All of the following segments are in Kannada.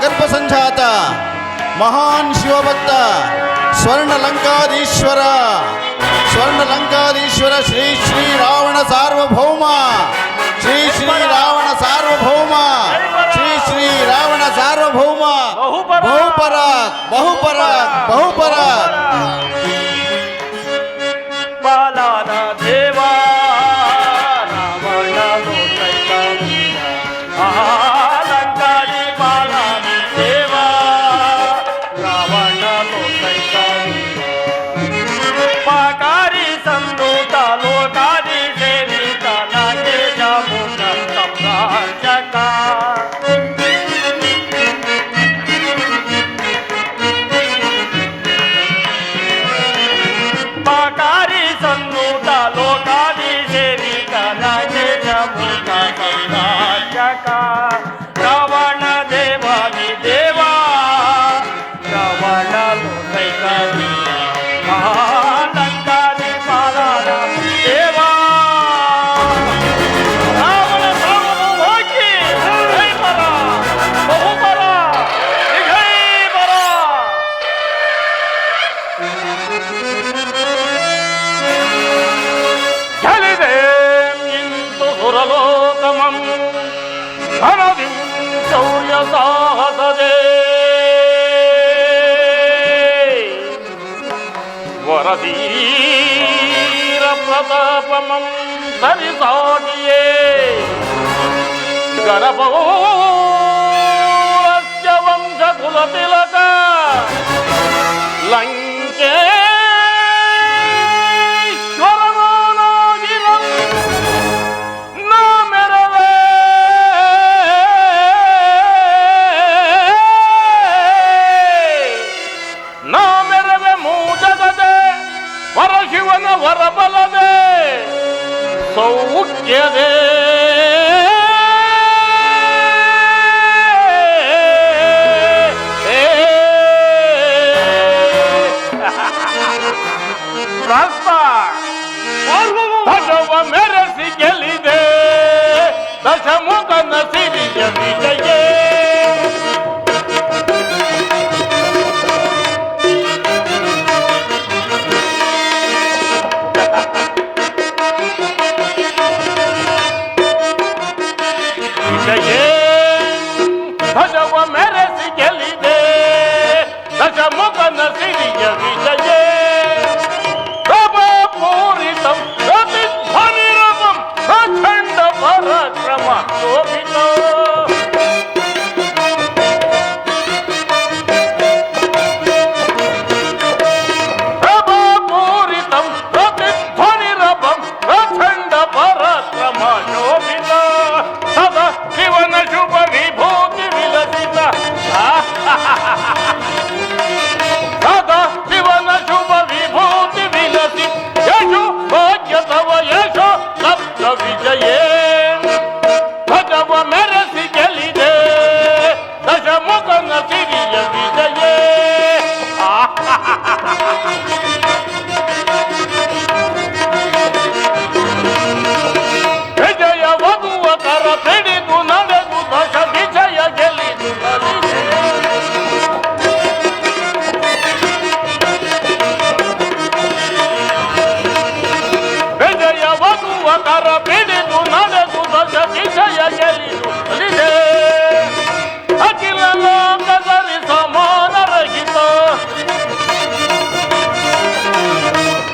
ಗರ್ಭಸಂಜಾತ ಮಹಾನ್ ಶಿವಭಕ್ತ ಸ್ವರ್ಣಲಂಕಾಧೀಶ್ವರ ಶ್ರೀ ಶ್ರೀ ರಾವಣ ಸಾರ್ವಭೌಮ ಶ್ರೀ ಶ್ರೀ ರಾವಣ ಸಾರ್ವಭೌಮ ಶ್ರೀ ಶ್ರೀ ರಾವಣ ಸಾರ್ವಭೌಮ ಬಹುಪರಾಕ್ ಬಹುಪರಾಕ್ ಬಹುಪರಾಕ್ ಬಾಲನ ದೇವಾ ರಾವಣ ದೇವಾದಿ ದೇವಾ ರಾವಣ ಮಹಾಲಂಕಾದಿ ಪಾಲನ ದೇವಾ ರಾವಣ ಸಾರ್ವಭೌಮೋಕಿ ಜೈಪರ ಬಹುಪರ ವಿಜಯಪರ ಗೆಲಿದೆ ಇಂದು ಸುರಲೋಕಮಂ ಧನದಿ ಶೌರ್ಯ ಸಾಹಸದೆ ವರದೀರ ಪ್ರತಾಪಮಂ ಸರಿಸಾಗಿಯೇ ಗಣಪೌರಸ್ಯ ವಂಶ ಕುಲತಿಲಕ ಲಂಕೆ ಶಿವನ ವರಬಲದೆ ಸೌಖ್ಯದೆ ಧ್ವಜವ ಮೆರೆಸಿ ಗೆಲ್ಲಿದೆ ದಶಮುಖನ ಸಿರಿಯ ವಿಜಯ ಧ್ವಜವ ಮೆರೆಸಿ ಗೆಲ್ಲಿದೆ ದಶಮುಖನ ಸಿರಿಯ ವಿಜಯ ಪೂರಿತಂ ಪ್ರತಿಧ್ವನಿರವಂ ಪ್ರಚಂಡ ಪರಾಕ್ರಮ ಶೋಭಿತ ಪ್ರಭಾಪೂರಿತಂ ಪ್ರತಿಧ್ವನಿರವಂ ಪ್ರಚಂಡ ಪರಾಕ್ರಮ ಶೋಭಿತ ಸದಾ ಶಿವನ ಶುಭ ವಿಭೂತಿ ವಿಲಸಿತ ಸದಾ ಶಿವನ ಶುಭ ವಿಭೂತಿ ವಿಲಸಿ ಯಶೋ ಭಾಗ್ಯ ತವ ಯಶೋ ಲಬ್ಧ ವಿಜಯೇ ಧ್ವಜವ ಮೆರೆಸಿ ಗೆಲ್ಲಿದೆ ದಶಮುಖನ ಸಿರಿಯ ವಿಜಯೇ ವಿಜಯ ವಧುವ ಕರ ಹಿಡಿದು ನಡೆದು ದಶ ವಿಜಯ ಗೆಲ್ಲಿದು ನಲಿದೆ ವಿಜಯ ವಧುವ ಕರ ಹಿಡಿದು ನಡೆದು ದಶ ವಿಜಯ ಗೆಲ್ಲಿದು ನಲಿದೆ ಅಖಿಲ ಲೋಕದಲ್ಲಿ ಸಮಾನ ರಹಿತ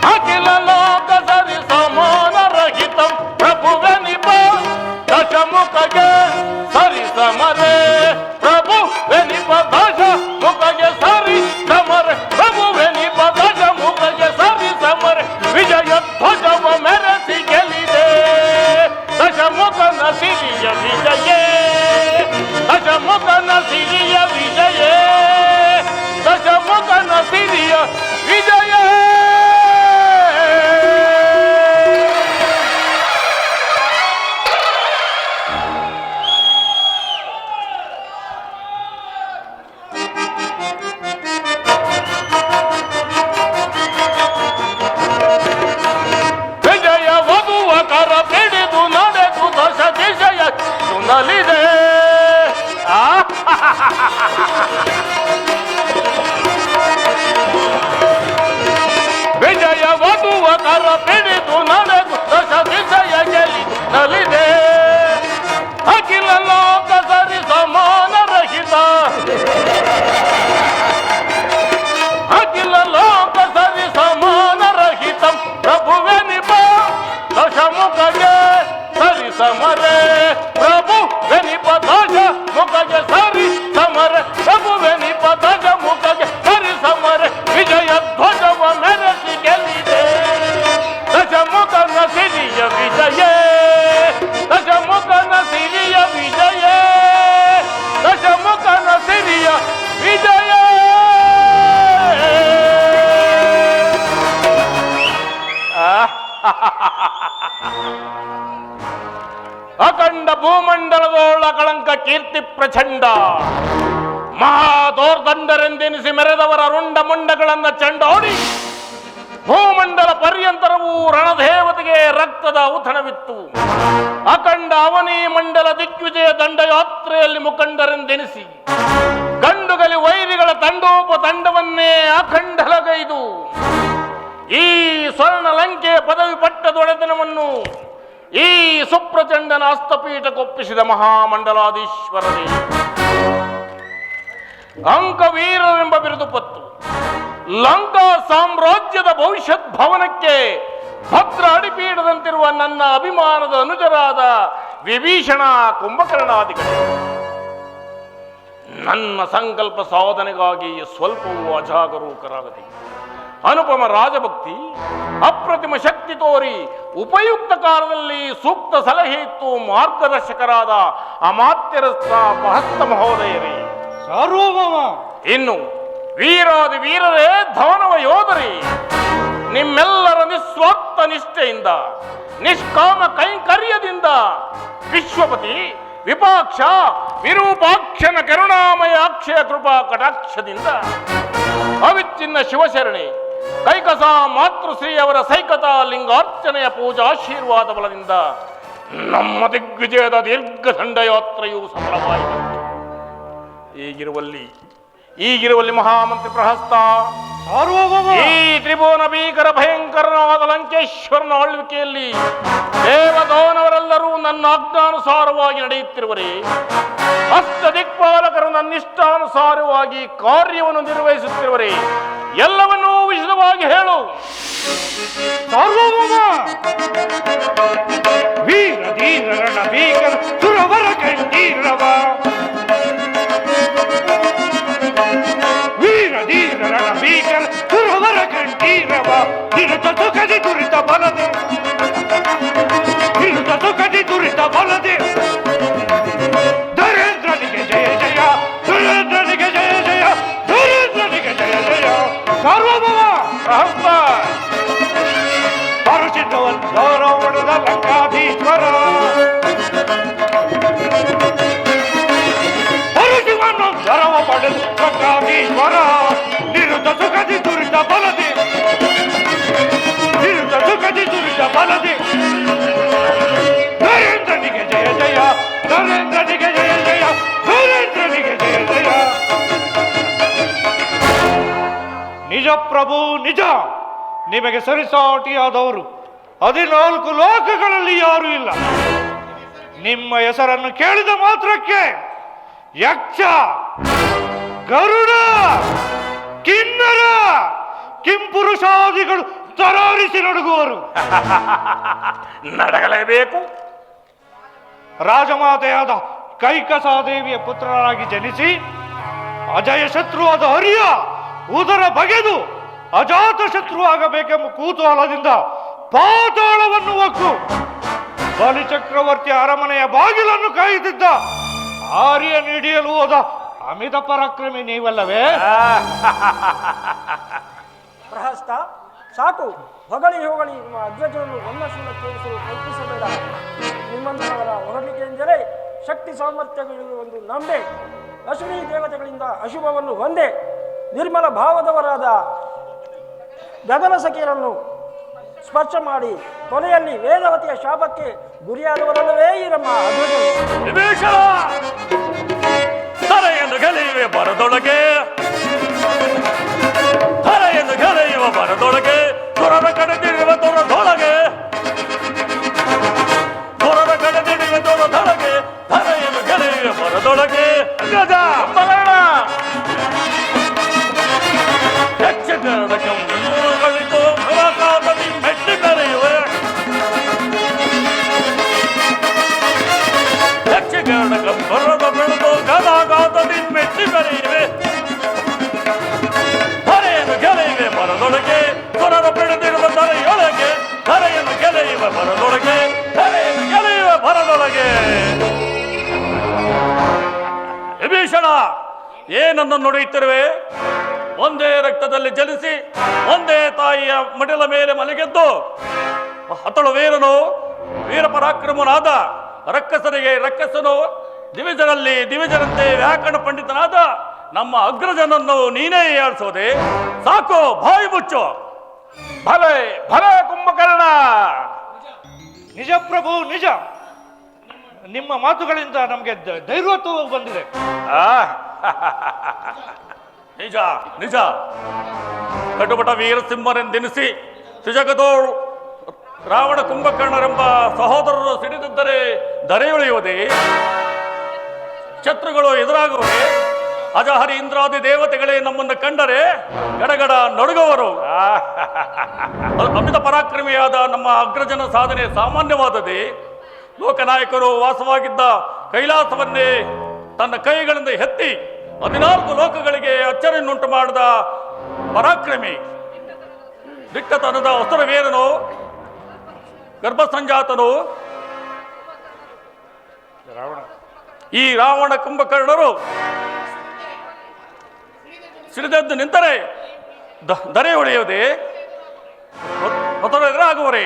ಅಖಿಲ ಲೋಕದಲ್ಲಿ ಸಮಾನ ರಹಿತ ಪ್ರಭುವೆನಿಪ ದಶಮುಖಗೆ ಸರಿ ಸಮರೆ ಪ್ರಭುವೆನಿಪ ದಶ ಮುಖಗೆ ಸರಿ ಸಮರೆ ಪ್ರಭುವೆನಿಪ ದಶ ಮುಖಗೆ ಸರಿ ಸಮರೆ ವಿಜಯ ಧ್ವಜವ ಮೆರೆಸಿ ಗೆಲ್ಲಿದೆ ದಶಮುಖನ ಸಿರಿಯ ವಿಜಯೇ ದಶ ವಿಜಯ. ವಿಜಯ ವಧುವ ಕರ ಪಿಡಿದು ನಡೆದು ದಶ ದಿಶಯ ಸುನಲಿದೆ. ವಿಜಯ ವಧುವ ಕರ ಪಿಡಿದು ನಡೆದು ದಶ ದಿಶಯ ಗೆಲಿ ನಲಿದೆ. ಅಖಿಲ ಲೋಕ ಸರಿ ಸಮಾನ ರಹಿತ, ಅಖಿಲ ಲೋಕ ಸರಿ ಸಮಾನ ರಹಿತ ಪ್ರಭುವೆನಿಪ ದಶಮುಖಗೆ ಸರಿ ಸಮರೆ. ಪ್ರಭುವೆನಿಪ ದಶ ಮುಖಗೆ ಸರಿ ಸಮರೆ. ಪ್ರಭುವೆನಿಪ ದಶ ಮುಖಗೆ ಸರಿ ಸಮರೆ. ವಿಜಯ ಧ್ವಜವ ಮೆರೆಸಿ ಗೆಲ್ಲಿದೆ ದಶಮುಖನ ಸಿರಿಯ ವಿಜಯ. ದಶಮುಖನ ಸಿರಿಯ ವಿಜಯ. ದಶಮುಖನ ಸಿರಿಯ ವಿಜಯ. ಅಖಂಡ ಭೂಮಂಡಲದೋಳ ಕಳಂಕ ಕೀರ್ತಿ ಪ್ರಚಂಡ. ಮಹಾದೋರ್ದಂಡರೆಂದೆನಿಸಿ ಮೆರೆದವರ ರುಂಡ ಮುಂಡಗಳನ್ನ ಚಂಡೋಡಿ ಭೂಮಂಡಲ ಪರ್ಯಂತರವೂ ರಣದೇವತೆಗೆ ರಕ್ತದ ಔತಣವಿತ್ತು. ಅಖಂಡ ಅವನಿ ಮಂಡಲ ದಿಗ್ವಿಜಯ ದಂಡಯಾತ್ರೆಯಲ್ಲಿ ಮುಖಂಡರೆಂದೆನಿಸಿ ಗಂಡುಗಲಿ ವೈರಿಗಳ ತಂಡೋಪತಂಡವನ್ನೇ ಅಖಂಡಲಗೈದು ಈ ಸ್ವರ್ಣ ಲಂಕೆಯ ಪದವಿ ಪಟ್ಟದೊಡೆತನವನ್ನು ಈ ಸುಪ್ರಚಂಡನ ಹಸ್ತಪೀಠಕ್ಕೊಪ್ಪಿಸಿದ ಮಹಾಮಂಡಲಾಧೀಶ್ವರರೇ, ಅಂಕವೀರರೆಂಬ ಬಿರುದು ಪತ್ತು ಲಂಕಾ ಸಾಮ್ರಾಜ್ಯದ ಭವಿಷ್ಯತ್ ಭವನಕ್ಕೆ ಭದ್ರ ಅಡಿಪೀಠದಂತಿರುವ ನನ್ನ ಅಭಿಮಾನದ ಅನುಜರಾದ ವಿಭೀಷಣ ಕುಂಭಕರ್ಣಾದಿಗಳು ನನ್ನ ಸಂಕಲ್ಪ ಸಾಧನೆಗಾಗಿ ಸ್ವಲ್ಪವೂ ಅಜಾಗರೂಕರಾಗದೆ ಅನುಪಮ ರಾಜಭಕ್ತಿ ಅಪ್ರತಿಮ ಶಕ್ತಿ ತೋರಿ ಉಪಯುಕ್ತ ಕಾಲದಲ್ಲಿ ಸೂಕ್ತ ಸಲಹೆ ಇತ್ತು ಮಾರ್ಗದರ್ಶಕರಾದ ಅಮಾತ್ಯರ ಮಹಸ್ತ ಮಹೋದಯರೇ, ಸಾರ್ವಭೌಮ, ಇನ್ನು ವೀರಾದಿ ವೀರರೇ, ದಾನವ ಯೋಧರೇ, ನಿಮ್ಮೆಲ್ಲರ ನಿಸ್ವಾರ್ಥ ನಿಷ್ಠೆಯಿಂದ ನಿಷ್ಕಾಮ ಕೈಂಕರ್ಯದಿಂದ ವಿಶ್ವಪತಿ ವಿಪಾಕ್ಷ ವಿರೂಪಾಕ್ಷನ ಕರುಣಾಮಯ ಅಕ್ಷಯ ಕೃಪಾ ಕಟಾಕ್ಷದಿಂದ ಅವಿಚ್ಛಿನ್ನ ಶಿವಶರಣೆ ಕೈಕಸ ಮಾತೃಶ್ರೀ ಅವರ ಸೈಕತಾ ಲಿಂಗಾರ್ಚನೆಯ ಪೂಜಾಶೀರ್ವಾದ ಬಲದಿಂದ ನಮ್ಮ ದಿಗ್ವಿಜಯದ ದೀರ್ಘ ದಂಡಯಾತ್ರೆಯು ಸಫಲವಾಯಿತು. ಈಗಿರುವಲ್ಲಿ ಮಹಾಮಂತ್ರಿ ಪ್ರಹಸ್ತ ಸಾರ್ವಭೌಮ, ಈ ತ್ರಿಭುವನ ಭೀಕರ ಭಯಂಕರನಾದ ಲಂಕೇಶ್ವರನ ಆಳ್ವಿಕೆಯಲ್ಲಿ ದೇವದಾನವರೆಲ್ಲರೂ ನನ್ನ ಆಜ್ಞಾನುಸಾರವಾಗಿ ನಡೆಯುತ್ತಿರುವರೇ, ಅಷ್ಟ ದಿಕ್ಪಾಲಕರು ನನ್ನಿಷ್ಟಾನುಸಾರವಾಗಿ ಕಾರ್ಯವನ್ನು ನಿರ್ವಹಿಸುತ್ತಿರುವರೇ, ಎಲ್ಲವನ್ನೂ ವಿಶದವಾಗಿ ಹೇಳು. ಸಾರ್ವಭೌಮ, ವೀರ ಧೀರರಣ ಭೀಕರ ಸುರವರ ಕಂಠೀರವ, ವೀರ ಧೀರರಣ ಭೀಕರ ಸುರವರ ಕಂಠೀರವ, ನಿರುತ ಸುಖದಿ ದುರಿತ ಬಲದೆ, ನಿರುತ ಸುಖದಿ ದುರಿತ ಬಲದೆ, ಧರೇಂದ್ರನಿಗೆ ಜಯ ಜಯ, ಧರೇಂದ್ರನಿಗೆ ಜಯ ಜಯ, ಧರೇಂದ್ರನಿಗೆ ಜಯ ಜಯ. ಸಾರ್ವಭೌಮ ಪ್ರಹಸ್ತ ಪರಚಿತವನ್ನೊಡದ ಲಂಕಾಧೀಶ್ವರ, ಪರಶಿವನೊಂದರವ ಪಡೆದು ಲಂಕಾಧೀಶ್ವರ, ನಿರುತ ಸುಖದಿ ದುರಿತ ಬಲದೆ, ನಿರುತ ಸುಖದಿ ದುರಿತ ಬಲದೆ, ಧರೇಂದ್ರನಿಗೆ ಜಯ ಜಯ, ಧರೇಂದ್ರನಿಗೆ ಜಯ ಜಯ, ಧರೇಂದ್ರನಿಗೆ ಜಯ ಜಯ. ನಿಜ ಪ್ರಭು ನಿಜ, ನಿಮಗೆ ಸರಿಸಾಟಿಯಾದವರು 14 ಲೋಕಗಳಲ್ಲಿ ಯಾರೂ ಇಲ್ಲ. ನಿಮ್ಮ ಹೆಸರನ್ನು ಕೇಳಿದ ಮಾತ್ರಕ್ಕೆ ಯಕ್ಷ, ಗರುಡ, ಕಿನ್ನರ, ಕಿಂಪುರುಷಾದಿಗಳು ತರಾರಿಸಿ ನಡುಗುವರು. ನಡಗಲೇಬೇಕು. ರಾಜಮಾತೆಯಾದ ಕೈಕಸಾದೇವಿಯ ಪುತ್ರರಾಗಿ ಜನಿಸಿ ಅಜಯ ಶತ್ರುವಾದ ಹರಿಯ ಉದರ ಬಗೆದು ಅಜಾತ ಶತ್ರು ಆಗಬೇಕೆಂಬ ಕುತೂಹಲದಿಂದ ಪಾತಾಳವನ್ನು ಒಕ್ಕು ಬಲಿಚಕ್ರವರ್ತಿ ಅರಮನೆಯ ಬಾಗಿಲನ್ನು ಕಾಯುತ್ತಿದ್ದ ಆರ್ಯ ನೀಡಿಯಲು ಹೋದ ಅಮಿತ ಪರಾಕ್ರಮಿ ನೀವಲ್ಲವೇ? ಪ್ರಹಸ್ತ, ಸಾಕು. ಹೊಗಳಿ ಹೊಗಳಿ ನಿಮ್ಮ ಅಗ್ರಜವನ್ನು ವನ್ನಶೀಲ ತೋರಿಸಲು ಕಲ್ಪಿಸಬೇಡ. ನಿಮ್ಮಂತಹವರ ಹೊಗಳಿಕೆಯಿಂದಲೇ ಶಕ್ತಿ ಸಾಮರ್ಥ್ಯಗಳು ಒಂದು ನಂಬೆ. ಅಶ್ವಿನಿ ದೇವತೆಗಳಿಂದ ಅಶುಭವನ್ನು ಹೊಂದೆ ನಿರ್ಮಲ ಭಾವದವರಾದ ಗಗನ ಸಖಿಯರನ್ನು ಸ್ಪರ್ಶ ಮಾಡಿ ಕೊನೆಯಲ್ಲಿ ವೇದವತಿಯ ಶಾಪಕ್ಕೆ ಗುರಿಯಾದವರಲ್ಲವೇ ಈ ನಮ್ಮ ಅಗ್ರಜರು. ವಿಭೀಷಣ ಧರೆಯನ್ನು ಗೆಲೆಯುವೆ ಬರದೊಳಗೆ, ಧರೆಯನ್ನು ಗೆಲೆಯುವ ಬರದೊಳಗೆ, ದೊರದ ಕಡೆದಿರುವ ದೊರದೊಳಗೆ, ದೊರದ ಕಡೆದಿರುವ ದೊರದೊಳಗೆ, ಧರೆಯನ್ನು ಗೆಲೆಯುವ ಬರದೊಳಗೆ. ಗಜ ಬರೋಣ ಯಕ್ಷಗಾನ ಕಂಬಳಿತು ಭರಕಾತದಿ ಮೆಟ್ಟಿ ಕರೆಯುವೆ, ಯಕ್ಷಗಾನ ಕಂಬರದ ಬೆಳೆದು ಗದಾಗಾತದಿ ಮೆಟ್ಟಿ ಕರೆಯುವೆ, ಧರೆಯನ್ನು ಗೆಲೆಯುವೆ ಬರದೊಳಗೆ, ದೊರದ ಬೆಳೆದಿರುವ ಧರೆಯೊಳಗೆ, ಧರೆಯನ್ನು ಗೆಲೆಯುವ ಬರದೊಳಗೆ, ಧರೆಯನ್ನು ಗೆಲೆಯುವ ಬರದೊಳಗೆ. ವಿಭೀಷಣ ಏನನ್ನು ನುಡಿಯುತ್ತಿರುವೆ? ಒಂದೇ ರಕ್ತದಲ್ಲಿ ಜನಿಸಿ ಒಂದೇ ತಾಯಿಯ ಮಡಿಲ ಮೇಲೆ ಮಲಗಿದ್ದು ಹತಳು ವೀರನು ವೀರ ಪರಾಕ್ರಮನಾದ ರಕ್ಕಸರಿಗೆ ರಕ್ಕಸನು ದಿವಿಜರಲ್ಲಿ ದಿವಿಜರಂತೆ ವ್ಯಾಕರಣ ಪಂಡಿತನಾದ ನಮ್ಮ ಅಗ್ರಜನನ್ನು ನೀನೇ ಆಡಿಸೋದೆ? ಸಾಕು, ಬಾಯಿ ಮುಚ್ಚು. ಭಲೆ ಭಲೆ ಕುಂಭಕರ್ಣ. ನಿಜ ಪ್ರಭು, ನಿಜ. ನಿಮ್ಮ ಮಾತುಗಳಿಂದ ನಮಗೆ ಧೈರ್ಯತ್ವ ಬಂದಿದೆ. ನಿಜ ನಿಜ. ಕಟುಬಟ ವೀರಸಿಂಹರೆಂದೆನಿಸಿ ತ್ರಿಜಗದೋಳು ರಾವಣ ಕುಂಭಕರ್ಣರೆಂಬ ಸಹೋದರರು ಸಿಡಿದಿದ್ದರೆ ಧರೆಯುಳಿಯುವುದೇ? ಶತ್ರುಗಳು ಎದುರಾಗುವುದೇ? ಅಜಹರಿ ಇಂದ್ರಾದಿ ದೇವತೆಗಳೇ ನಮ್ಮನ್ನು ಕಂಡರೆ ಗಡಗಡ ನಡುಗುವರು. ಅಮಿತ ಪರಾಕ್ರಮಿಯಾದ ನಮ್ಮ ಅಗ್ರಜನ ಸಾಧನೆ ಸಾಮಾನ್ಯವಾದದೇ? ಲೋಕನಾಯಕರು ವಾಸವಾಗಿದ್ದ ಕೈಲಾಸವನ್ನೇ ತನ್ನ ಕೈಗಳಿಂದ ಎತ್ತಿ 14 ಲೋಕಗಳಿಗೆ ಅಚ್ಚರಿಯನ್ನುಂಟು ಮಾಡಿದ ಪರಾಕ್ರಮಿ, ದಿಟ್ಟತನದ ಅಸುರವೀರನು, ಗರ್ಭಸಂಜಾತನು ಈ ರಾವಣ ಕುಂಭಕರ್ಣರು ಸಿಡಿದೆದ್ದು ನಿಂತರೆ ಧರೆ ಹೊಡೆಯುವುದೇ? ಎದುರಾಗುವರೇ?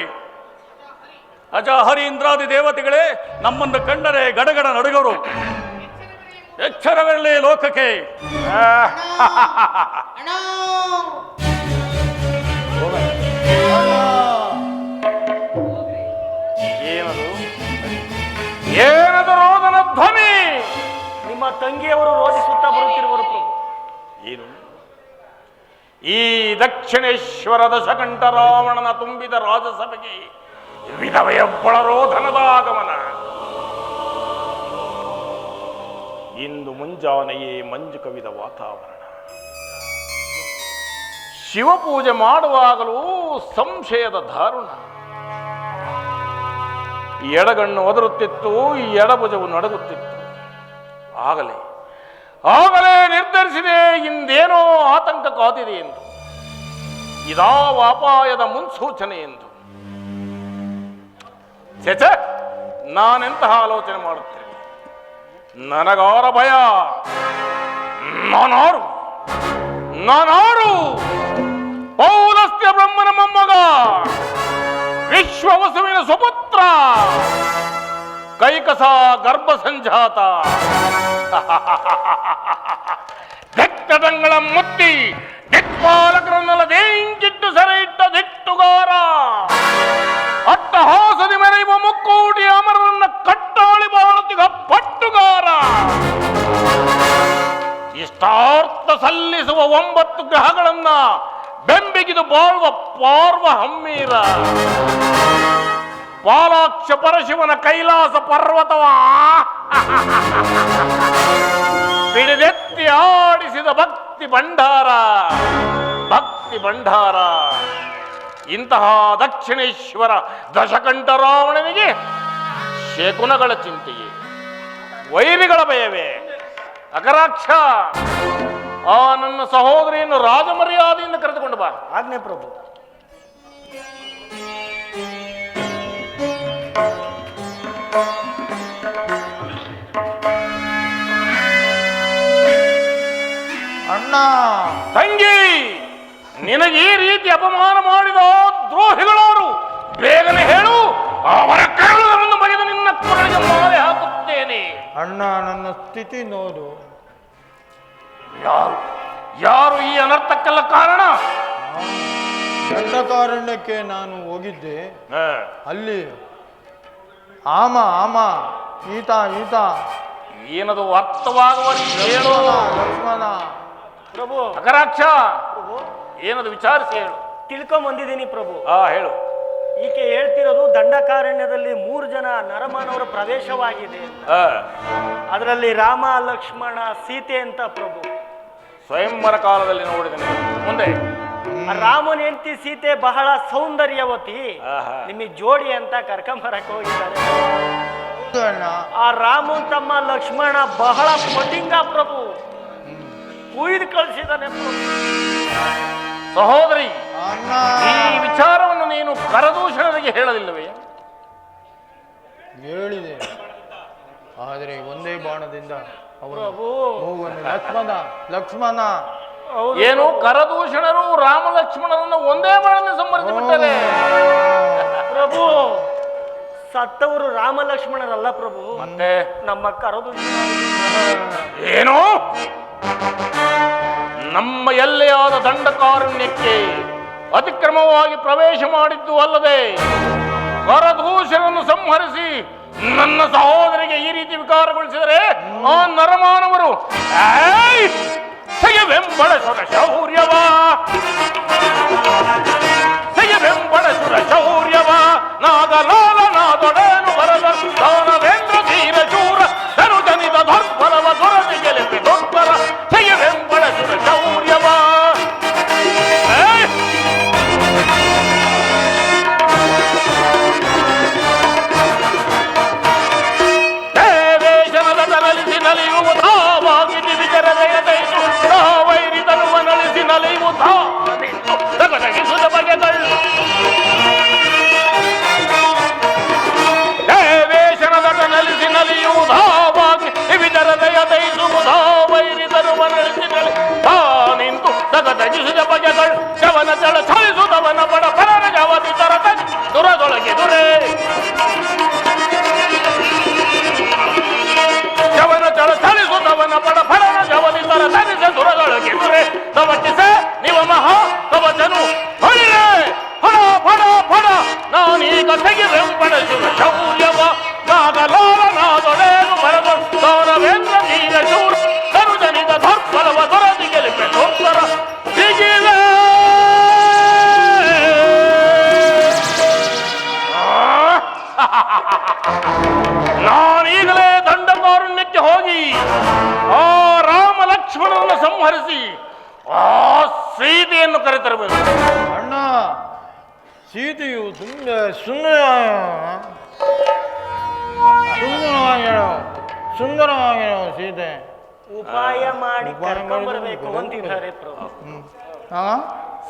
ಅಜ ಹರಿ ಇಂದ್ರಾದಿ ದೇವತೆಗಳೇ ನಮ್ಮನ್ನು ಕಂಡರೆ ಗಡಗಡ ನಡುಗರು. ಎಚ್ಚರವಿರಲಿ ಲೋಕಕ್ಕೆ. ಏನದು ಏನದು ರೋದನ ಧ್ವನಿ? ನಿಮ್ಮ ತಂಗಿಯವರು ರೋಧಿಸುತ್ತಾ ಬರುತ್ತಿರುವರು ಪ್ರಭು. ಏನು? ಈ ದಕ್ಷಿಣೇಶ್ವರ ದಶಕಂಠ ರಾವಣನ ತುಂಬಿದ ರಾಜಸಭೆಗೆ ವಿಧವೆಯೊಬ್ಬಳ ರೋಧನದ ಆಗಮನ. ಇಂದು ಮುಂಜಾನೆಯೇ ಮಂಜು ಕವಿದ ವಾತಾವರಣ. ಶಿವಪೂಜೆ ಮಾಡುವಾಗಲೂ ಸಂಶಯದ ದಾರುಣ. ಎಡಗಣ್ಣು ಒದರುತ್ತಿತ್ತು, ಎಡಭುಜವು ನಡುಗುತ್ತಿತ್ತು. ಆಗಲೇ ನಿರ್ಧರಿಸಿದೆ ಇಂದೇನೋ ಆತಂಕ ಕಾದಿದೆ ಎಂದು. ಇದಾವ ಅಪಾಯದ ಮುನ್ಸೂಚನೆ ಎಂದು. ಚೇಚೆ, ನಾನೆಂತಹ ಆಲೋಚನೆ ಮಾಡುತ್ತೇನೆ? ನನಗಾರ ಭಯ. ನಾನಾರು ಪೌಲಸ್ತ್ಯ ಬ್ರಹ್ಮನ ಮೊಮ್ಮಗ, ವಿಶ್ವವಸುವಿನ ಸುಪುತ್ರ, ಕೈಕಸ ಗರ್ಭ ಸಂಜಾತ, ಬೆಟ್ಟದಂಗಳ ಮುತ್ತಿ ದಿಕ್ಪಾಲಕರನ್ನೆಲ್ಲ ದೇಂಚಿಟ್ಟು ಸೆರೆ ಇಟ್ಟ ದಿಟ್ಟುಗಾರ, ಅಟ್ಟಹಾಸದಿ ಮೆರೆಯುವ ಮುಕ್ಕೂಟಿ ಅಮರರನ್ನ ಕಟ್ಟಾಳಿ ಬಾಳುತ್ತಿಗ ಪಟ್ಟುಗಾರ, ಇಷ್ಟಾರ್ಥ ಸಲ್ಲಿಸುವ 9 ಗ್ರಹಗಳನ್ನ ಬೆಂಬಿಗಿದು ಬಾಳುವ ಪಾರ್ವ ಹಮ್ಮೀರ, ಪಾಲಾಕ್ಷ ಪರಶಿವನ ಕೈಲಾಸ ಪರ್ವತವ ಬಿಡಿದೆತ್ತಿ ಆಡಿಸಿದ ಭಕ್ತಿ ಭಂಡಾರ. ಇಂತಹ ದಕ್ಷಿಣೇಶ್ವರ ದಶಕಂಠ ರಾವಣನಿಗೆ ಶಕುನಗಳ ಚಿಂತೆಯೇ, ವೈರಿಗಳ ಭಯವೇ? ಅಕರಾಕ್ಷ, ಆ ನನ್ನ ಸಹೋದರಿಯನ್ನು ರಾಜಮರ್ಯಾದೆಯಿಂದ ಕರೆದುಕೊಂಡು ಬಾ. ಆಜ್ಞೆ ಪ್ರಭು. ಅಣ್ಣ, ತಂಗಿ, ನಿನಗೆ ಈ ರೀತಿ ಅಪಮಾನ ಮಾಡಿದ ದ್ರೋಹಿಗಳವರು ಬೇಗನೆ ಹೇಳು, ಅವರ ಕರುಳುಗಳನ್ನು ಬಗೆದು ನಿನ್ನ ಕೊರಳಿಗೆ ಮಾಲೆ ಹಾಕುತ್ತೇನೆ. ಅಣ್ಣ, ನನ್ನ ಸ್ಥಿತಿ ನೋಡು. ಯಾರು ಯಾರು ಈ ಅನರ್ಥಕ್ಕೆಲ್ಲ ಕಾರಣ? ದಂಡಕಾರಣ್ಯಕ್ಕೆ ನಾನು ಹೋಗಿದ್ದೆ. ಅಲ್ಲಿ ಆಮ ಆಮ ಈತ ಈತ ಏನದು ಅರ್ಥವಾಗುವ ಹೇಳು. ಲಕ್ಷ್ಮಣ ಪ್ರಭು. ಅಗರಾಕ್ಷ, ಪ್ರಭು, ಏನದು ವಿಚಾರಿಸಿ ಹೇಳು. ತಿಳ್ಕೊಂಡ್ ಬಂದಿದ್ದೀನಿ ಪ್ರಭು. ಹೇಳು. ಈಕೆ ಹೇಳ್ತಿರೋದು ದಂಡಕಾರಣ್ಯದಲ್ಲಿ 3 ಜನ ನರಮಾನವರ ಪ್ರವೇಶವಾಗಿದೆ ಅಂತ. ಅದರಲ್ಲಿ ರಾಮ, ಲಕ್ಷ್ಮಣ, ಸೀತೆ ಅಂತ ಪ್ರಭು. ಸ್ವಯಂವರ ಕಾಲದಲ್ಲಿ ನೋಡಿದ್ದೇನೆ. ಮುಂದೆ ರಾಮನ ಹೆಂಡತಿ ಸೀತೆ ಬಹಳ ಸೌಂದರ್ಯವತಿ, ನಿಮಗೆ ಜೋಡಿ ಅಂತ ಕರ್ಕೊಂಬರಕ್ಕೆ ಹೋಗಿದ್ದಾರೆ. ಆ ರಾಮನ್ ತಮ್ಮ ಲಕ್ಷ್ಮಣ ಬಹಳ ಪಟಿಂಗ ಪ್ರಭು, ಕುಯ್ದು ಕಳಿಸಿದಾನೆ ಪ್ರಭು. ಸಹೋದರಿ, ಈ ವಿಚಾರವನ್ನು ನೀನು ಕರದೂಷಣರಿಗೆ ಹೇಳಲಿಲ್ಲವೇ? ಹೇಳಿದೆ, ಆದರೆ ಒಂದೇ ಬಾಣದಿಂದ ಪ್ರಭು. ಲಕ್ಷ್ಮಣ ಲಕ್ಷ್ಮಣ ಏನು ಕರದೂಷಣರು ರಾಮ ಲಕ್ಷ್ಮಣರನ್ನು ಒಂದೇ ಬಾಣದಿಂದ ಸಂಹರಿಸಿ ಬಿಟ್ಟರೆ? ಪ್ರಭು, ಸತ್ತವರು ರಾಮ ಲಕ್ಷ್ಮಣರಲ್ಲ ಪ್ರಭು, ಮತ್ತೆ ನಮ್ಮ ಕರದೂಷಣ. ಏನು? ನಮ್ಮ ಎಲ್ಲೆಯಾದ ದಂಡಕಾರಣ್ಯಕ್ಕೆ ಅತಿಕ್ರಮವಾಗಿ ಪ್ರವೇಶ ಮಾಡಿದ್ದು ಅಲ್ಲದೆ ಕರದೂಷಣನ್ನು ಸಂಹರಿಸಿ ನನ್ನ ಸಹೋದರಿಗೆ ಈ ರೀತಿ ವಿಕಾರಗೊಳಿಸಿದರೆ ಆ ನರಮಾನವರು ಬೆಂಬಳಸುರ ಶೌರ್ಯವ, ಬೆಂಬಳಸುರ ಶೌರ್ಯವ, ನಾಗಲಾಲ ನಾದೊಡೇನು ಬರದ ದಾನವೇಂದ್ರ ಧೀರ ಶೂರ ಧನು ಜನಿತ ಧರ್ಮರವ ದೊರದಿ ಗೆಲೆಪೆ ದೊಡ್ಡರ ಬೆಂಬಳಸುರ ಶೌರ್ಯವ. ದೇವೇಶನದ ತರಲಿಸಿ ನಲಿಯುವುದಾವಾಗಿ ವಿಚರದೆಯದೈತು ವೈರಿತನು ಮನಳಿಸಿ ನಲಿಯುವುದಾದಿತ್ತು ತಗದಗಿಸುದ ಬಗೆಗಳು. ದೇವೇಶನದ ನಲಿಸಿ ನಲಿಯುವುದಾವಾಗಿ ವಿಚರದೆಯದೈಸುವುದಾ ವೈರಿತನು ಮನಳಿಸಿ ನಿಂತು ತಗದಗಿಸಿದ ಬಗೆಗಳು. ಶವನ ಚಳ ಛಳಿಸುದವನ ಬಡ ಪರನ ಜವತಿ ತರತ ದುರದೊಳಗೆ ದುರೇ ಶವನ ಚಳ ಛಳಿಸುದವನ ಬಡ ಫಲನ ಜವತಿ ತರ ತನಿಸ ದುರದೊಳಗೆ ದುರೆ ತವಟಿಸೆ ನಿವ ಮಹಾ ಕವಚನು ಹೊಳಿರೆ ಫಡ ಫಡ ಫಡ ನಾನೀಗ ತೆಗೆವೆಂಬಡಸುವ ಶೌರ್ಯವ, ನಾಗಲಾಲ ನಾದೊಡೇನು ಬರದ ದಾನವೇಂದ್ರ ಧೀರ ಶೂರ ಧನು ಜನಿತ ಧರ್ಮರವ ದೊರದಿ ಗೆಲಿಪೆ ದೊಡ್ಡರ ಬಿಗಿವೆ. ನಾನೀಗಲೇ ದಂಡಕಾರಣ್ಯಕ್ಕೆ ಹೋಗಿ ಆ ರಾಮ ಲಕ್ಷ್ಮಣನನ್ನು ಸಂಹರಿಸಿ ಆ ಸೀತೆಯನ್ನು ಕರೆತರಬೇಕು. ಅಣ್ಣ, ಸೀತೆಯು ಸುಂದರವಾಗಿರೋ ಸೀತೆ. ಉಪಾಯ ಮಾಡಿ ಕರ್ಕೊಂಡ್ಬರ್ಬೇಕು ಅಂತಿದ್ದಾರೆ ಪ್ರಭು.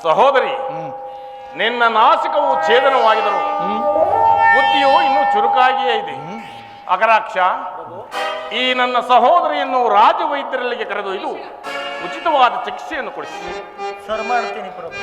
ಸಹೋದರಿ, ನಿನ್ನ ನಾಸಿಕವು ಛೇದನವಾಗಿದರು, ಬುದ್ಧಿಯು ಇನ್ನೂ ಚುರುಕಾಗಿಯೇ ಇದೆ. ಅಗರಾಕ್ಷ, ಈ ನನ್ನ ಸಹೋದರಿಯನ್ನು ರಾಜವೈದ್ಯರಲ್ಲಿಗೆ ಕರೆದೊಯ್ದು ಉಚಿತವಾದ ಚಿಕಿತ್ಸೆಯನ್ನು ಕೊಡಿಸಿ. ಸರ್ ಮಾಡ್ತೀನಿ ಪ್ರಭು.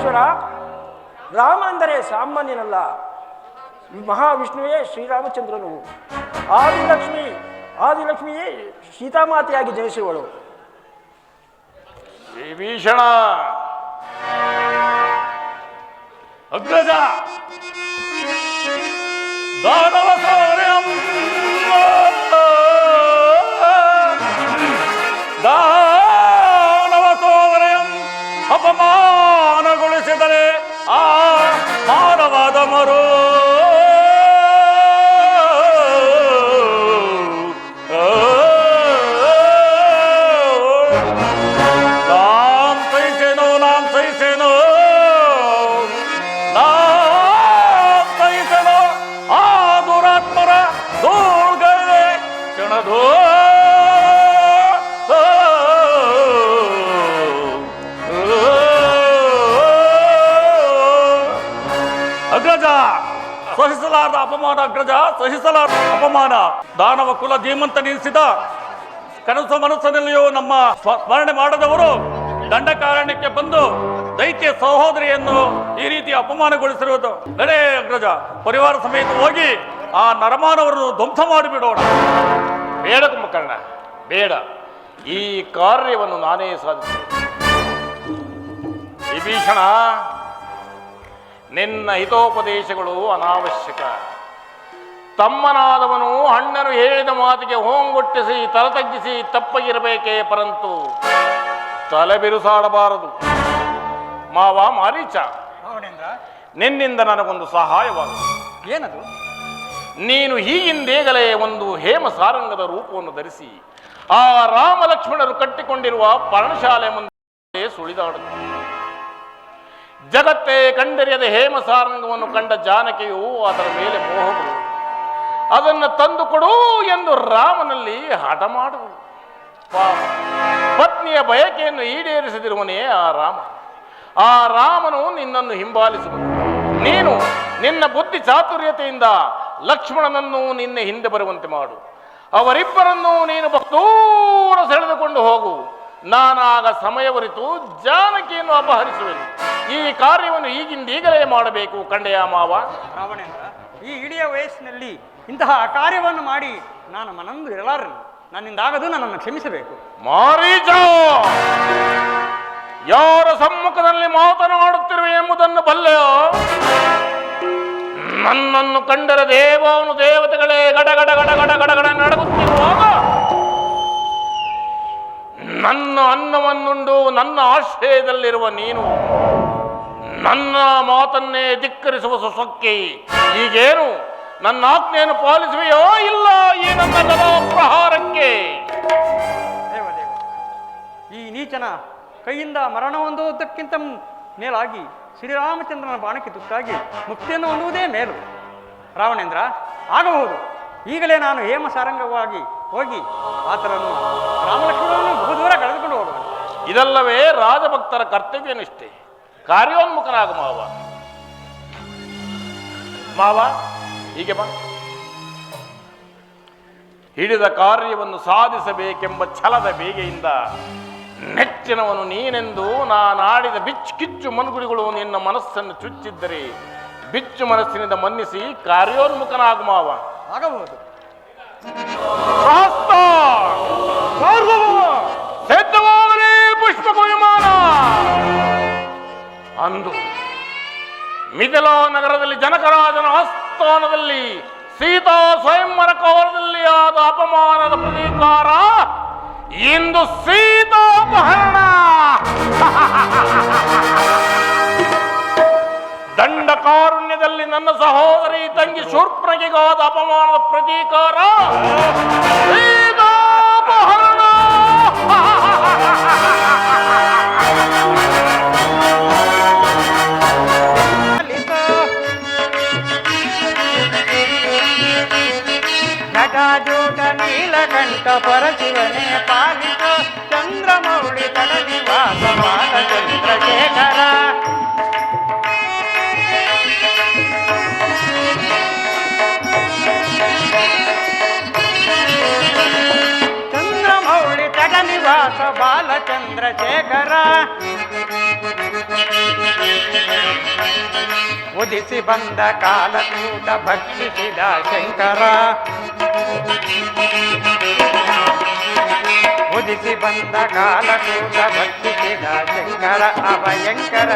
ಮಹೇಶ್ವರ, ರಾಮ ಅಂದರೆ ಸಾಮಾನ್ಯನಲ್ಲ. ಮಹಾವಿಷ್ಣುವೇ ಶ್ರೀರಾಮಚಂದ್ರನು. ಆದಿಲಕ್ಷ್ಮಿಯೇ ಸೀತಾಮಾತೆಯಾಗಿ ಜನಿಸುವಳು. ವಿಭೀಷಣ ಅಗ್ರಜ ದಾನವ ಸೌರ್ಯಂ ಅಪಮಾನಗೊಳಿಸಿದರೆ ಆ ಮಾನವಾದ ಮರು ಸಹಿಸಲಾರದ ಅಪಮಾನ ಅಗ್ರಜ, ಸಹಿಸಲಾರದ ಅಪಮಾನ. ದಾನವ ಕುಲ ಧೀಮಂತ ನಿಲ್ಲಿಸಿದ ಕನಸು ಮನಸ್ಸಿನಲ್ಲಿಯೂ ನಮ್ಮ ಸ್ಮರಣೆ ಮಾಡದವರು ದಂಡಕಾರಣ್ಯಕ್ಕೆ ಬಂದು ದೈತ್ಯ ಸಹೋದರಿಯನ್ನು ಈ ರೀತಿ ಅಪಮಾನಗೊಳಿಸಿರುವುದು. ನಡೆ ಅಗ್ರಜ, ಪರಿವಾರ ಸಮೇತ ಹೋಗಿ ಆ ನರಮಾನವರನ್ನು ಧ್ವಂಸ ಮಾಡಿಬಿಡೋಣ. ಬೇಡ ಕುಂಭಕರ್ಣ, ಬೇಡ. ಈ ಕಾರ್ಯವನ್ನು ನಾನೇ ಸಾಧಿಸುವೆ. ವಿಭೀಷಣ, ನಿನ್ನ ಹಿತೋಪದೇಶಗಳು ಅನಾವಶ್ಯಕ. ತಮ್ಮನಾದವನು ಅಣ್ಣನು ಹೇಳಿದ ಮಾತಿಗೆ ಹೋಂಗೊಟ್ಟಿಸಿ ತಲೆ ತಗ್ಗಿಸಿ ತಪ್ಪಗಿರಬೇಕೇ ಪರಂತು ತಲೆ ಬಿರುಸಾಡಬಾರದು. ಮಾವ ಮಾರೀಚ, ನಿನ್ನಿಂದ ನನಗೊಂದು ಸಹಾಯವಾಗುವುದು. ಏನದು? ನೀನು ಹೀಗಿಂದೇಗಲೇ ಒಂದು ಹೇಮ ಸಾರಂಗದ ರೂಪವನ್ನು ಧರಿಸಿ ಆ ರಾಮ ಲಕ್ಷ್ಮಣರು ಕಟ್ಟಿಕೊಂಡಿರುವ ಪರ್ಣಶಾಲೆ ಮುಂದೆ ಸುಳಿದಾಡುತ್ತ ಜಗತ್ತೇ ಕಂಡರಿಯದ ಹೇಮ ಸಾರಂಗವನ್ನು ಕಂಡ ಜಾನಕಿಯು ಅದರ ಮೇಲೆ ಮೋಹಗಳು ಅದನ್ನು ತಂದುಕೊಡು ಎಂದು ರಾಮನಲ್ಲಿ ಹಠ ಮಾಡುವುದು. ಪತ್ನಿಯ ಬಯಕೆಯನ್ನು ಈಡೇರಿಸದಿರುವನೇ ಆ ರಾಮ. ಆ ರಾಮನು ನಿನ್ನನ್ನು ಹಿಂಬಾಲಿಸುವುದು. ನೀನು ನಿನ್ನ ಬುದ್ಧಿ ಚಾತುರ್ಯತೆಯಿಂದ ಲಕ್ಷ್ಮಣನನ್ನು ನಿನ್ನೆ ಹಿಂದೆ ಬರುವಂತೆ ಮಾಡು. ಅವರಿಬ್ಬರನ್ನು ನೀನು ದೂರ ಸೆಳೆದುಕೊಂಡು ಹೋಗು. ನಾನಾಗ ಸಮಯವರಿತು ಜಾನಕಿಯನ್ನು ಅಪಹರಿಸುವೆನು. ಈ ಕಾರ್ಯವನ್ನು ಈಗಿಂದೀಗಲೇ ಮಾಡಬೇಕು ಕಂಡೆಯ ಮಾವ. ರಾವಣೇಂದ್ರ, ಈ ಇಳಿಯ ವಯಸ್ಸಿನಲ್ಲಿ ಇಂತಹ ಕಾರ್ಯವನ್ನು ಮಾಡಿ ನಾನು ಮನಂದು ಇರಲಾರನು. ನನ್ನಿಂದಾಗದು, ನನ್ನನ್ನು ಕ್ಷಮಿಸಬೇಕು. ಮಾರೀಚ, ಯಾರ ಸಮ್ಮುಖದಲ್ಲಿ ಮಾತನಾಡುತ್ತಿರುವೆ ಎಂಬುದನ್ನು ಬಲ್ಲೆಯೋ? ನನ್ನನ್ನು ಕಂಡರೆ ದೇವಾನು ದೇವತೆಗಳೇ ಗಡಗಡ ಗಡಗಡ ಗಡಗಡ ನಡಗುತ್ತಿರುವಾಗ ನನ್ನ ಅನ್ನವನ್ನುಂಡು ನನ್ನ ಆಶ್ರಯದಲ್ಲಿರುವ ನೀನು ನನ್ನ ಮಾತನ್ನೇ ಧಿಕ್ಕರಿಸುವ ಸುಸೊಕ್ಕೆ ಈಗೇನು ನನ್ನ ಆಜ್ಞೆಯನ್ನು ಪಾಲಿಸುವೆಯೋ ಇಲ್ಲ ಈ ನನ್ನ ಗದಾ ಪ್ರಹಾರಕ್ಕೆ? ದೇವದೇವ, ಈ ನೀಚನ ಕೈಯಿಂದ ಮರಣ ಹೊಂದುವುದಕ್ಕಿಂತ ಮೇಲಾಗಿ ಶ್ರೀರಾಮಚಂದ್ರನ ಬಾಣಕ್ಕೆ ತುತ್ತಾಗಿ ಮುಕ್ತಿಯನ್ನು ಹೊಂದುವುದೇ ಮೇಲು. ರಾವಣೇಂದ್ರ, ಆಗಬಹುದು. ಈಗಲೇ ನಾನು ಹೇಮ ಸಾರಂಗವಾಗಿ ಹೋಗಿ ಆತನನ್ನು ರಾಮಲಕ್ಷ್ಮಣನನ್ನು ಬಹುದೂರ ಕಳೆದುಕೊಂಡು ಹೋಗುವ. ಇದಲ್ಲವೇ ರಾಜಭಕ್ತರ ಕರ್ತವ್ಯ ನಿಷ್ಠೆ. ಕಾರ್ಯೋನ್ಮುಖನಾಗ ಮಾವ. ಮಾವ, ಹೀಗೆ ಬಾ. ಹಿಡಿದ ಕಾರ್ಯವನ್ನು ಸಾಧಿಸಬೇಕೆಂಬ ಛಲದ ಬೇಗೆಯಿಂದ ನೆಚ್ಚಿನವನು ನೀನೆಂದು ನಾನಾಡಿದ ಕಿಚ್ಚು ಮನುಗುಳಿಗಳು ನಿನ್ನ ಮನಸ್ಸನ್ನು ಚುಚ್ಚಿದ್ದರೆ ಬಿಚ್ಚು ಮನಸ್ಸಿನಿಂದ ಮನ್ನಿಸಿ ಕಾರ್ಯೋನ್ಮುಖನಾಗು ಮಾವ. ಆಗಬಹುದು. ಸಿದ್ಧವಾಗಲಿ ಪುಷ್ಪಕ ವಿಮಾನ. ಅಂದು ಮಿಥಿಲಾ ನಗರದಲ್ಲಿ ಜನಕರಾಜನ ಆಸ್ಥಾನದಲ್ಲಿ ಸೀತಾ ಸ್ವಯಂವರ ಕವರದಲ್ಲಿ ಆದ ಅಪಮಾನದ ಪ್ರತೀಕಾರ ಇಂದು ಸೀತಾಪಹರಣ. ದಂಡಕಾರುಣ್ಯದಲ್ಲಿ ನನ್ನ ಸಹೋದರಿ ತಂಗಿ ಶೂರ್ಪಣಗೆಗಾದ ಅಪಮಾನದ ಪ್ರತೀಕಾರ ಸೀತಾಪಹರಣ. ಜಟಾಜೂಟ ನೀಲಕಂಠ ಪರಶಿವನೇ ಪಾಲಿತು ಚಂದ್ರಮೌಳಿ ತಡ ನಿವಾಸ ಬಾಲ ಚಂದ್ರಶೇಖರ. ಚಂದ್ರಮೌಳಿ ತಡ ನಿವಾಸ ಬಾಲ ಚಂದ್ರಶೇಖರ. ಉದಿಸಿ ಬಂದ ಕಾಲಕೂಟ ಭಕ್ಷಿಸಿದ ಶಂಕರ ಉದಿಸಿ ಬಂದ ಕಾಲಕೂಟ ಭಕ್ಷಿಸಿದ ಶಂಕರ ಅಭಯಂಕರ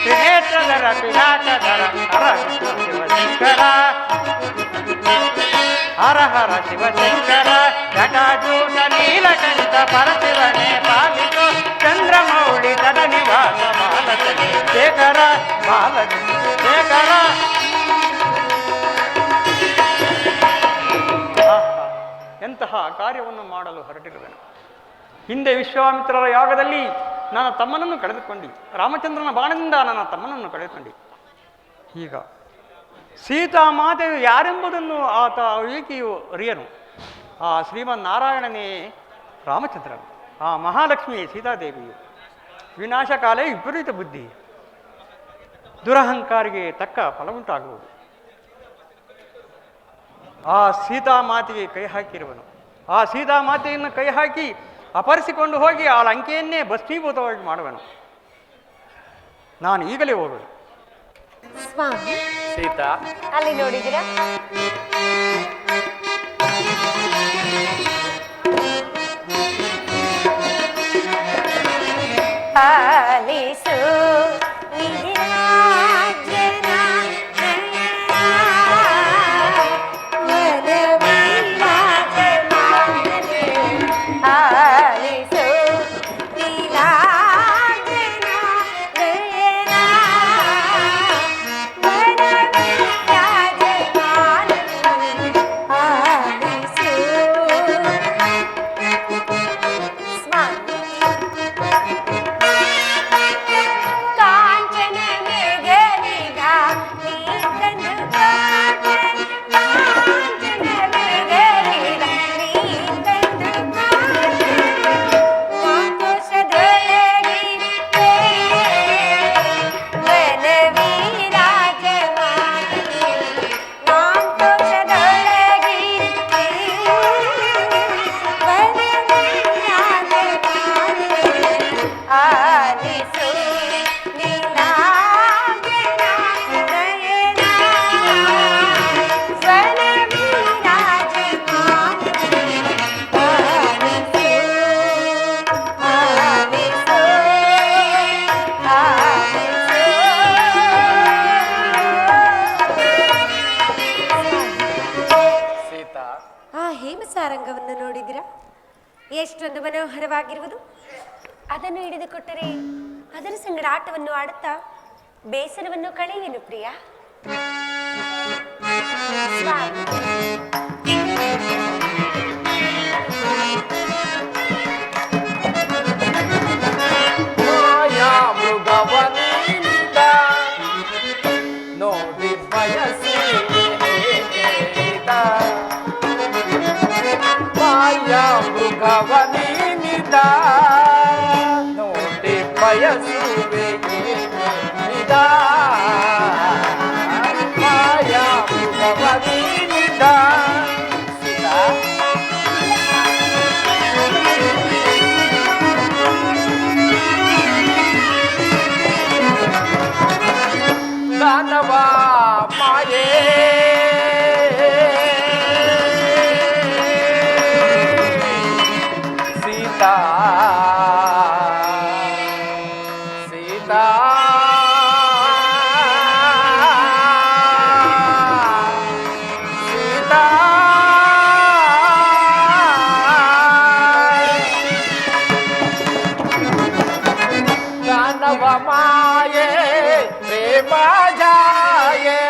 ತ್ರಿನೇತ್ರಧರ ಪಿನಾಕಧರ ಹರ ಶಿವಶಂಕರ ಹರ ಹರ ಶಿವಶಂಕರ ಜಟಾಜೂಟ ನೀಲಕಂಠ ಪರಶಿವನೇ ಪಾಲಿತು ಚಂದ್ರಮೌಳಿ ತಡ ನಿವಾಸ ಬಾಲಕನೇ ಶೇಖರ ಬಾಲಕ ಶೇಖರ. ಎಂತಹ ಕಾರ್ಯವನ್ನು ಮಾಡಲು ಹೊರಟಿರುವೆನು. ಹಿಂದೆ ವಿಶ್ವಾಮಿತ್ರರ ಯಾಗದಲ್ಲಿ ನನ್ನ ತಮ್ಮನನ್ನು ಕಳೆದುಕೊಂಡಿ, ರಾಮಚಂದ್ರನ ಬಾಣದಿಂದ ನನ್ನ ತಮ್ಮನನ್ನು ಕಳೆದುಕೊಂಡಿ. ಈಗ ಸೀತಾಮಾತೆಯು ಯಾರೆಂಬುದನ್ನು ಆತ ಏಕೆಯೂ ಅರಿಯನು. ಆ ಶ್ರೀಮನ್ನಾರಾಯಣನೇ ರಾಮಚಂದ್ರನು, ಆ ಮಹಾಲಕ್ಷ್ಮಿ ಸೀತಾದೇವಿಯು. ವಿನಾಶಕಾಲೇ ವಿಪರೀತ ಬುದ್ಧಿ, ದುರಹಂಕಾರಿಗೆ ತಕ್ಕ ಫಲ ಉಂಟಾಗುವುದು. ಆ ಸೀತಾಮಾತೆಗೆ ಕೈ ಹಾಕಿರುವನು. ಆ ಸೀತಾಮಾತೆಯನ್ನು ಕೈ ಹಾಕಿ ಅಪಹರಿಸಿಕೊಂಡು ಹೋಗಿ ಆ ಲಂಕೆಯನ್ನೇ ಭಸ್ಮೀಭೂತವಾಗಿ ಮಾಡುವನು. ನಾನು ಈಗಲೇ ಹೋಗುವುದು. ಸ್ವಾಮಿ, ಸೀತಾ, ಅಲ್ಲಿ ನೋಡಿದಿರಾ? ಆಲಿಸು ಹೇಮಸಾರಂಗವನ್ನು ನೋಡಿದಿರಾ? ಎಷ್ಟೊಂದು ಮನೋಹರವಾಗಿರುವುದು. ಅದನ್ನು ಹಿಡಿದುಕೊಟ್ಟರೆ ಅದರ ಸಂಗಡ ಆಟವನ್ನು ಆಡುತ್ತಾ ಬೇಸರವನ್ನು ಕಳೆಯುವೆನು ಪ್ರಿಯ. ಮಾಯಾ ಮೃಗವನಿಂದ ನೋಡಿ ಬಯಸಿದ ಮಾಯಾ ಮೃಗವನಿಂದ ನೋಡಿ ಬಯಸುವೆ ಮಾಯಾ ಮೃಗವನಿಂದ ದಾನವ ಮಾಯೇ ಸೀತಾ ಸೀತಾ ಸೀತಾ ದಾನವ ಮಾಯೇ ಪ್ರೇಮ ಜಾಯೇ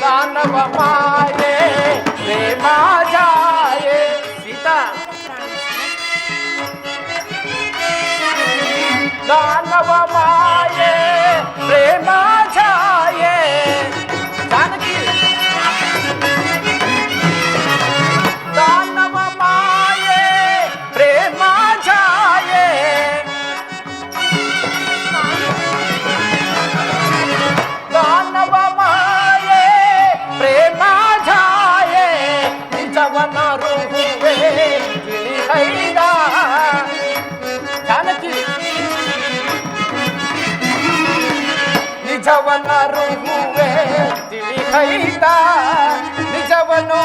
दानव माये प्रेम जाए सीता दानव माये प्रेम जाए जानकी दानव माये प्रेम जाए दानव माये प्रेम जाए निजवन रूपे गिಳಿ ತಿಳಿಹೈತ ನಿಜವನು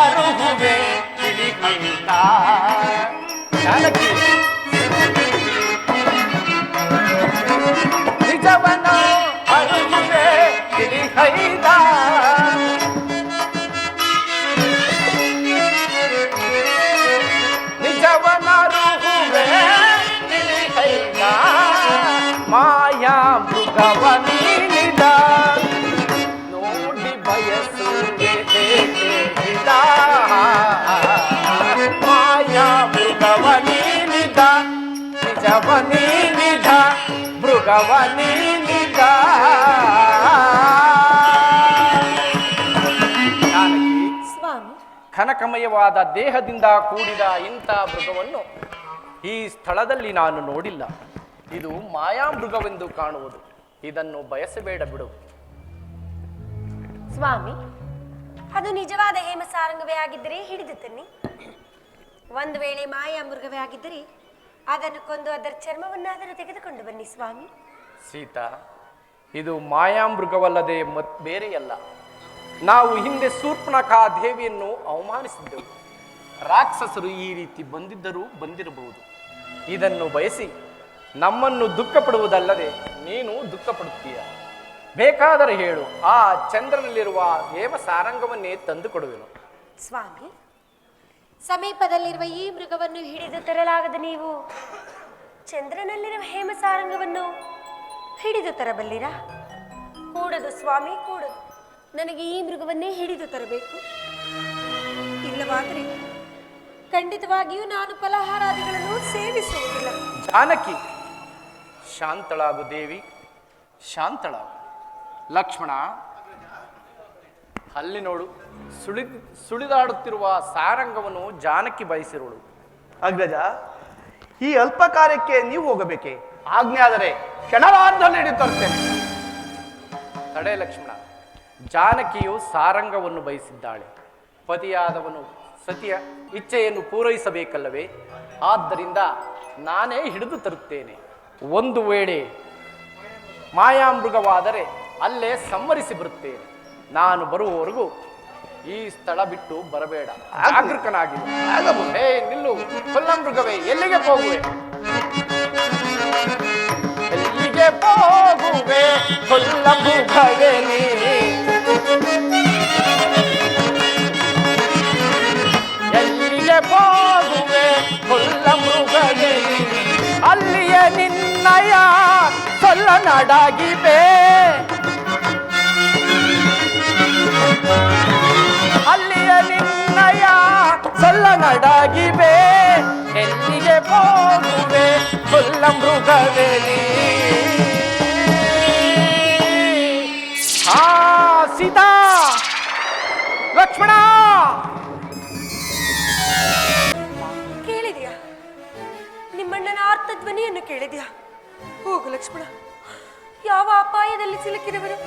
ಅರುಹುವೆ ತಿಳಿಹೈತ ಜಾನಕಿ ನಿಜವನು ಅರುಹುವೆ ತಿಳಿಹೈತ ನಿಜವನರುಹುವೆ ತಿಳಿಹೈತ ಮಾಯಾ ಮೃಗವ ನೀನಿದ ನೋಡಿ ಬಯಸುವೆ ಹೇಳಿದ ಮಾಯಾ ಮೃಗವ ನೀನಿದ ನಿಜವ ನೀನಿದ ಮೃಗವ ನೀನಿದ ಜಾನಕಿ ಸ್ವಾಮಿ, ಕನಕಮಯವಾದ ದೇಹದಿಂದ ಕೂಡಿದ ಇಂಥ ಮೃಗವನ್ನು ಈ ಸ್ಥಳದಲ್ಲಿ ನಾನು ನೋಡಿಲ್ಲ. ಇದು ಮಾಯಾಮೃಗವೆಂದು ಕಾಣುವುದು. ಇದನ್ನು ಬಯಸಬೇಡ ಬಿಡು. ಸ್ವಾಮಿ, ಅದು ನಿಜವಾದ ಹೇಮಸಾರಂಗವೇ ಆಗಿದ್ದರೆ ಹಿಡಿದು ತನ್ನಿ. ಒಂದು ವೇಳೆ ಮಾಯಾ ಮೃಗವೇ ಆಗಿದ್ದರೆ ಅದನ್ನು ಕೊಂದು ಅದರ ಚರ್ಮವನ್ನಾದರೂ ತೆಗೆದುಕೊಂಡು ಬನ್ನಿ ಸ್ವಾಮಿ. ಸೀತಾ, ಇದು ಮಾಯಾಮೃಗವಲ್ಲದೆ ಬೇರೆಯಲ್ಲ. ನಾವು ಹಿಂದೆ ಶೂರ್ಪಣಖಾ ದೇವಿಯನ್ನು ಅವಮಾನಿಸಿದ್ದೆವು. ರಾಕ್ಷಸರು ಈ ರೀತಿ ಬಂದಿರಬಹುದು. ಇದನ್ನು ಬಯಸಿ ನಮ್ಮನ್ನು ದುಃಖ ಪಡುವುದಲ್ಲದೆ ನೀನು ದುಃಖ ಪಡುತ್ತೀಯ. ಬೇಕಾದರೆ ಹೇಳು, ಆ ಚಂದ್ರನಲ್ಲಿರುವ ಹೇಮ ಸಾರಂಗವನ್ನೇ ತಂದು ಕೊಡುವೆನು. ಸ್ವಾಮಿ, ಸಮೀಪದಲ್ಲಿರುವ ಈ ಮೃಗವನ್ನು ಹಿಡಿದು ತರಲಾಗದ ನೀವು ಚಂದ್ರನಲ್ಲಿರುವ ಹೇಮಸಾರಂಗವನ್ನು ಹಿಡಿದು ತರಬಲ್ಲಿರಾ? ಕೂಡದು ಸ್ವಾಮಿ, ಕೂಡದು. ನನಗೆ ಈ ಮೃಗವನ್ನೇ ಹಿಡಿದು ತರಬೇಕು. ಇಲ್ಲವಾದರೆ ಖಂಡಿತವಾಗಿಯೂ ನಾನು ಫಲಹಾರಾದಿಗಳನ್ನು ಸೇವಿಸುವುದಿಲ್ಲ. ಜಾನಕಿ, ಶಾಂತಳಾಗು ದೇವಿ, ಶಾಂತಳಾಗು. ಲಕ್ಷ್ಮಣ, ಅಲ್ಲಿ ನೋಡು, ಸುಳಿದಾಡುತ್ತಿರುವ ಸಾರಂಗವನ್ನು ಜಾನಕಿ ಬಯಸಿರುವಳು. ಅಗ್ರಜ, ಈ ಅಲ್ಪ ಕಾರ್ಯಕ್ಕೆ ನೀವು ಹೋಗಬೇಕೆ? ಆಜ್ಞೆ ಆದರೆ ಕ್ಷಣವಾರದಲ್ಲಿ ಹಿಡಿದು ತರುತ್ತೇನೆ. ತಡೆ ಲಕ್ಷ್ಮಣ, ಜಾನಕಿಯು ಸಾರಂಗವನ್ನು ಬಯಸಿದ್ದಾಳೆ. ಪತಿಯಾದವನು ಸತಿಯ ಇಚ್ಛೆಯನ್ನು ಪೂರೈಸಬೇಕಲ್ಲವೇ? ಆದ್ದರಿಂದ ನಾನೇ ಹಿಡಿದು ತರುತ್ತೇನೆ. ಒಂದು ವೇಳೆ ಮಾಯಾಮೃಗವಾದರೆ ಅಲ್ಲೇ ಸಂವರಿಸಿ ಬರುತ್ತೇನೆ. ನಾನು ಬರುವವರೆಗೂ ಈ ಸ್ಥಳ ಬಿಟ್ಟು ಬರಬೇಡ. ಜಾಗೃತನಾಗಿ. ಹೇ ನಿಲ್ಲು, ಕೊಲ್ಲಮೃಗವೇ, ಎಲ್ಲಿಗೆ ಹೋಗುವೆ? ಎಲ್ಲಿಗೆ ಹೋಗುವೆ ಕೊಲ್ಲಮೃಗವೇ ನೀ? ಎಲ್ಲಿಗೆ ಹೋಗುವೆ ಕೊಲ್ಲಮೃಗವೇ ನೀ? ಅಲ್ಲಿಯ ನಿನ್ನಯ ಸೊಲ್ಲ ನಡಗಿವೆ, ಅಲ್ಲಿಯ ನಿನ್ನಯ ಸೊಲ್ಲ ನಡಗಿವೆ. ಎಲ್ಲಿಗೆ ಹೋಗುವೆ ಕೊಲ್ಲಮೃಗವೇ ನೀ? ಸೀತಾ, ಲಕ್ಷ್ಮಣ, ಕೇಳಿದ್ಯಾ? ನಿಮ್ಮಣ್ಣನ ಆರ್ತಧ್ವನಿಯನ್ನು ಕೇಳಿದ್ಯಾ? ಹೋಗು ಲಕ್ಷ್ಮಣ. ಯಾವ ಅಪಾಯದಲ್ಲಿ ಸಿಲುಕಿದವರು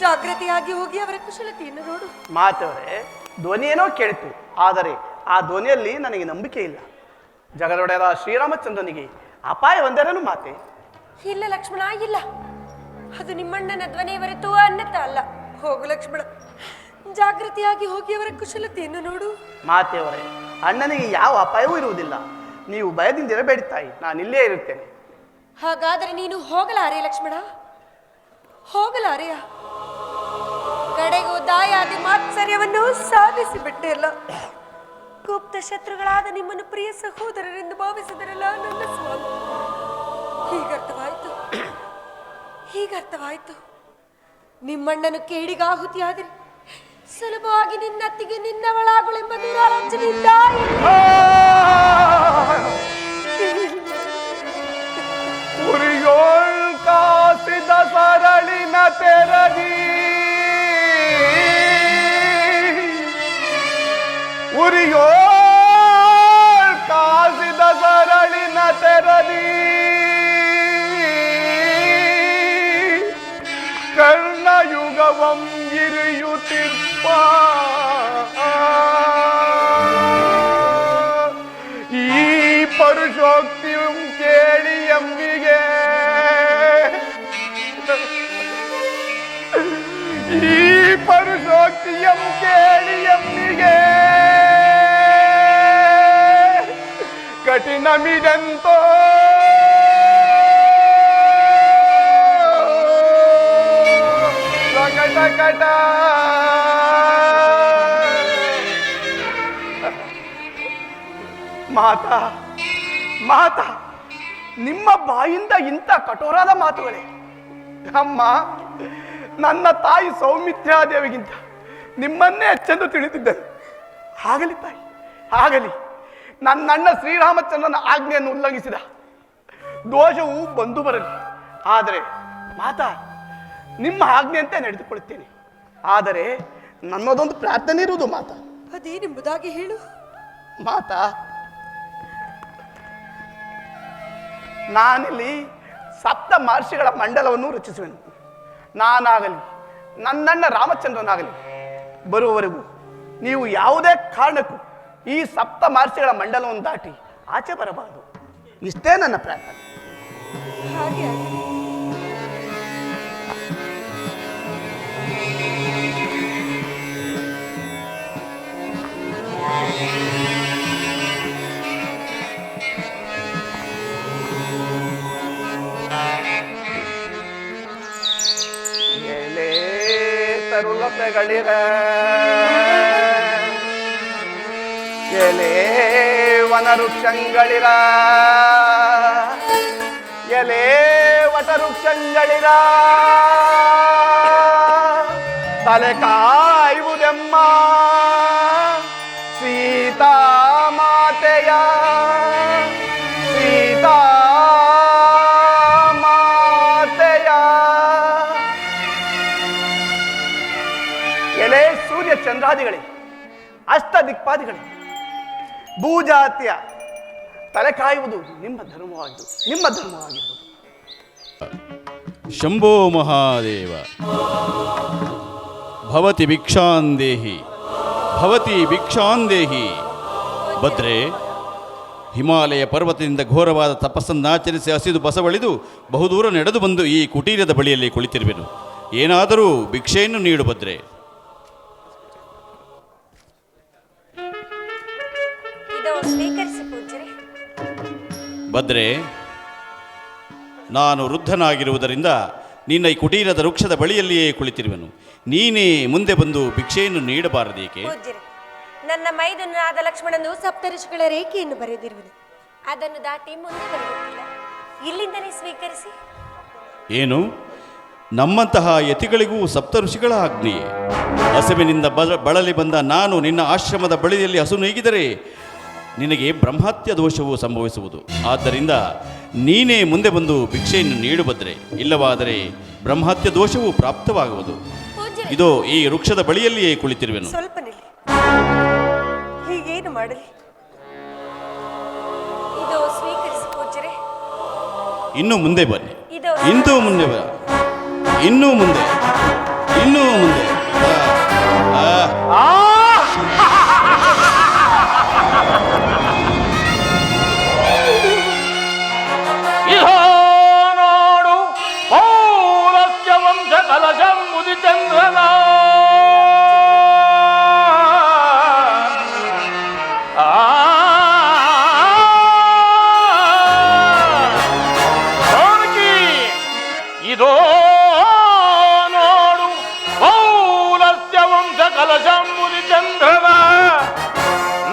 ಜಾಗೃತಿಯಾಗಿ ಹೋಗಿ ಅವರ ಕುಶಲತೆಯನ್ನು ನೋಡು. ಮಾತವರೇ, ಧ್ವನಿಯೇನೋ ಕೇಳಿತು, ಆದರೆ ಆ ಧ್ವನಿಯಲ್ಲಿ ನನಗೆ ನಂಬಿಕೆ ಇಲ್ಲ. ಜಗದೊಡೆಯದ ಶ್ರೀರಾಮಚಂದ್ರನಿಗೆ ಅಪಾಯವೆಂದರೇನು ಮಾತೆ? ಇಲ್ಲ ಲಕ್ಷ್ಮಣ, ಇಲ್ಲ. ಅದು ನಿಮ್ಮಣ್ಣನ ಧ್ವನಿಯ ಹೊರತು ಅನ್ನತ್ತ ಅಲ್ಲ. ಹೋಗು ಲಕ್ಷ್ಮಣ, ಜಾಗೃತಿಯಾಗಿ ಹೋಗಿ ಅವರ ಕುಶಲತೆಯನ್ನು ನೋಡು. ಮಾತೆಯವರೇ, ಅಣ್ಣನಿಗೆ ಯಾವ ಅಪಾಯವೂ ಇರುವುದಿಲ್ಲ. ನೀವು ಭಯದಿಂದಿರಬೇಡಿ ತಾಯಿ, ನಾನು ಇಲ್ಲೇ ಇರುತ್ತೇನೆ. ಹಾಗಾದರೆ ನೀನು ಹೋಗಲಾರೆ ಲಕ್ಷ್ಮಣ, ಹೋಗಲಾರೆಯ? ಕಡೆಗೂ ದಾಯಾದಿ ಮಾತ್ಸರ್ಯವನ್ನು ಸಾಧಿಸಿ ಬಿಟ್ಟೆಲ್ಲ. ಗುಪ್ತ ಶತ್ರುಗಳಾದ ನಿಮ್ಮನ್ನು ಪ್ರಿಯ ಸಹೋದರರೆಂದು ಭಾವಿಸಿದರಲ್ಲ ನನ್ನ ಸ್ವಾಮಿ. ಹೀಗರ್ಥವಾಯಿತು. ನಿಮ್ಮಣ್ಣನು ಕೇಡಿಗಾಹುತಿಯಾದರೆ ಸುಲಭವಾಗಿ ನಿನ್ನತ್ತಿಗೆ ನಿನ್ನವಳಾಗುಳೆಂಬ ದುರಾಲೋಚನೆಯಿಂದ ಉರಿಯೋಳ್ ಕಾಸಿದ ಸರಳಿನ ತೆರದಿ, ಉರಿಯೋಳ್ ಕಾಸಿದ ಸರಳಿನ ತೆರದಿ, ಕರ್ಣಯುಗವಂ ಇರಿಯುತ್ತಿಪ್ಪ ಈ ಪರುಷೋಕ್ತಿಯು ಕೇಳಿ ಎಂಬಿಗೆ, ಈ ಪರುಷ ಕೇಳಿ ಎಮ್ಮಿಗೆ ಕಠಿಣ ಮಿದಂತೋ ಕಟ ಕಟ ಮಾತಾ ಮಾತಾ ನಿಮ್ಮ ಬಾಯಿಂದ ಇಂಥ ಕಠೋರಾದ ಮಾತುಗಳೇ ಅಮ್ಮ. ನನ್ನ ತಾಯಿ ಸೌಮಿತ್ರಾದೇವಿಗಿಂತ ನಿಮ್ಮನ್ನೇ ಹೆಚ್ಚೆಂದು ತಿಳಿದಿದ್ದರು. ಆಗಲಿ ತಾಯಿ, ಆಗಲಿ. ನನ್ನಣ್ಣ ಶ್ರೀರಾಮಚಂದ್ರನ ಆಜ್ಞೆಯನ್ನು ಉಲ್ಲಂಘಿಸಿದ ದೋಷವು ಬಂದು ಬರಲಿ. ಆದರೆ ಮಾತಾ, ನಿಮ್ಮ ಆಜ್ಞೆಯಂತೆ ನಡೆದುಕೊಳ್ಳುತ್ತೇನೆ. ಆದರೆ ನನ್ನದೊಂದು ಪ್ರಾರ್ಥನೆ ಇರುವುದು ಮಾತಾ. ಅದೇನೆಂಬುದಾಗಿ ಹೇಳು. ಮಾತಾ, ನಾನಿಲ್ಲಿ ಸಪ್ತ ಮಹರ್ಷಿಗಳ ಮಂಡಲವನ್ನು ರಚಿಸುವೆನು. ನಾನಾಗಲಿ ನನ್ನಣ್ಣ ರಾಮಚಂದ್ರನಾಗಲಿ ಬರುವವರೆಗೂ ನೀವು ಯಾವುದೇ ಕಾರಣಕ್ಕೂ ಈ ಸಪ್ತ ಮಹರ್ಷಿಗಳ ಮಂಡಲವನ್ನು ದಾಟಿ ಆಚೆ ಬರಬಾರದು. ಇಷ್ಟೇ ನನ್ನ ಪ್ರಾರ್ಥನೆ. ಹಾಗೆ ಆಗಲಿ. ಎಲೆ ತರುಲತೆಗಳಿರ ಎಲೆ ವನವೃಕ್ಷಗಳಿರ ಎಲೆ ವಟವೃಕ್ಷಗಳಿರ ತಲೆ ಕಾಯುವುದೆಮ್ಮ ಸೀತಾ ಮಾತೆಯ ಸೀತಾ ಮಾತೆಯ ಎಲೆ ಸೂರ್ಯ ಚಂದ್ರಾದಿಗಳೇ, ಅಷ್ಟ ದಿಕ್ಪಾದಿಗಳೇ, ಭೂಜಾತಿಯ ತಲೆ ಕಾಯುವುದು ನಿಮ್ಮ ಧರ್ಮವಾಗಿರುವುದು. ಶಂಭೋ ಮಹಾದೇವ. ಭವತಿ ಭಿಕ್ಷಾಂದೇಹಿ, ಭವತಿ ಭಿಕ್ಷಾಂದೇಹಿ. ಭದ್ರೆ, ಹಿಮಾಲಯ ಪರ್ವತದಿಂದ ಘೋರವಾದ ತಪಸ್ಸನ್ನಾಚರಿಸಿ ಹಸಿದು ಬಸವಳಿದು ಬಹುದೂರ ನಡೆದು ಬಂದು ಈ ಕುಟೀರದ ಬಳಿಯಲ್ಲಿ ಕುಳಿತಿರುವೆನು. ಏನಾದರೂ ಭಿಕ್ಷೆಯನ್ನು ನೀಡು ಭದ್ರೆ. ಸ್ವೀಕರಿಸಿ ಪೂಜ್ಯರೇ. ಭದ್ರೆ, ನಾನು ವೃದ್ಧನಾಗಿರುವುದರಿಂದ ನಿನ್ನ ಈ ಕುಟೀರದ ವೃಕ್ಷದ ಬಳಿಯಲ್ಲಿಯೇ ಕುಳಿತಿರುವೆನು. ನೀನೇ ಮುಂದೆ ಬಂದು ಭಿಕ್ಷೆಯನ್ನು ನೀಡಬಾರದೇಕೆ? ಪೂಜ್ಯರೇ, ನನ್ನ ಮೈದುನನಾದ ಲಕ್ಷ್ಮಣನು ಸಪ್ತಋಷಿಗಳ ರೇಖೆಯನ್ನು ಬರೆದಿರುವನು. ಅದನ್ನು ದಾಟಿ ಮುಂದೆ ಬರುತ್ತಿಲ್ಲ. ಇಲ್ಲಿಂದಲೇ ಸ್ವೀಕರಿಸಿ. ಏನು, ನಮ್ಮಂತಹ ಯತಿಗಳಿಗೂ ಸಪ್ತ ಋಷಿಗಳ ಆಜ್ಞೆಯೇ? ಹಸುವಿನಿಂದ ಬಳಲಿ ಬಂದ ನಾನು ನಿನ್ನ ಆಶ್ರಮದ ಬಳಿಯಲ್ಲಿ ಹಸು ನೀಗಿದರೆ ನಿನಗೆ ಬ್ರಹ್ಮಹತ್ಯ ದೋಷವು ಸಂಭವಿಸುವುದು. ಆದ್ದರಿಂದ ನೀನೇ ಮುಂದೆ ಬಂದು ಭಿಕ್ಷೆಯನ್ನು ನೀಡು ಭದ್ರೆ. ಇಲ್ಲವಾದರೆ ಬ್ರಹ್ಮಹತ್ಯ ದೋಷವು ಪ್ರಾಪ್ತವಾಗುವುದು. ಇದೋ ಈ ವೃಕ್ಷದ ಬಳಿಯಲ್ಲಿಯೇ ಕುಳಿತಿರುವೆನು. ಸ್ವಲ್ಪ ನಿಲ್ಲಿ. ಹೀಗೇನು ಮಾಡಲಿ? ಇದು ಸ್ವೀಕರಿಸಿ ಪೂಜ್ಯರೇ. ಇನ್ನು ಮುಂದೆ ಬನ್ನಿ. ಇಂದು ಮುಂದೆ ಬ ಇನ್ನೂ ಮುಂದೆ, ಇನ್ನೂ ಮುಂದೆ. ನೋಡು ಪೌರಸ್ಯ ವಂಶ ಕಲಶಂ ಮುದಿಚಂದ್ರನ ಇದೋ ನೋಡು ಪೌರಸ್ಯ ವಂಶ ಕಲಶಂ ಮುದಿಚಂದ್ರನ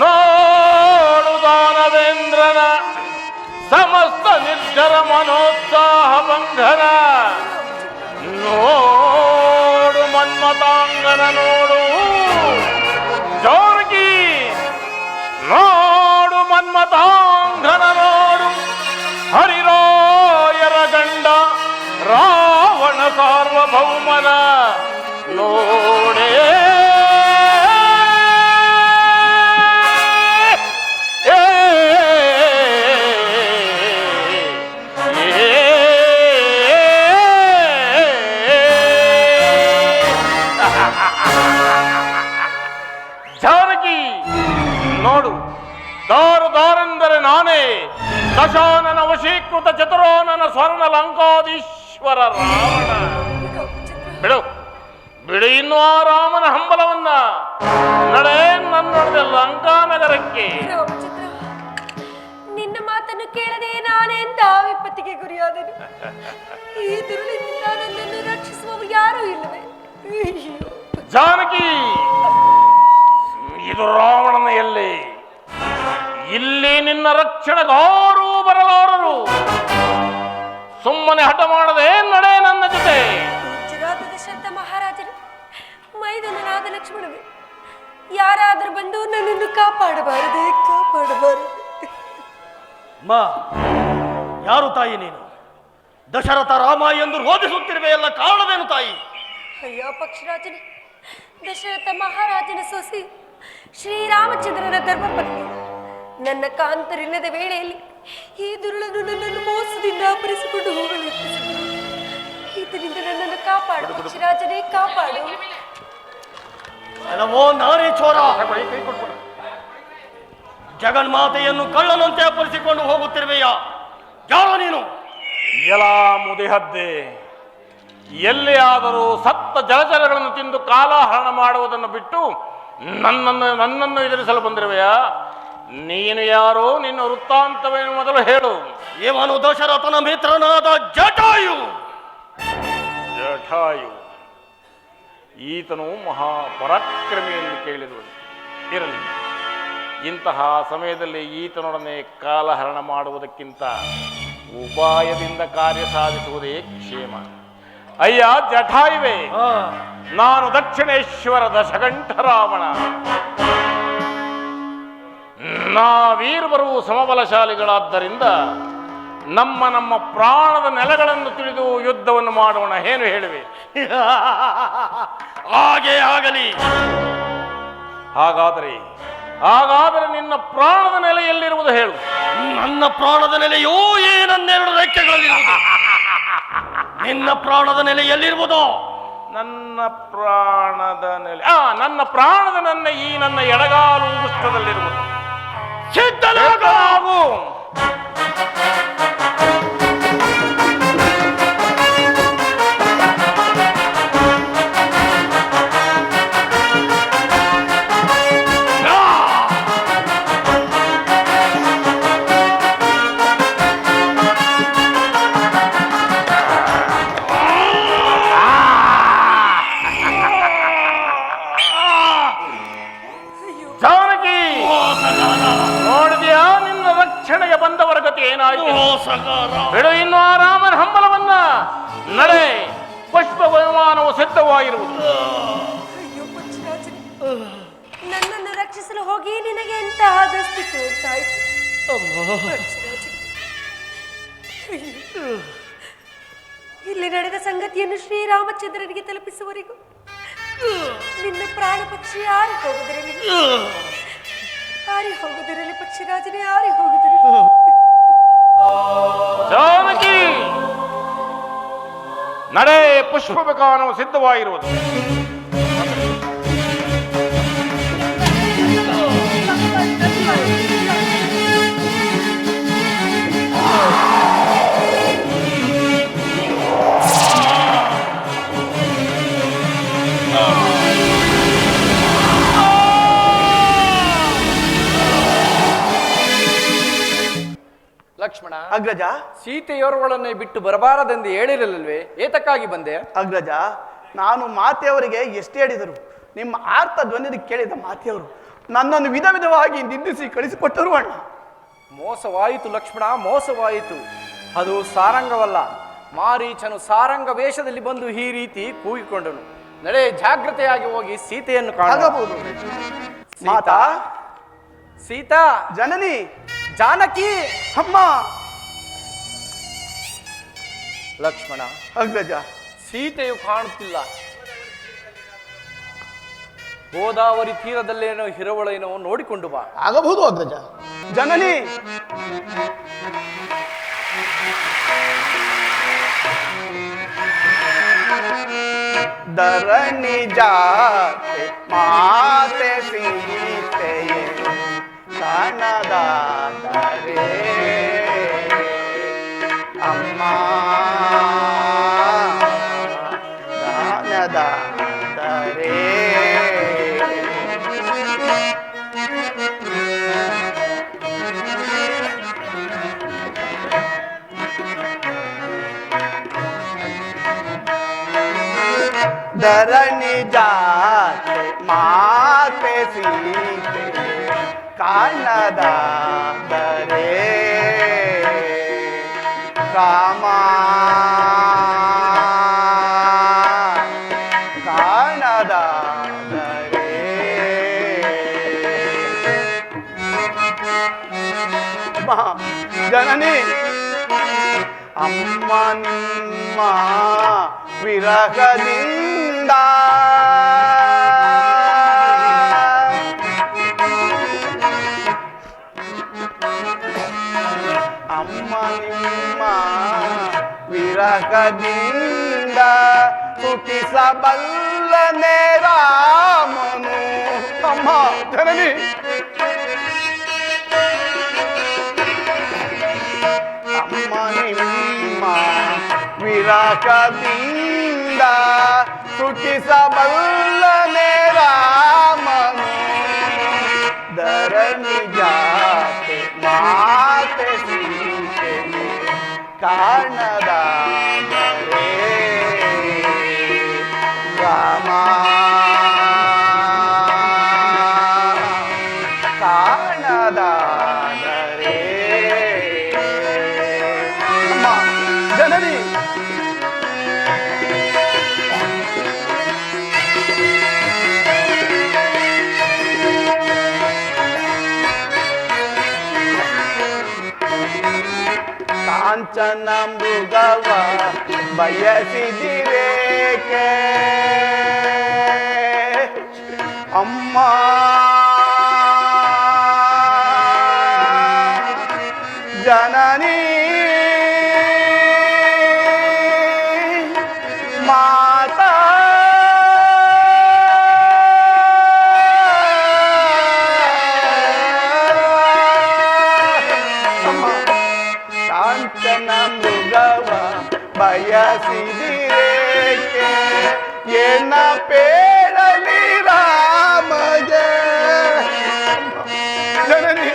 ನೋಡು ದಾನವೇಂದ್ರನ ಸಮಸ್ತ ನಿರ್ಜರ ಮನೋತ್ಸಾಹ ಬಂಧನ ನೋಡು ಮನ್ಮತಾಂಗನ ನೋಡು ಜೋರ್ಗಿ ನೋಡು ಮನ್ಮತಾಂಗನ ನೋಡು ಹರಿರಾಯರ ಗಂಡ ರಾವಣ ಸಾರ್ವಭೌಮನ ನೋಡೇ ಜಾನಕಿ ನೋಡು, ದಾರೆಂದರೆ ನಾನೇ ದಶಾನನ ವಶೀಕೃತ ಚತುರಾನನ ಸ್ವರ್ಣ ಲಂಕಾಧೀಶ್ವರ ರಾವಣ. ಬಿಡು ಬಿಡಿ ಇನ್ನು ಆ ರಾಮನ ಹಂಬಲವನ್ನ. ನಡೆ ನನ್ನೊಡದೆ ಲಂಕಾನಗರಕ್ಕೆ. ರಾಮಚಂದ್ರ, ನಿನ್ನ ಮಾತನ್ನು ಕೇಳದೆ ನಾನೆಂತ ವಿಪತ್ತಿಗೆ ಗುರಿಯಾದನು. ಈ ದುರುಳಿನಿಂದ ನನ್ನನ್ನು ರಕ್ಷಿಸುವವರು ಯಾರೂ ಇಲ್ಲವೇ? ಅಯ್ಯೋ. ಜಾನಕಿ, ಇದು ರಾವಣನ ಎಲ್ಲೆ. ಇಲ್ಲಿ ನಿನ್ನ ರಕ್ಷಣೆಗಾರೂ ಬರಲಾರರು. ಸುಮ್ಮನೆ ಹಠ ಮಾಡದೆ ನಡೆ ನನ್ನ ಜೊತೆ. ಗುಜರಾತ ದಶರಥ ಮಹಾರಾಜರು, ಮೈದುನನಾದ ಲಕ್ಷ್ಮಣವೇ, ಯಾರಾದರೂ ಬಂದು ನನ್ನನ್ನು ಕಾಪಾಡಬಾರದೆ? ಮಾ, ಯಾರು ತಾಯಿ ನೀನು? ದಶರಥ ರಾಮ ಎಂದು ರೋಧಿಸುತ್ತಿರುವೆಯಲ್ಲ, ಕಾರಣವೇನು ತಾಯಿ? ಅಯ್ಯ ಪಕ್ಷಿರಾಜನೇ, ದಶರಥ ಮಹಾರಾಜನ ಸೊಸೆ ಶ್ರೀರಾಮಚಂದ್ರನ ಧರ್ಮಪತ್ನಿ. ನನ್ನ ಕಾಂತರಿಲ್ಲದ ವೇಳೆಯಲ್ಲಿ ಈ ದುರುಳನು ನನ್ನನ್ನು ಮೋಸದಿಂದ ಅಪಹರಿಸಿಕೊಂಡು ಹೋಗಲು ಯತ್ನಿಸಿದನು. ಈತನಿಂದ ನನ್ನನ್ನು ಕಾಪಾಡು ಪಕ್ಷಿರಾಜನೇ, ಕಾಪಾಡು. ಅಲವೋ ನಾರೇ ಚೋರ, ಜಗನ್ಮಾತೆಯನ್ನು ಕಳ್ಳನಂತೆ ಅಪಹರಿಸಿಕೊಂಡು ಹೋಗುತ್ತಿರುವೆಯ? ಯಾರೋ ನೀನು? ಎಲ ಮುದಿಹದ್ದೆ, ಎಲ್ಲಿಯಾದರೂ ಸತ್ತ ಜಲಚರಗಳನ್ನು ತಿಂದು ಕಾಲಹರಣ ಮಾಡುವುದನ್ನು ಬಿಟ್ಟು ನನ್ನನ್ನು ಎದುರಿಸಲು ಬಂದಿರುವೆಯಾ? ನೀನು ಯಾರೋ, ನಿನ್ನ ವೃತ್ತಾಂತವೇನು ಮೊದಲು ಹೇಳು. ಇವನು ದಶರಥನ ಮಿತ್ರನಾದ ಜಟಾಯು. ಜಟಾಯು ಈತನು ಮಹಾಪರಾಕ್ರಮಿ ಎಂದು ಕೇಳಿದವನು. ಇರಲಿ, ಇಂತಹ ಸಮಯದಲ್ಲಿ ಈತನೊಡನೆ ಕಾಲಹರಣ ಮಾಡುವುದಕ್ಕಿಂತ ಉಪಾಯದಿಂದ ಕಾರ್ಯ ಸಾಧಿಸುವುದೇ ಕ್ಷೇಮ. ಅಯ್ಯ ಜಟಾಯುವೆ, ನಾನು ದಕ್ಷಿಣೇಶ್ವರ ದಶಕಂಠ ರಾವಣ. ನಾವೀರ್ವರು ಸಮಬಲಶಾಲಿಗಳಾದ್ದರಿಂದ ನಮ್ಮ ಪ್ರಾಣದ ನೆಲೆಗಳನ್ನು ತಿಳಿದು ಯುದ್ಧವನ್ನು ಮಾಡೋಣ. ಏನು ಹೇಳುವೆ? ಹಾಗೆ ಆಗಲಿ. ಹಾಗಾದರೆ ನಿನ್ನ ಪ್ರಾಣದ ನೆಲೆ ಎಲ್ಲಿರುವುದು ಹೇಳು. ನನ್ನ ಪ್ರಾಣದ ನೆಲೆಯೋ ಈ ನನ್ನೆರಡು ರೆಕ್ಕೆಗಳಲ್ಲಿರುವುದು. ನಿನ್ನ ಪ್ರಾಣದ ನೆಲೆ ಎಲ್ಲಿರುವುದು? ನನ್ನ ಪ್ರಾಣದ ನೆಲೆ ಈ ನನ್ನ ಎಡಗಾಲು ಉಗುಷ್ಟದಲ್ಲಿರುವುದು. ಸಿದ್ಧನಾಗು. ಜಾನಕಿ, ನೋಡಿದ್ಯಾ ನಿನ್ನ ರಕ್ಷಣೆಗೆ ಬಂದವರ ಗತಿ ಏನಾಯಿತು? ಬಿಡು ಇನ್ನು ಆ ರಾಮನ ಹಂಬಲವನ್ನ. ನಡೆ, ಪುಷ್ಪ ವಿಮಾನವು ಸಿದ್ಧವಾಗಿರುವುದು. ಅಯ್ಯೋ ಪಕ್ಷಿರಾಜನೇ, ನನ್ನನ್ನು ರಕ್ಷಿಸಲು ಹೋಗಿ ನಿನಗೆ ಎಂತಹ ದಸ್ತಿ ತೋರ್ತಾಯಿತು. ಪಕ್ಷಿರಾಜನೇ, ಇಲ್ಲಿ ನಡೆದ ಸಂಗತಿಯನ್ನು ಶ್ರೀರಾಮಚಂದ್ರನಿಗೆ ತಲುಪಿಸುವವರೆಗೂ ನಿನ್ನ ಪ್ರಾಣ ಪಕ್ಷಿ ಆರಿ ಹೋಗುದಿರಲಿ ಪಕ್ಷಿರಾಜನೇ, ಆರಿ ಹೋಗುದಿರಲಿ. ಜಾನಕಿ, ನಡೆ, ಪುಷ್ಪ ವಿಮಾನವು ಸಿದ್ಧವಾಗಿರುವುದು. ಲಕ್ಷ್ಮಣ, ಅಗ್ರಜ, ಸೀತೆಯವರುಗಳನ್ನೇ ಬಿಟ್ಟು ಬರಬಾರದೆಂದು ಹೇಳಿರಲಿಲ್ವೇ? ಏತಕ್ಕಾಗಿ ಬಂದೆ? ಅಗ್ರಜ, ನಾನು ಮಾತೆಯವರಿಗೆ ಎಷ್ಟೇ ಹೇಳಿದರು ನಿಮ್ಮ ಆರ್ತ ಧ್ವನಿ ಕೇಳಿದ ಮಾತೆಯವರು ನನ್ನನ್ನು ವಿಧ ವಿಧವಾಗಿ ನಿಂದಿಸಿ ಕಳಿಸಿಕೊಟ್ಟರು ಅಣ್ಣ. ಮೋಸವಾಯಿತು ಲಕ್ಷ್ಮಣ, ಮೋಸವಾಯಿತು. ಅದು ಸಾರಂಗವಲ್ಲ. ಮಾರೀಚನು ಸಾರಂಗ ವೇಷದಲ್ಲಿ ಬಂದು ಈ ರೀತಿ ಕೂಗಿಕೊಂಡನು. ನಡೆ, ಜಾಗ್ರತೆಯಾಗಿ ಹೋಗಿ ಸೀತೆಯನ್ನು ಕಾಣಬಹುದು. ಮಾತಾ, ಸೀತಾ, ಜನನಿ, ಜಾನಕಿ, ಅಮ್ಮ. ಲಕ್ಷ್ಮಣ, ಅಗ್ರಜ, ಸೀತೆಯು ಕಾಣುತ್ತಿಲ್ಲ. ಗೋದಾವರಿ ತೀರದಲ್ಲೇನೋ ಹಿರವಳೇನೋ ನೋಡಿಕೊಂಡು ಬಾ. ಆಗಬಹುದು ಅಗ್ರಜ. ಜನನಿ, ಧರಣಿ ಜಾತೆ ಮಾತೆ ಸೀತೆಯೇ ಕಾಣದಾದರೆ ಅಮ್ಮ ಕಾಣದಾದರೆ ಧರಣಿ ಜಾತೆ ಮಾತೆ ಸೀತೆ ಕಾಣದಾದರೆ ಕಾಮ ಕಾಣದಾದರೆ ಜನನಿ ಅಮ್ಮ ನಿಮ್ಮ ವಿರಹದಿಂದ ಅಮ್ಮ ನಿಮ್ಮ ವಿರಹದಿಂದ ಸುಖಿಸಬಲ್ಲನೆ ರಾಮನು. ಅಮ್ಮ ಜನನಿ ಅಮ್ಮ ನಿಮ್ಮ ವಿರಹದಿಂದ ಸುಖಿಸಬಲ್ಲನೆ ರಾಮನು. ಧರಣಿ ಜಾತೆ ಮಾತೆ ಸೀತೆ ಕಾಣದಾದರೆ ರಾಮ ಕಾಣದಾದರೆ ಜನನಿ ಕಾಂಚನ ಮೃಗವ ಬಯಸಿದಿರೇಕೆ ಅಮ್ಮ ಜನನಿ ಮಾತಾ ಕಾಂಚನ ಮೃಗವ ಬಯಸಿದಿರೇಕೆ ಏನ ಪೇಳಲಿ ರಾಮಗೆ ಜನನಿ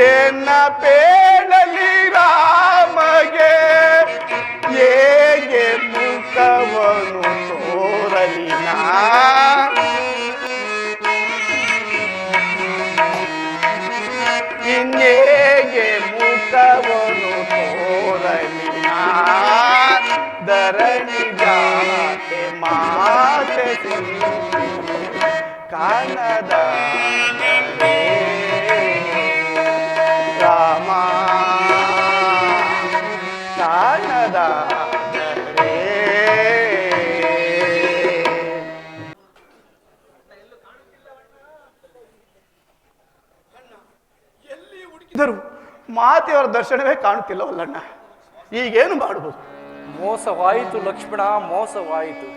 ಏನ ಪೇಳಲಿ ರಾಮಗೆ ಹೇಗೆ ಮುಖವನ್ನು ತೋರಲಿ ನಾ ಇನ್ನೇಗೆ ಮುಖವನ್ನು ತೋರಲಿ ನಾ ಧರಣಿ ಜಾತೆ ಮಾತೆ ಕಾಣದ ರಾಮ ಕಾಣದ ಇದ್ದರು ಮಾತೆಯವರ ದರ್ಶನವೇ ಕಾಣುತ್ತಿಲ್ಲವಲ್ಲಣ್ಣ, ಈಗೇನು ಮಾಡುವುದು? ಮೋಸವಾಯಿತು ಲಕ್ಷ್ಮಣ, ಮೋಸವಾಯಿತು.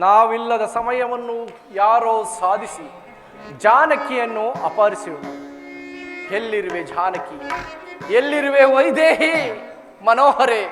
ನಾವಿಲ್ಲದ ಸಮಯವನ್ನು ಯಾರೋ ಸಾಧಿಸಿ ಜಾನಕಿಯನ್ನು ಅಪಹರಿಸಿರುವುದು. ಎಲ್ಲಿರುವೆ ಜಾನಕಿ, ಎಲ್ಲಿರುವೆ ವೈದೇಹಿ ಮನೋಹರೆ?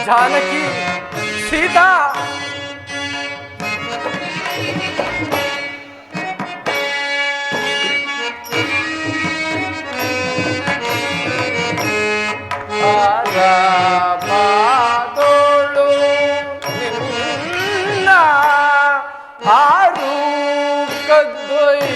ಜಾನಕಿ, ಸೀತಾ, ಆರಾಮದೋಳು ನಿನ್ನ ಆರು ಕದ್ದೊಯ್ದರು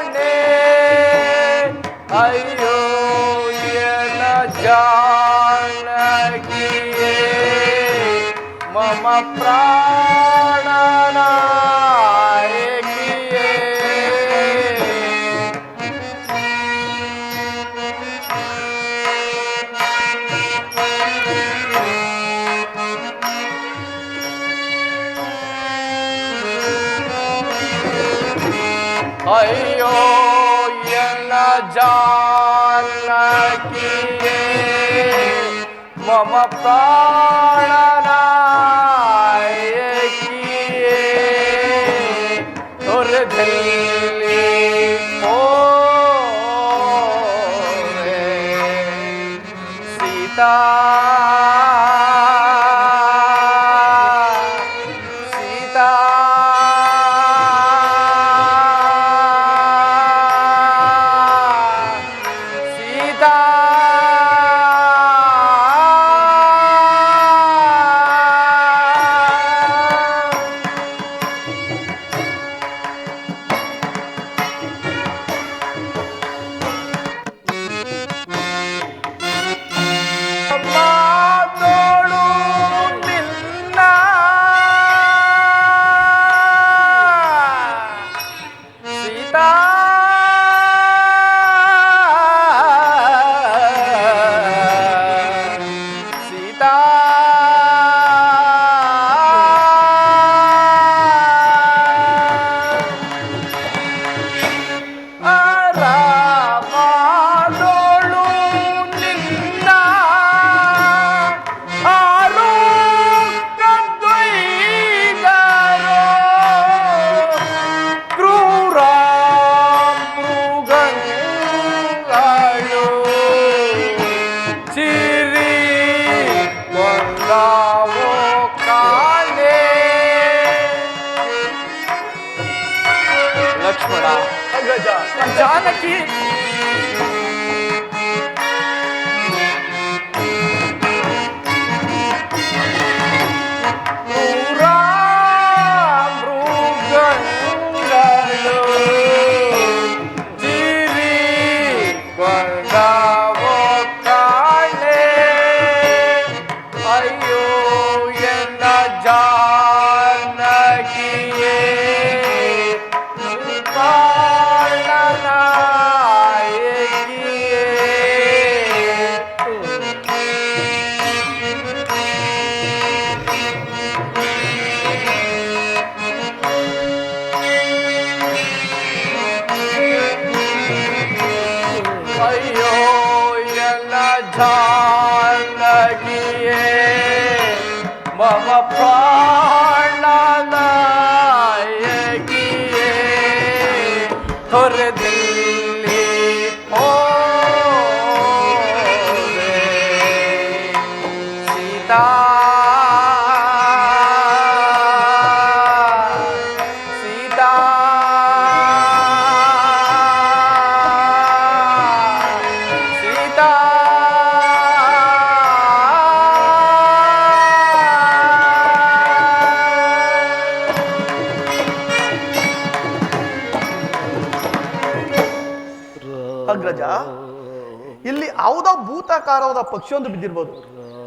ಕಾಣೆ ಅಯ್ಯೋ ಎನ ಜಾನಕಿಯೇ ಮಮ ಪ್ರಾಣನಾಯಕಿಯೇ ಅಯ್ಯೋ ಎನ್ನ ಜಾನಕಿಯೇ ಮಮ ಪ್ರಾಣನಾಯಕಿಯೇ ತೊರೆದಲ್ಲಿ ಹೋರೆ ಸೀತಾ ಸೀತಾ ಸೀತಾ ಮಾತೋಳು ನಿನ್ನ ಸೀತಾ ಸೀತಾ ರಾಮನೋಳು ನಿನ್ನ ಆರು ಕದ್ದೊಯ್ದರೋ ಕ್ರೂರ ಮೃಗಗಳು ಚಿರಿ ಕೊಂದಾವೋ ಕಾಣೆ ಲಕ್ಷ್ಮಣ ಅಗ್ರಜ ಜಾನಕಿ ಕ್ರೂರ ಮೃಗಗಳು ಜಿರಿ ಕೊಂದಾವೋ ಕಾಣೆ ಅಯ್ಯೋ ಎನ್ನ ಜಾನಕಿಯೇ ಅಯ್ಯೋ ಎಲ್ಲ ಜಾನಕಿಯೇ ಮಮ ಪ್ರಾಣನಾಯಕಿಯೇ ತೊರೆದಲ್ಲಿ ಹೋದೆ ಸೀತಾ ಸೀತಾ ಸೀತಾ ಅಗ್ರಜ ಇಲ್ಲಿ ಯಾವುದೋ ಭೂತಾಕಾರವಾದ ಪಕ್ಷಿಯೊಂದು ಬಿದ್ದಿರ್ಬೋದು.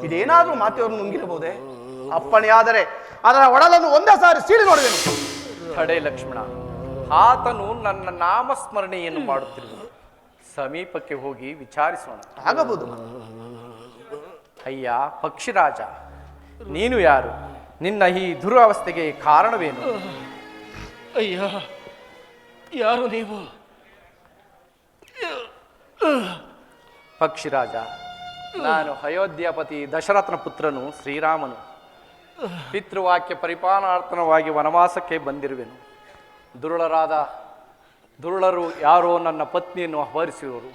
ಇದೇನಾದ್ರೂ ಮಾತೆಯವರು ನುಂಗಿರಬಹುದೇ? ಅಪ್ಪಣೆಯಾದರೆ ಅದರ ಒಡಲನ್ನು ಒಂದೇ ಸಾರಿ ಸೀಳಿ ನೋಡುವೆನು. ತಡೆ ಲಕ್ಷ್ಮಣ, ಆತನು ನನ್ನ ನಾಮಸ್ಮರಣೆಯನ್ನು ಮಾಡುತ್ತಿರುವನು. ಸಮೀಪಕ್ಕೆ ಹೋಗಿ ವಿಚಾರಿಸೋಣ. ಆಗಬಹುದು. ಅಯ್ಯ ಪಕ್ಷಿರಾಜ, ನೀನು ಯಾರು? ನಿನ್ನ ಈ ದುರವಸ್ಥೆಗೆ ಕಾರಣವೇನು? ಅಯ್ಯ, ಯಾರು ನೀವು? ಪಕ್ಷಿರಾಜ, ನಾನು ಅಯೋಧ್ಯಾಪತಿ ದಶರಥನ ಪುತ್ರನು ಶ್ರೀರಾಮನು. ಪಿತೃವಾಕ್ಯ ಪರಿಪಾಲನಾರ್ಥವಾಗಿ ವನವಾಸಕ್ಕೆ ಬಂದಿರುವೆನು. ದುರುಳರು ಯಾರೋ ನನ್ನ ಪತ್ನಿಯನ್ನು ಅಪಹರಿಸಿರುವರು.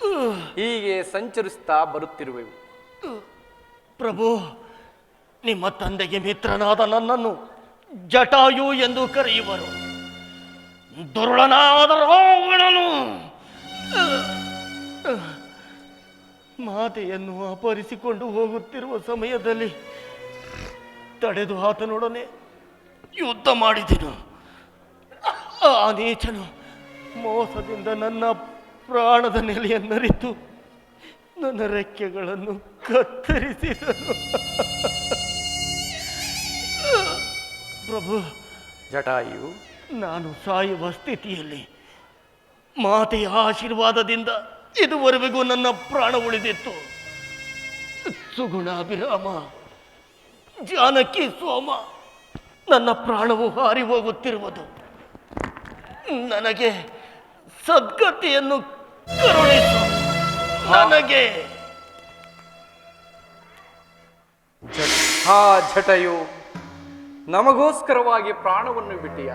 ಹೀಗೆ ಸಂಚರಿಸ್ತಾ ಬರುತ್ತಿರುವೆವು. ಪ್ರಭು, ನಿಮ್ಮ ತಂದೆಗೆ ಮಿತ್ರನಾದ ನನ್ನನ್ನು ಜಟಾಯು ಎಂದು ಕರೆಯುವರು. ದುರುಳನಾದ ರಾವಣನು ಮಾತೆಯನ್ನು ಅಪಹರಿಸಿಕೊಂಡು ಹೋಗುತ್ತಿರುವ ಸಮಯದಲ್ಲಿ ತಡೆದು ಆತನೊಡನೆ ಯುದ್ಧ ಮಾಡಿದೆನು. ಆ ನೀಚನು ಮೋಸದಿಂದ ನನ್ನ ಪ್ರಾಣದ ನೆಲೆಯನ್ನರಿತು ನನ್ನ ರೆಕ್ಕೆಗಳನ್ನು ಕತ್ತರಿಸಿದನು. ಪ್ರಭು, ಜಟಾಯು, ನಾನು ಸಾಯುವ ಸ್ಥಿತಿಯಲ್ಲಿ ಮಾತೆಯ ಆಶೀರ್ವಾದದಿಂದ ಇದುವರೆಗೂ ನನ್ನ ಪ್ರಾಣ ಉಳಿದಿತ್ತು. ಸುಗುಣಾಭಿರಾಮ, ಜಾನಕಿ ಸೋಮ, ನನ್ನ ಪ್ರಾಣವು ಹಾರಿ ಹೋಗುತ್ತಿರುವುದು. ನನಗೆ ಸದ್ಗತಿಯನ್ನು ಕರುಣಿಸು. ನನಗೆ ಜಟಯು, ನಮಗೋಸ್ಕರವಾಗಿ ಪ್ರಾಣವನ್ನು ಬಿಟ್ಟಿಯ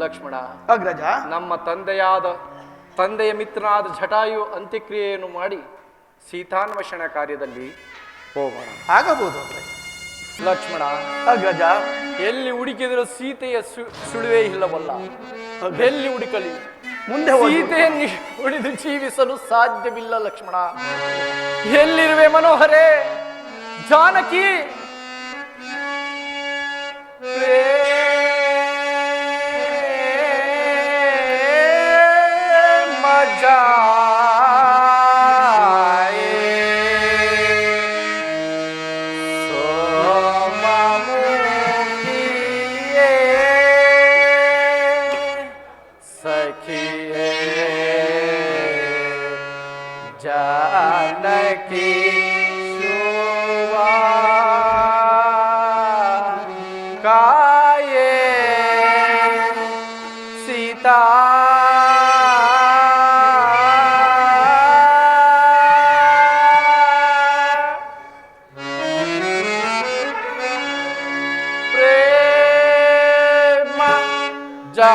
ಲಕ್ಷ್ಮಣ. ಅಗ್ರಜ, ನಮ್ಮ ತಂದೆಯ ಮಿತ್ರನಾದ ಜಟಾಯು ಅಂತ್ಯಕ್ರಿಯೆಯನ್ನು ಮಾಡಿ ಸೀತಾನ್ವೇಷಣ ಕಾರ್ಯದಲ್ಲಿ ಹೋಗೋಣ. ಆಗಬಹುದು ಲಕ್ಷ್ಮಣ. ಅಗ್ರಜ, ಎಲ್ಲಿ ಹುಡುಕಿದರೂ ಸೀತೆಯ ಸುಳುವೇ ಇಲ್ಲವಲ್ಲ. ಎಲ್ಲಿ ಹುಡುಕಲಿ, ಮುಂದೆ ಸೀತೆಯನ್ನು ಉಳಿದು ಜೀವಿಸಲು ಸಾಧ್ಯವಿಲ್ಲ ಲಕ್ಷ್ಮಣ. ಎಲ್ಲಿರುವೆ ಮನೋಹರೇ, ಜಾನಕಿ, जानकी शुवा काये सीता प्रेम जा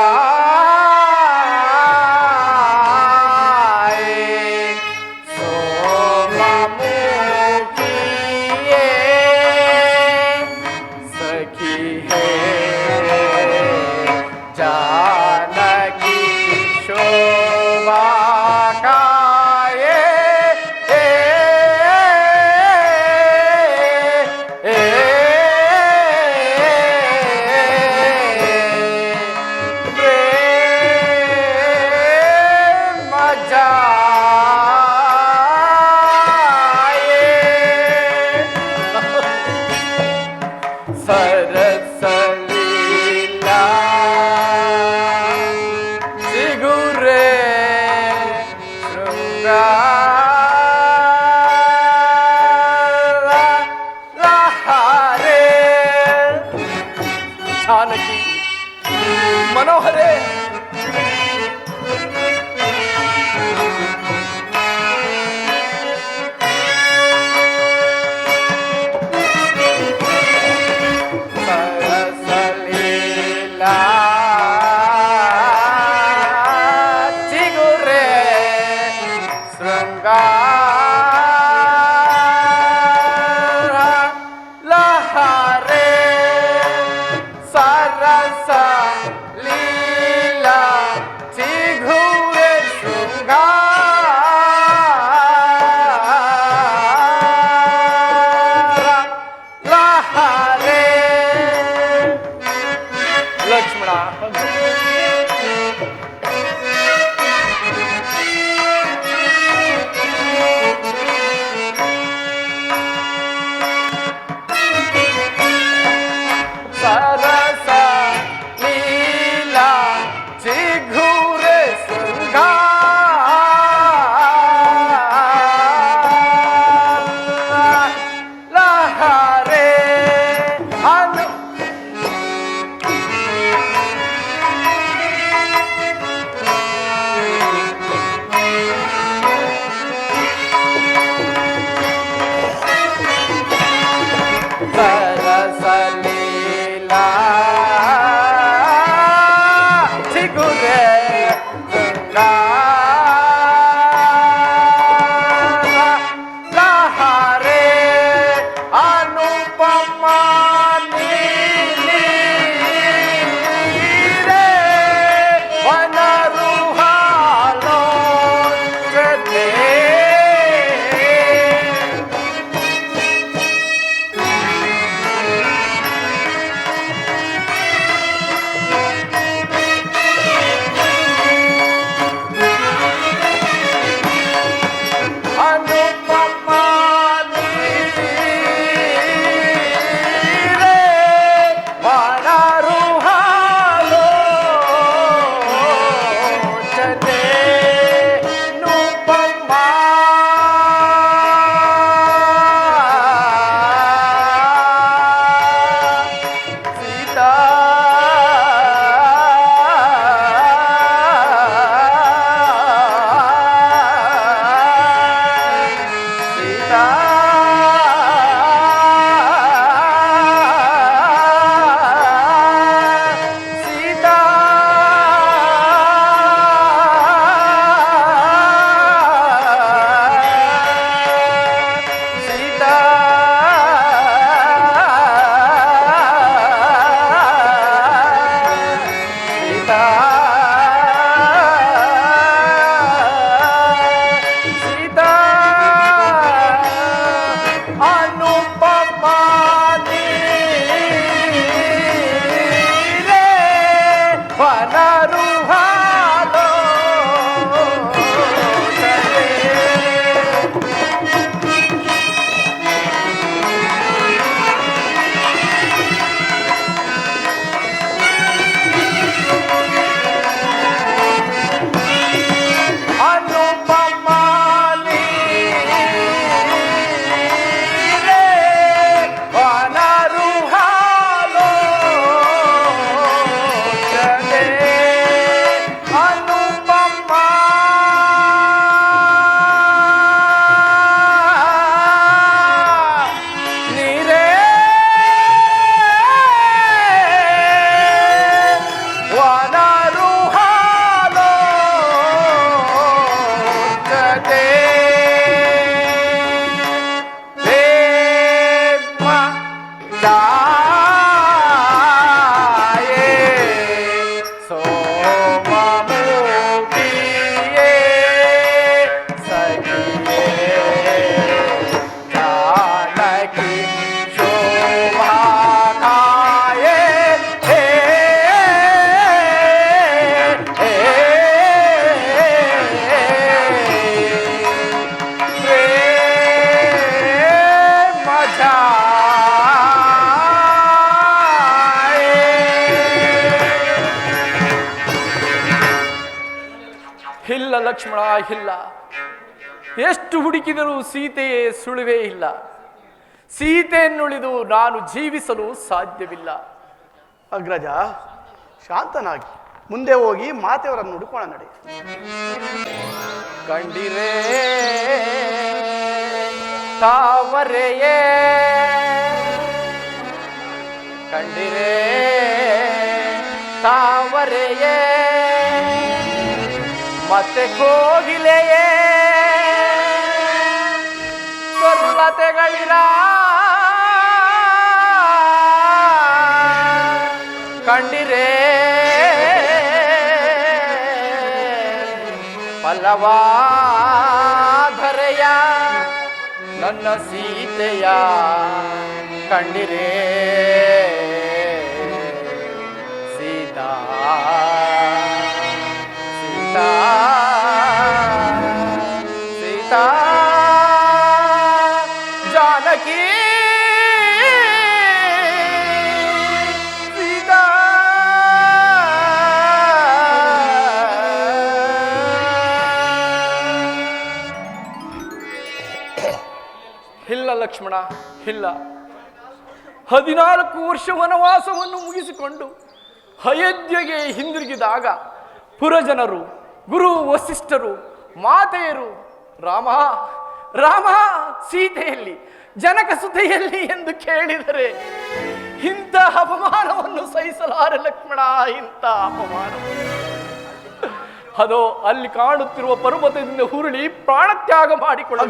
जानकी मनोहरे सरसलीला चिगुरे श्रृंगार लहरे सरस लीला चिघुरे श्रृंगार लहरे लक्ष्मण ಇಲ್ಲ ಲಕ್ಷ್ಮಣ, ಇಲ್ಲ. ಎಷ್ಟು ಹುಡುಕಿದರೂ ಸೀತೆಯೇ ಸುಳಿವೇ ಇಲ್ಲ. ಸೀತೆಯನ್ನುಳಿದು ನಾನು ಜೀವಿಸಲು ಸಾಧ್ಯವಿಲ್ಲ. ಅಗ್ರಜ, ಶಾಂತನಾಗಿ ಮುಂದೆ ಹೋಗಿ ಮಾತೆಯವರನ್ನು ಹುಡುಕೋಣ ನಡೆ. ಕಂಡಿರೇ ತಾವರೆಯೇ, ಕಂಡಿರೇ ತಾವರೆಯೇ, ಮತ್ತೆ ಕೋಗಿಲೆಯೇ, ಕರುಣತೆಗಳಿರ ಕಂಡಿರೇ ಪಲ್ಲವಾಧರೆಯ ನನ್ನ ಸೀತೆಯ ಕಂಡಿರೇ ಸೀತಾ ಸೀತಾ ಸೀತಾ ಜಾನಕಿ ಸೀತಾ ಇಲ್ಲ ಲಕ್ಷ್ಮಣ, ಇಲ್ಲ. 14 ವರ್ಷ ವನವಾಸವನ್ನು ಮುಗಿಸಿಕೊಂಡು ಅಯೋಧ್ಯೆಗೆ ಹಿಂದಿರುಗಿದಾಗ ಪುರಜನರು, ಗುರು ವಸಿಷ್ಠರು, ಮಾತೆಯರು ರಾಮ ರಾಮ ಸೀತೆಯಲ್ಲಿ, ಜನಕ ಸುತೆಯಲ್ಲಿ ಎಂದು ಕೇಳಿದರೆ ಇಂಥ ಅಪಮಾನವನ್ನು ಸಹಿಸಲಾರೆ ಲಕ್ಷ್ಮಣ, ಇಂಥ ಅಪಮಾನ. ಅದೋ ಅಲ್ಲಿ ಕಾಣುತ್ತಿರುವ ಪರ್ವತದಿಂದ ಹುರುಳಿ ಪ್ರಾಣತ್ಯಾಗ ಮಾಡಿಕೊಳ್ಳ.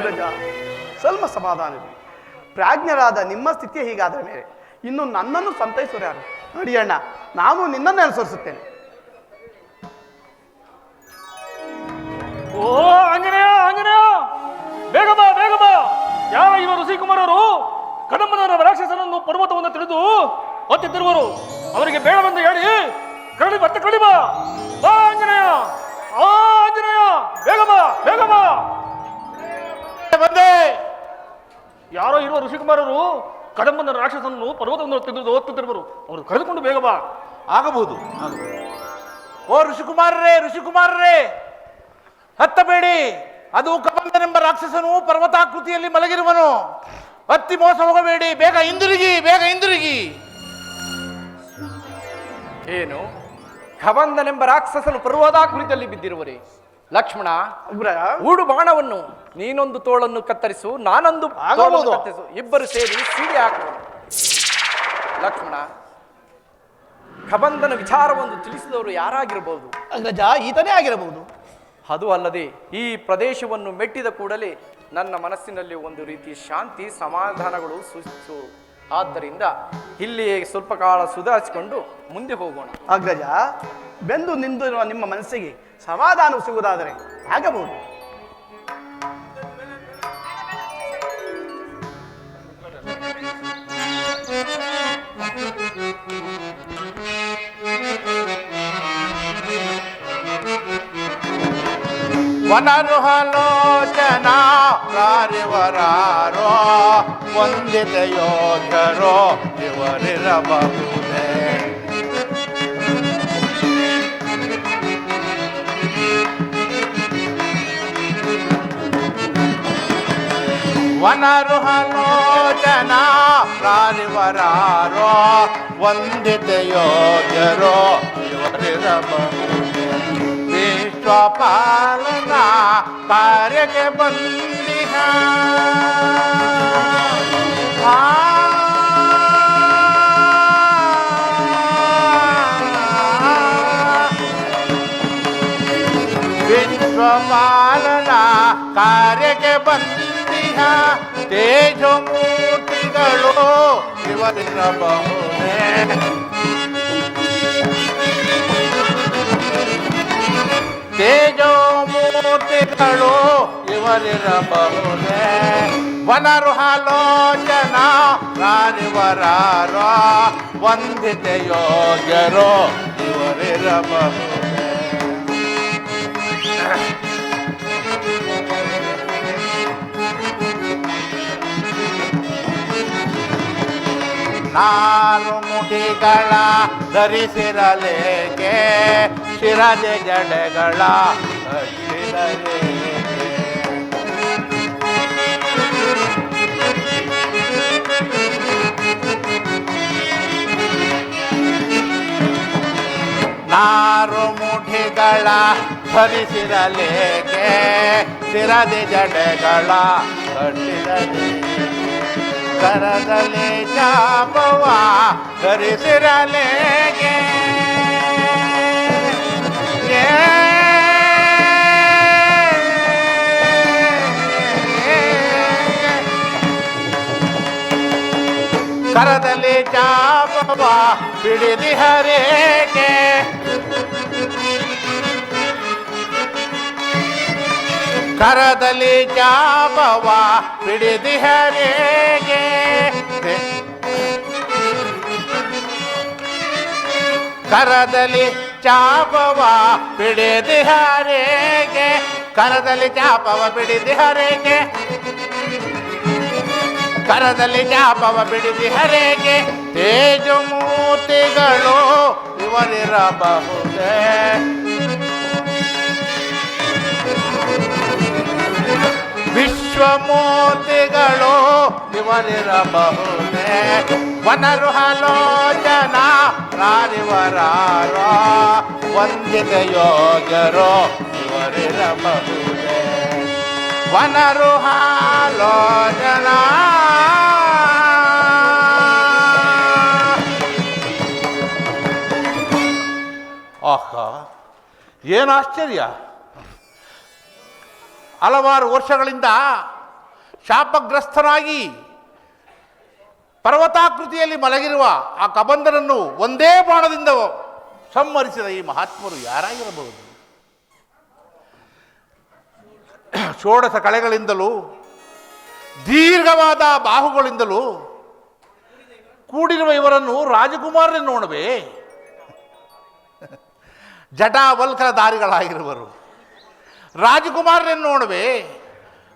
ಸ್ವಲ್ಪ ಸಮಾಧಾನವಿದೆ. ಪ್ರಾಜ್ಞರಾದ ನಿಮ್ಮ ಸ್ಥಿತಿ ಹೀಗಾದ ಮೇಲೆ ಇನ್ನು ನನ್ನನ್ನು ಸಂತೈಸೋರು ಯಾರು? ನಡಿಯಣ್ಣ, ನಾನು ನಿನ್ನನ್ನು ಅನುಸರಿಸುತ್ತೇನೆ. ಓ ಆಂಜನೇಯ, ಆಂಜನೇಯ, ಬೇಗ ಬಾ, ಬೇಗ ಬಾ. ಯಾವ ಇವ ಋಷಿಕುಮಾರರು ಕದಂಬನ ರಾಕ್ಷಸನನ್ನು ಪರ್ವತವನ್ನು ತಿಳಿದು ಹೊತ್ತಿದ್ದಿರುವರು. ಅವರಿಗೆ ಬೇಡವೆಂದು ಹೇಳಿ ಕರಡಿ ಮತ್ತೆ ಕಡಿ ಬಾ. ಬಾ ಆಂಜನೇಯ, ಆ ಆಂಜನೇಯ, ಬೇಗ ಬಾ, ಬೇಗ ಬಾ. ಬಂದೆ. ಯಾರೋ ಇರುವ ಋಷಿಕುಮಾರರು ಕದಂಬನ ರಾಕ್ಷಸನನ್ನು ಪರ್ವತವನ್ನು ತಿಳಿದು ಹೊತ್ತಿದ್ದಿರುವರು. ಅವರು ಕರೆದುಕೊಂಡು ಬೇಗ ಬಾ. ಆಗಬಹುದು. ಓ ಋಷಿಕುಮಾರರೇ, ಋಷಿಕುಮಾರರೇ, ಹತ್ತಬೇಡಿ. ಅದು ಕಬಂದನೆಂಬ ರಾಕ್ಷಸನು ಪರ್ವತಾಕೃತಿಯಲ್ಲಿ ಮಲಗಿರುವನು. ಹತ್ತಿ ಮೋಸ ಹೋಗಬೇಡಿ. ಬೇಗ ಹಿಂದಿರುಗಿ, ಬೇಗ ಹಿಂದಿರುಗಿ. ಏನು? ಕಬಂದನೆಂಬ ರಾಕ್ಷಸನು ಪರ್ವತಾಕೃತಿಯಲ್ಲಿ ಬಿದ್ದಿರುವರೆ? ಲಕ್ಷ್ಮಣ, ಊಡು ಬಾಣವನ್ನು ನೀನೊಂದು ತೋಳನ್ನು ಕತ್ತರಿಸು, ನಾನೊಂದು ತೋಳನ್ನು ಕತ್ತರಿಸು. ಇಬ್ಬರು ಸೇರಿ ಸೀಡಿ ಹಾಕುವ. ಲಕ್ಷ್ಮಣ, ಕಬಂದನ ವಿಚಾರವನ್ನು ತಿಳಿಸಿದವರು ಯಾರಾಗಿರಬಹುದು? ಅಗ್ರಜ, ಈತನೇ ಆಗಿರಬಹುದು. ಅದು ಅಲ್ಲದೆ ಈ ಪ್ರದೇಶವನ್ನು ಮೆಟ್ಟಿದ ಕೂಡಲೇ ನನ್ನ ಮನಸ್ಸಿನಲ್ಲಿ ಒಂದು ರೀತಿ ಶಾಂತಿ ಸಮಾಧಾನಗಳು ಸೂಚಿಸು. ಆದ್ದರಿಂದ ಇಲ್ಲಿಯೇ ಸ್ವಲ್ಪ ಕಾಲ ಸುಧಾರಿಸಿಕೊಂಡು ಮುಂದೆ ಹೋಗೋಣ. ಅಗ್ರಜ, ಬೆಂದು ನಿಂದಿರುವ ನಿಮ್ಮ ಮನಸ್ಸಿಗೆ ಸಮಾಧಾನ ಸಿಗುವುದಾದರೆ ಆಗಬಹುದು. ವನರುಹಲೋಚನ ಪ್ರಾರಿವರಾರೋ ವಂದಿತ ಯೋಗ್ಯರೋ ಇವರಿರಬಹುದೇ. ವನರುಹಲೋಚನ ಪ್ರಾರಿವರಾರೋ ವಂದಿತ ಯೋಗ್ಯರೋ ಇವರಿರಬಹುದೇ. ವಿಶ್ವಪಾಲನ ಕಾರ್ಯಕ್ಕೆ ಬಂದಿಹ ವಿಶ್ವಪಾಲನ ಕಾರ್ಯಕ್ಕೆ ಬಂದಿಹ ತೇಜಮೂರ್ತಿಗಳು ಇವರಿರಬಹುದೇ. ತೇಜೋಮೂರ್ತಿಗಳು ಇವರಿರಬಹುದೇ. ವನರುಹಲೋಚನ ಪ್ರಾರಿವರಾರೋ ವಂದಿತ ಯೋಗ್ಯರೋ ಇವರಿರಬಹುದೇ. ನಾರು ಮುಡಿಗಳ ಧರಿಸಿರಲೇಕೆ ಶಿರದೆ ಜಡೆಗಳ ಹಚ್ಚಿದ ಕಟ್ಟಿದರೆ ನಾರು ಮುಠಿಗಳ ಧರಿಸಿರಲೇಕೆ ಸಿರದೆ ಜಡೆಗಳ ಕಟ್ಟಿದರೆ ಕರದಲ್ಲಿ ಚಾಪವ ಧರಿಸಿರಲೇಕೆ ಕರದಲ್ಲಿ ಚಾಪವ ಹಿಡಿದಿಹರೇಕೆ ಕರದಲ್ಲಿ ಚಾಪವ ಹಿಡಿದಿಹರೇಕೆ ಕರದಲ್ಲಿ ಚಾಪವ ಹಿಡಿದಿಹರೇಕೆ ಕರದಲ್ಲಿ ಚಾಪವ ಹಿಡಿದಿಹರೇಕೆ ಕರದಲ್ಲಿ ಚಾಪವ ಬಿಡಿದಿಹರೇಕೆ ತೇಜಮೂರ್ತಿಗಳು ಇವರಿರಬಹುದೇ ವಿಶ್ವಮೂರ್ತಿಗಳು ಇವರಿರಬಹುದೇ ವನರು ಹಲೋಚನ ರಾರಿವರಾರೋ ವಂದಿತ ಯೋಗ್ಯರೋ ಇವರಿರಬಹುದೇ ವನರು ಹಾಲೋಚನ ಆಹಾ ಏನು ಆಶ್ಚರ್ಯ ಹಲವಾರು ವರ್ಷಗಳಿಂದ ಶಾಪಗ್ರಸ್ತನಾಗಿ ಪರ್ವತಾಕೃತಿಯಲ್ಲಿ ಮಲಗಿರುವ ಆ ಕಬಂಧನನ್ನು ಒಂದೇ ಬಾಣದಿಂದ ಸಂಹರಿಸಿದ ಈ ಮಹಾತ್ಮರು ಯಾರಾಗಿರಬಹುದು? ಷೋಡಶ ಕಳೆಗಳಿಂದಲೂ ದೀರ್ಘವಾದ ಬಾಹುಗಳಿಂದಲೂ ಕೂಡಿರುವ ಇವರನ್ನು ರಾಜಕುಮಾರನೆನ್ನೋಣವೇ? ಜಟಾವಲ್ಕರಧಾರಿಗಳಾಗಿರುವರು, ರಾಜಕುಮಾರನೆನ್ನೋಣವೇ?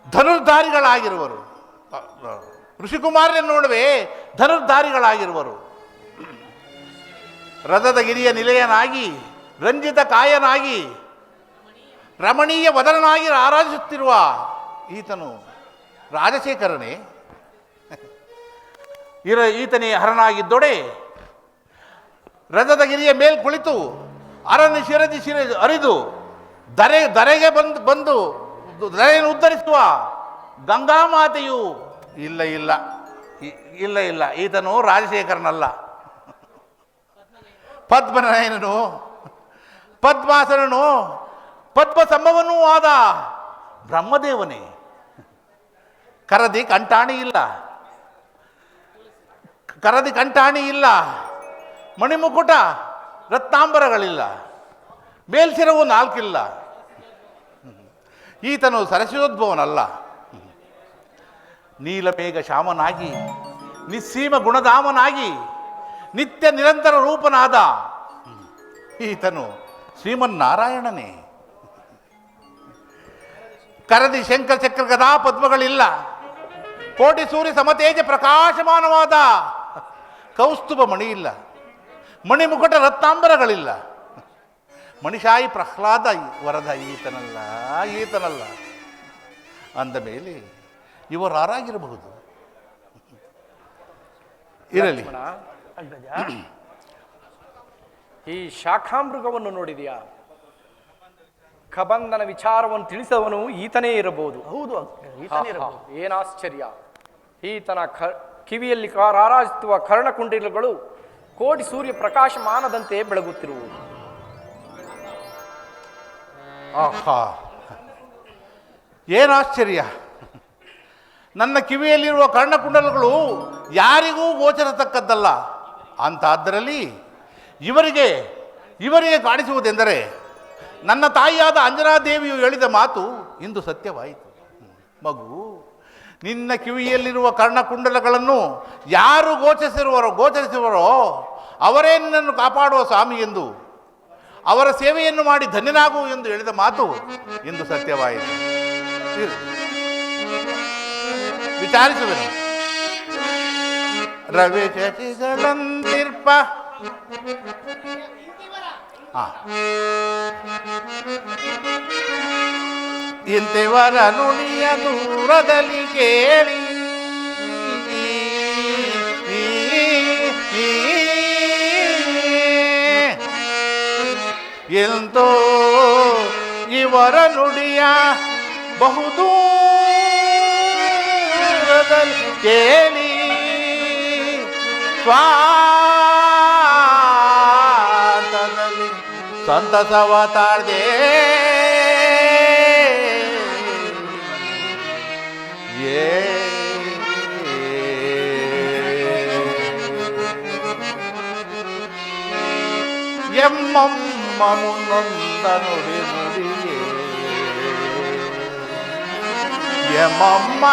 ಧನುರ್ಧಾರಿಗಳಾಗಿರುವರು, ಋಷಿಕುಮಾರನೆನ್ನೋಣವೇ? ಧನುರ್ಧಾರಿಗಳಾಗಿರುವರು. ರಥದ ಗಿರಿಯ ನಿಲಯನಾಗಿ, ರಂಜಿತ ಕಾಯನಾಗಿ, ರಮಣೀಯ ವದನನಾಗಿ ಆರಾಧಿಸುತ್ತಿರುವ ಈತನು ರಾಜಶೇಖರನೇ? ಈತನೇ ಹರನಾಗಿದ್ದೊಡೆ ರಥದ ಗಿರಿಯ ಮೇಲ್ ಕುಳಿತು ಅರಣ್ಯ ಶಿರದಿ ಅರಿದು ಧರೆಗೆ ಬಂದು ಧರೆಯನ್ನು ಉದ್ಧರಿಸುವ ಗಂಗಾಮಾತೆಯು ಇಲ್ಲ ಇಲ್ಲ ಇಲ್ಲ ಇಲ್ಲ ಈತನು ರಾಜಶೇಖರನಲ್ಲ. ಪದ್ಮನಯನನು, ಪದ್ಮಾಸನನು, ಪದ್ಮ ಸಂಭವನೂ ಆದ ಬ್ರಹ್ಮದೇವನೇ. ಕರದಿ ಕಂಟಾಣಿ ಇಲ್ಲ, ಕರದಿ ಕಂಟಾಣಿ ಇಲ್ಲ, ಮಣಿಮುಕುಟ ರತ್ನಾಂಬರಗಳಿಲ್ಲ, ಮೇಲ್ಸಿರವು ನಾಲ್ಕಿಲ್ಲ. ಈತನು ಸರಸ್ವೋದ್ಭವನಲ್ಲ. ನೀಲಮೇಘ ಶ್ಯಾಮನಾಗಿ, ನಿಸ್ಸೀಮ ಗುಣಧಾಮನಾಗಿ, ನಿತ್ಯ ನಿರಂತರ ರೂಪನಾದ ಈತನು ಶ್ರೀಮನ್ನಾರಾಯಣನೇ. ಕರದಿ ಶಂಕರ ಚಕ್ರ ಗದಾ ಪದ್ಮಗಳಿಲ್ಲ, ಕೋಟಿ ಸೂರ್ಯ ಸಮತೇಜ ಪ್ರಕಾಶಮಾನವಾದ ಕೌಸ್ತುಭ ಮಣಿ ಇಲ್ಲ, ಮಣಿಮುಕುಟ ರತ್ನಾಂಬರಗಳಿಲ್ಲ. ಮಣಿಷಾಯಿ ಪ್ರಹ್ಲಾದ ವರದ ಈತನಲ್ಲ, ಈತನಲ್ಲ. ಅಂದ ಮೇಲೆ ಇವರು ಯಾರಾಗಿರಬಹುದು? ಇರಲಿ. ಈ ಶಾಖಾಮೃಗವನ್ನು ನೋಡಿದೆಯಾ? ಕಬಂಧನ ವಿಚಾರವನ್ನು ತಿಳಿಸವನು ಈತನೇ ಇರಬಹುದು. ಹೌದು, ಏನಾಶ್ಚರ್ಯ! ಈತನ ಕಿವಿಯಲ್ಲಿ ರಾರಾಜಿಸುವ ಕರ್ಣಕುಂಡಲಗಳು ಕೋಟಿ ಸೂರ್ಯ ಪ್ರಕಾಶಮಾನದಂತೆ ಬೆಳಗುತ್ತಿರುವುದು. ಆಹಾ, ಏನಾಶ್ಚರ್ಯ! ನನ್ನ ಕಿವಿಯಲ್ಲಿರುವ ಕರ್ಣಕುಂಡಲಗಳು ಯಾರಿಗೂ ಗೋಚರತಕ್ಕದ್ದಲ್ಲ. ಅಂತಾದ್ದರಲ್ಲಿ ಇವರಿಗೆ ಕಾಣಿಸುವುದೆಂದರೆ ನನ್ನ ತಾಯಿಯಾದ ಅಂಜನಾದೇವಿಯು ಹೇಳಿದ ಮಾತು ಇಂದು ಸತ್ಯವಾಯಿತು. ಮಗು, ನಿನ್ನ ಕಿವಿಯಲ್ಲಿರುವ ಕರ್ಣಕುಂಡಲಗಳನ್ನು ಯಾರು ಗೋಚರಿಸುವರೋ ಅವರೇ ನಿನ್ನನ್ನು ಕಾಪಾಡುವ ಸ್ವಾಮಿ ಎಂದು, ಅವರ ಸೇವೆಯನ್ನು ಮಾಡಿ ಧನ್ಯನಾಗು ಎಂದು ಹೇಳಿದ ಮಾತು ಇಂದು ಸತ್ಯವಾಯಿತು. ವಿಚಾರಿಸುವೆನು. ರವಿ ಶಶಿಗಳಂತಿರ್ಪ ಇಂತಿವರ ನುಡಿಯ ದೂರದಲ್ಲಿ ಕೇಳಿ ಎಂತೋ ಇವರ ನುಡಿಯ ಬಹುದೂರದಲ್ಲಿ ಕೇಳಿ ಸ್ವಾಂತದಲ್ಲಿ ಸಂತಸವ ತಾಳ್ದೆ ಎಮ್ಮಮ್ಮ ಮುನ್ನೊಂದ ನುಡಿ ನುಡಿಯೇ ಎಮ್ಮಮ್ಮ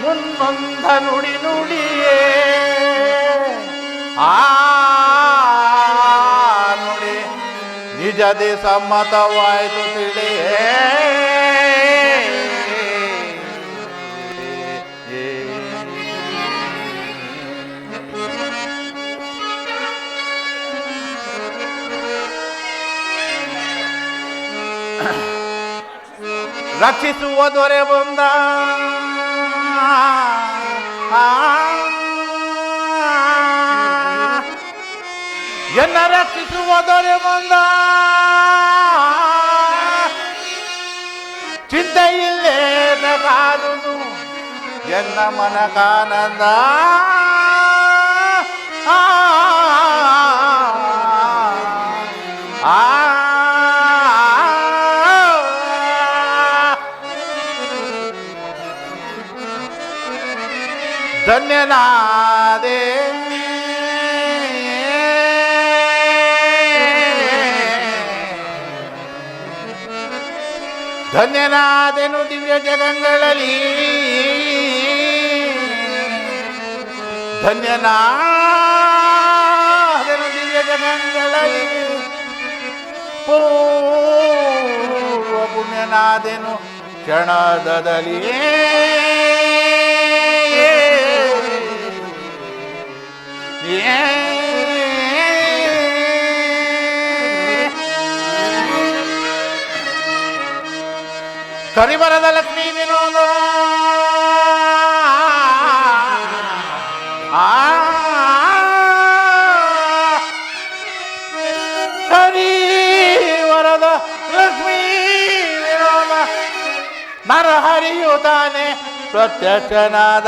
ಮುನ್ನೊಂದ ನುಡಿ ನುಡಿಯೇ ಆ ನುಡಿ ನಿಜದೇ ಸಮ್ಮತವಾಯಿತು ತಿಳಿಯೇ ರಕ್ಷಿಸುವ ದೊರೆ ಬಂದ ಎನ್ನ ರಕ್ಷಿಸುವ ದೊರೆ ಬಂದ ಚಿಂತೆ ಇಲ್ಲೇ ಕಾದುದು ಎನ್ನ ಮನಕಾನಂದ ಧನ್ಯನಾದೆ ಧನ್ಯನಾದೆನು ದಿವ್ಯ ಜಗಗಳಲ್ಲಿ ಧನ್ಯನಾದೆನು ದಿವ್ಯ ಜಗಗಳಲ್ಲಿ ಪೂರ್ವ ಪುಣ್ಯನಾದೆನು ಕ್ಷಣದಲ್ಲಿಯೇ ಕರಿಬರದ ಲಕ್ಷ್ಮೀ ವಿನೋದ ಕರಿವರದ ಲಕ್ಷ್ಮೀ ವಿನೋದ ನರಹರಿಯು ತಾನೆ ಪ್ರತ್ಯಕ್ಷನಾದ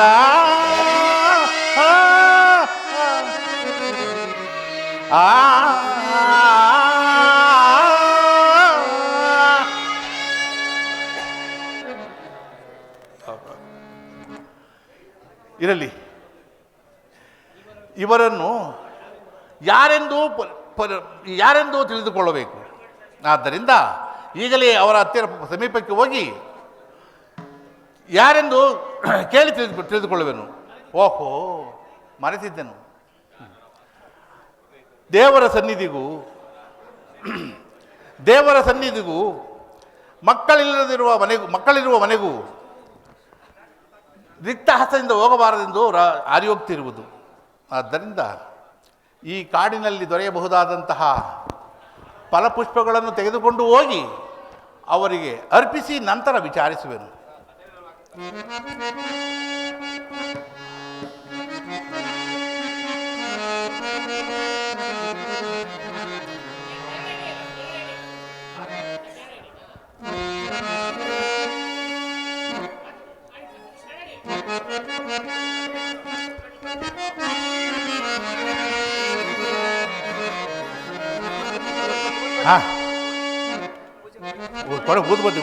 ಇರಲಿ, ಇವರನ್ನು ಯಾರೆಂದು ತಿಳಿದುಕೊಳ್ಳಬೇಕು. ಆದ್ದರಿಂದ ಈಗಲೇ ಅವರ ಹತ್ತಿರ ಸಮೀಪಕ್ಕೆ ಹೋಗಿ ಯಾರೆಂದು ಕೇಳಿ ತಿಳಿದುಕೊಳ್ಳುವೆನು. ಓಹೋ, ಮರೆತಿದ್ದೆನು. ದೇವರ ಸನ್ನಿಧಿಗೂ ಮಕ್ಕಳಿರುವ ಮನೆಗೂ ರಿಕ್ತ ಹಸ್ತದಿಂದ ಹೋಗಬಾರದೆಂದು ಆರ್ಯೋಕ್ತಿರುವುದು. ಆದ್ದರಿಂದ ಈ ಕಾಡಿನಲ್ಲಿ ದೊರೆಯಬಹುದಾದಂತಹ ಫಲಪುಷ್ಪಗಳನ್ನು ತೆಗೆದುಕೊಂಡು ಹೋಗಿ ಅವರಿಗೆ ಅರ್ಪಿಸಿ ನಂತರ ವಿಚಾರಿಸುವೆನು. ಊದ್ ಬದ್ದಿ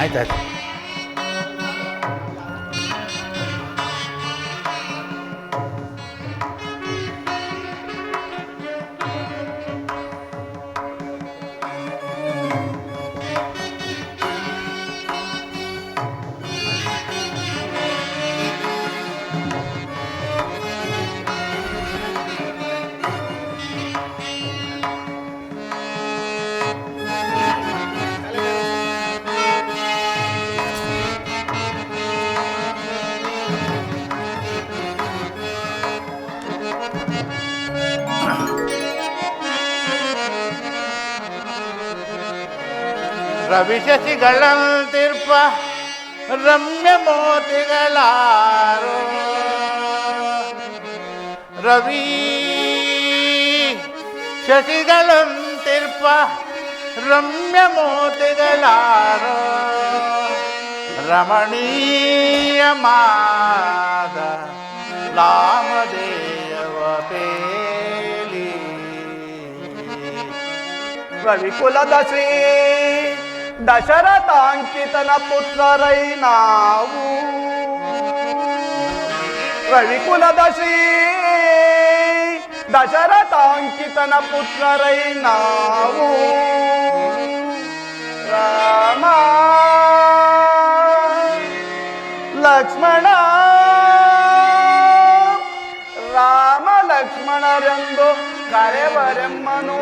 ಆಯ್ತಾಯ್ತು. ರವಿ ಶಶಿಗಳಂತಿರ್ಪ ರಮ್ಯ ಮೋತಿಗಳಾರೋ ರವಿ ಶಶಿಗಳಂತಿರ್ಪ ರಮ್ಯ ಮೋತಿಗಳಾರೋ ರಮಣೀಯಮಾದ ನಾಮದೇವ ಪೇಲಿ ರವಿಕುಲದ ಶ್ರೀ ದಶರಥಾಂಕಿತನ ಪುತ್ರರೈ ನಾವು ರವಿಕುಲದ ಶ್ರೀ ದಶರಥಾಂಕಿತನ ಪುತ್ರರೈ ನಾವು ರಾಮ ಲಕ್ಷ್ಮಣ ರಾಮ ಲಕ್ಷ್ಮಣರೆಂದು ಕರೆವರೆಮ್ಮನು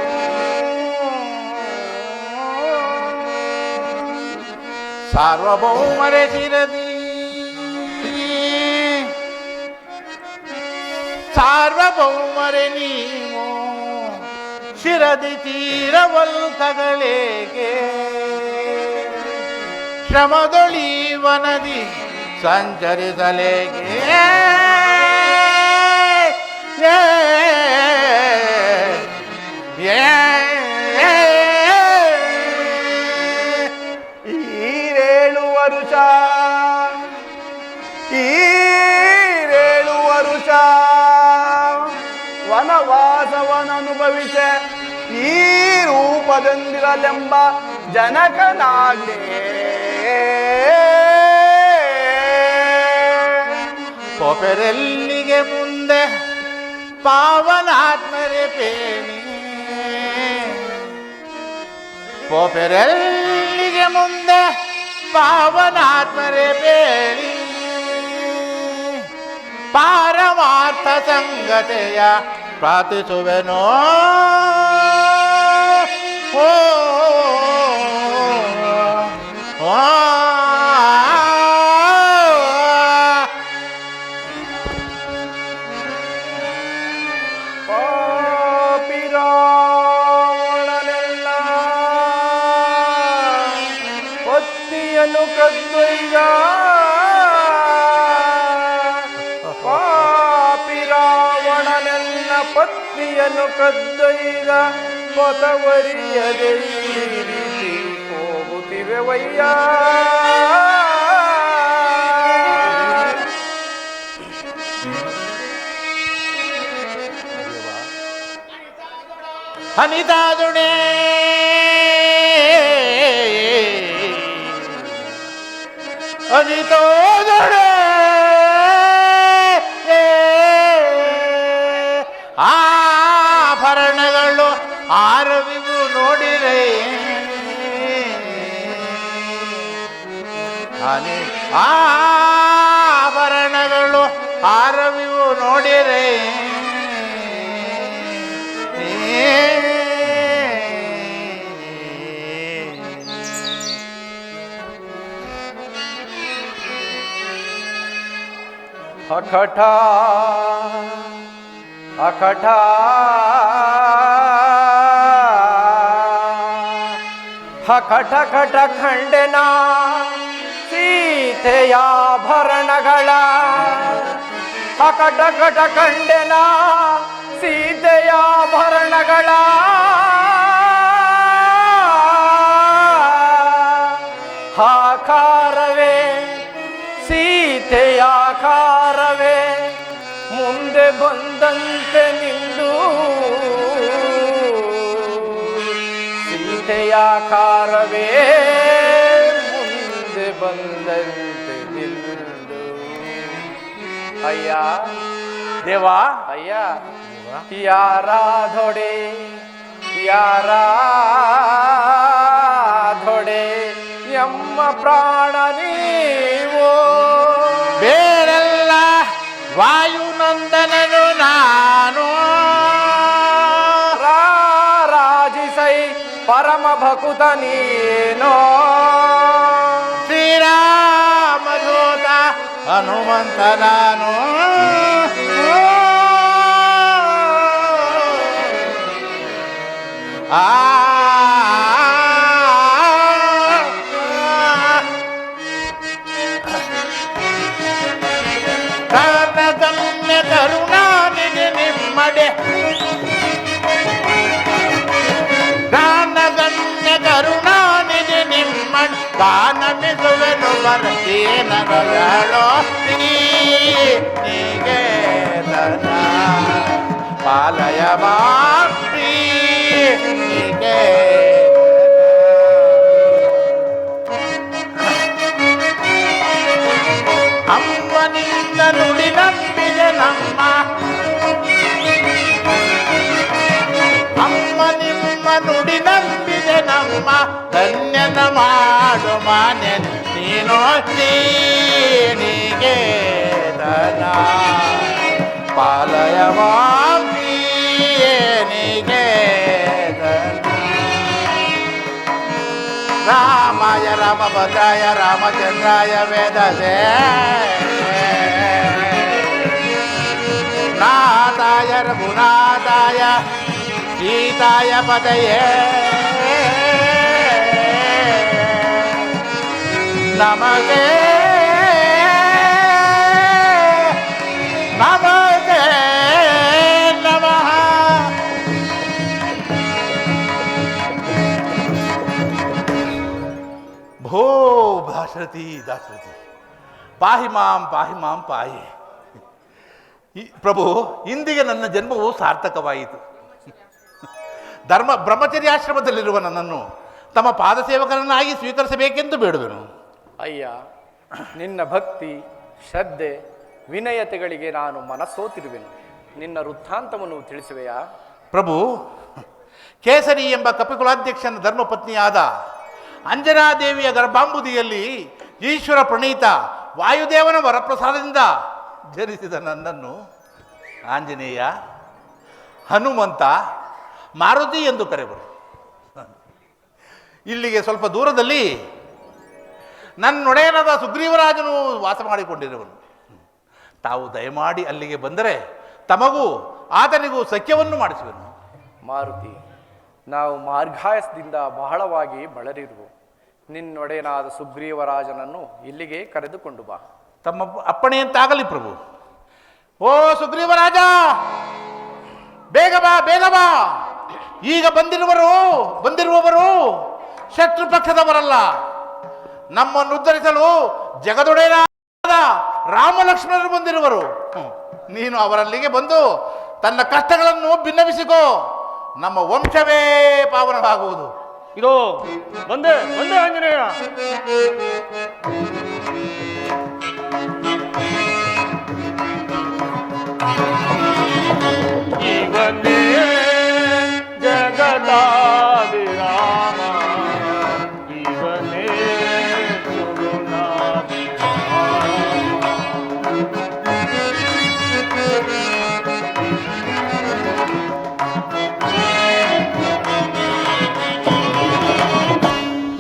ಸಾರ್ವಭೌಮರೆ ಶಿರದಿ ಸಾರ್ವಭೌಮರೆ ನೀವು ಶಿರದಿ ತೀರವಲ್ಕಗಳೇಗೆ ಶ್ರಮದೊಳೀವನದಿ ಸಂಚರಿಸಲೇಗೆ ಈರೇಳು ವರುಷ ವನವಾಸವನನುಭವಿಸ ಈ ರೂಪದೊಂದಿರಲೆಂಬ ಜನಕನಾಗ್ಲೇ ಪೊಪೆರೆಲ್ಲಿಗೆ ಮುಂದೆ ಪಾವನಾತ್ಮರೆ ಪೇಣಿ ಪೊಪೆರೆಲ್ಲಿಗೆ ಮುಂದೆ ಪಾವನಾತ್ಮರೆ ಪೇಳಿ ಪಾರಮಾರ್ಥ ಸಂಗತೆಯ ಪ್ರಾರ್ಥಿಸುವೆನೋ ಓ ಪತ್ನಿಯನ್ನು ಕದ್ದೊಯ್ದ ಪಾಪಿ ರಾವಣನೆಲ್ಲ ಪತ್ನಿಯನ್ನು ಕದ್ದೊಯ್ದ ಪತವರಿಯದೆ ಈ ರೀತಿ ಹೋಗುತ್ತಿರುವಯ್ಯ ಅನಿತಾದುಣೆ ಅನಿತೋದುಣೆ ಆಭರಣಗಳು ಆರವಿವು ನೋಡಿರೆ ಆಭರಣಗಳು ಆರವಿವು ನೋಡಿರೆ ಅಕಟ ಅಕಟ ಅಕಟ ಕಟ ಖಂಡನ ಸೀತೆಯಾಭರಣಗಳ ಅಕಟ ಕಟ ಖಂಡನ ಸೀತೆಯಾಭರಣಗಳ ಆಕಾರವೇ ಸೀತೆಯಾಕಾರವೇ ಮುಂದೆ ಬಂದಂತೆ ನಿಂದು ಸೀತೆಯಾಕಾರವೇ ಮುಂದೆ ಬಂದಂತೆ ನಿಂದು ಅಯ್ಯ ದೇವಾ ಅಯ್ಯ ಯಾರಾಧೊಡೆ ಯಾರಾಧೊಡೆ ಎಮ್ಮ ಪ್ರಾಣ ನೀವು ಬೇರೆಲ್ಲ ವಾಯುನಂದನನು ನಾನು ರಾಜಿಸೈ ಪರಮ ಭಕುತ ನೀನೋ ಶ್ರೀರಾಮದೂತ ಹನುಮಂತ ನಾನು ಆ ನಮಿಸುವೆನು ಬರ್ತೀನಗಳು ನಿಕೇತನ ಪಾಲಯ ಮಾತ್ರಿ ಅಮ್ಮನಿಂದ ನುಡಿ ನಂಬಿದೆ ನಮ್ಮ ಅಮ್ಮ ನಿಮ್ಮ ನುಡಿ ನಂಬಿದೆ ನಮ್ಮ ಧನ್ಯನ ಮಾಡು ಮಾನೆ ನೀನು ನಿಕೇತನ ಪಾಲಯ ನಿಕೇತನ ರಾಮಾಯ ರಾಮಭದ್ರಾಯ ರಾಮಚಂದ್ರಾಯ ವೇದಸೇ ನಾಥಾಯ ರಘುನಾಥಾಯ ಸೀತಾಯ ಪದಯೇ ನಮಸ್ತೆ ನಮಸ್ತೆ ನಮಃ. ಭೋ ದಾಶರಥಿ ದಾಶರಥಿ ಪಾಹಿ ಮಾಂ ಪಾಹಿ. ಪ್ರಭು, ಇಂದಿಗೆ ನನ್ನ ಜನ್ಮವು ಸಾರ್ಥಕವಾಯಿತು. ಬ್ರಹ್ಮಚರ್ಯಾಶ್ರಮದಲ್ಲಿರುವ ನನ್ನನ್ನು ತಮ್ಮ ಪಾದಸೇವಕರನ್ನಾಗಿ ಸ್ವೀಕರಿಸಬೇಕೆಂದು ಬೇಡುವೆನು. ಅಯ್ಯ, ನಿನ್ನ ಭಕ್ತಿ ಶ್ರದ್ಧೆ ವಿನಯತೆಗಳಿಗೆ ನಾನು ಮನಸ್ಸೋತಿರುವೆನು. ನಿನ್ನ ವೃತ್ತಾಂತವನ್ನು ತಿಳಿಸುವೆಯಾ? ಪ್ರಭು, ಕೇಸರಿ ಎಂಬ ಕಪಿಕುಲಾಧ್ಯಕ್ಷನ ಧರ್ಮಪತ್ನಿಯಾದ ಅಂಜನಾದೇವಿಯ ಗರ್ಭಾಂಬುದಿಯಲ್ಲಿ ಈಶ್ವರ ಪ್ರಣೀತ ವಾಯುದೇವನ ವರಪ್ರಸಾದದಿಂದ ಜನಿಸಿದ ನನ್ನನ್ನು ಆಂಜನೇಯ, ಹನುಮಂತ, ಮಾರುತಿ ಎಂದು ಕರೆವರು. ಇಲ್ಲಿಗೆ ಸ್ವಲ್ಪ ದೂರದಲ್ಲಿ ನನ್ನೊಡೆಯನಾದ ಸುಗ್ರೀವರಾಜನು ವಾಸ ಮಾಡಿಕೊಂಡಿರುವನು. ತಾವು ದಯಮಾಡಿ ಅಲ್ಲಿಗೆ ಬಂದರೆ ತಮಗೂ ಆತನಿಗೂ ಸಖ್ಯವನ್ನು ಮಾಡಿಸುವೆನು. ಮಾರುತಿ, ನಾವು ಮಾರ್ಗಾಯಸದಿಂದ ಬಹಳವಾಗಿ ಬಳಲಿರುವು. ನಿನ್ನೊಡೆಯನಾದ ಸುಗ್ರೀವರಾಜನನ್ನು ಇಲ್ಲಿಗೆ ಕರೆದುಕೊಂಡು ಬಾ. ತಮ್ಮ ಅಪ್ಪಣೆಯಂತಾಗಲಿ ಪ್ರಭು. ಓ ಸುಗ್ರೀವರಾಜ, ಬೇಗ ಬಾ ಬೇಗ ಬಾ. ಈಗ ಬಂದಿರುವವರು ಶತ್ರು ಪಕ್ಷದವರಲ್ಲ. ನಮ್ಮನ್ನು ಉದ್ಧರಿಸಲು ಜಗದೊಡೆಯನಾದ ರಾಮಲಕ್ಷ್ಮಣರು ಬಂದಿರುವರು. ನೀನು ಅವರಲ್ಲಿಗೆ ಬಂದು ತನ್ನ ಕಷ್ಟಗಳನ್ನು ಭಿನ್ನವಿಸಿಕೋ. ನಮ್ಮ ವಂಶವೇ ಪಾವನವಾಗುವುದು. ಇದು ಬಂದೆ ಆಂಜನೇಯ. ಇವನೇ ಜಗದಾಭಿರಾಮ, ಇವನೇ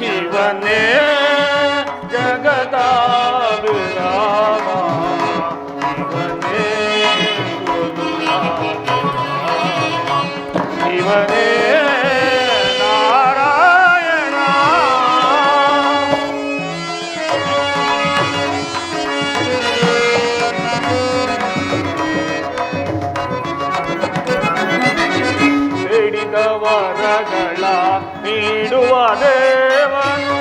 ಇವನೇ ಜಗದಾಭಿರಾಮ, ಇವನೇ ನಾರಾಯಣ. ಬೇಡಿದ ವರಗಳ ನೀಡುವ ದೇವನು,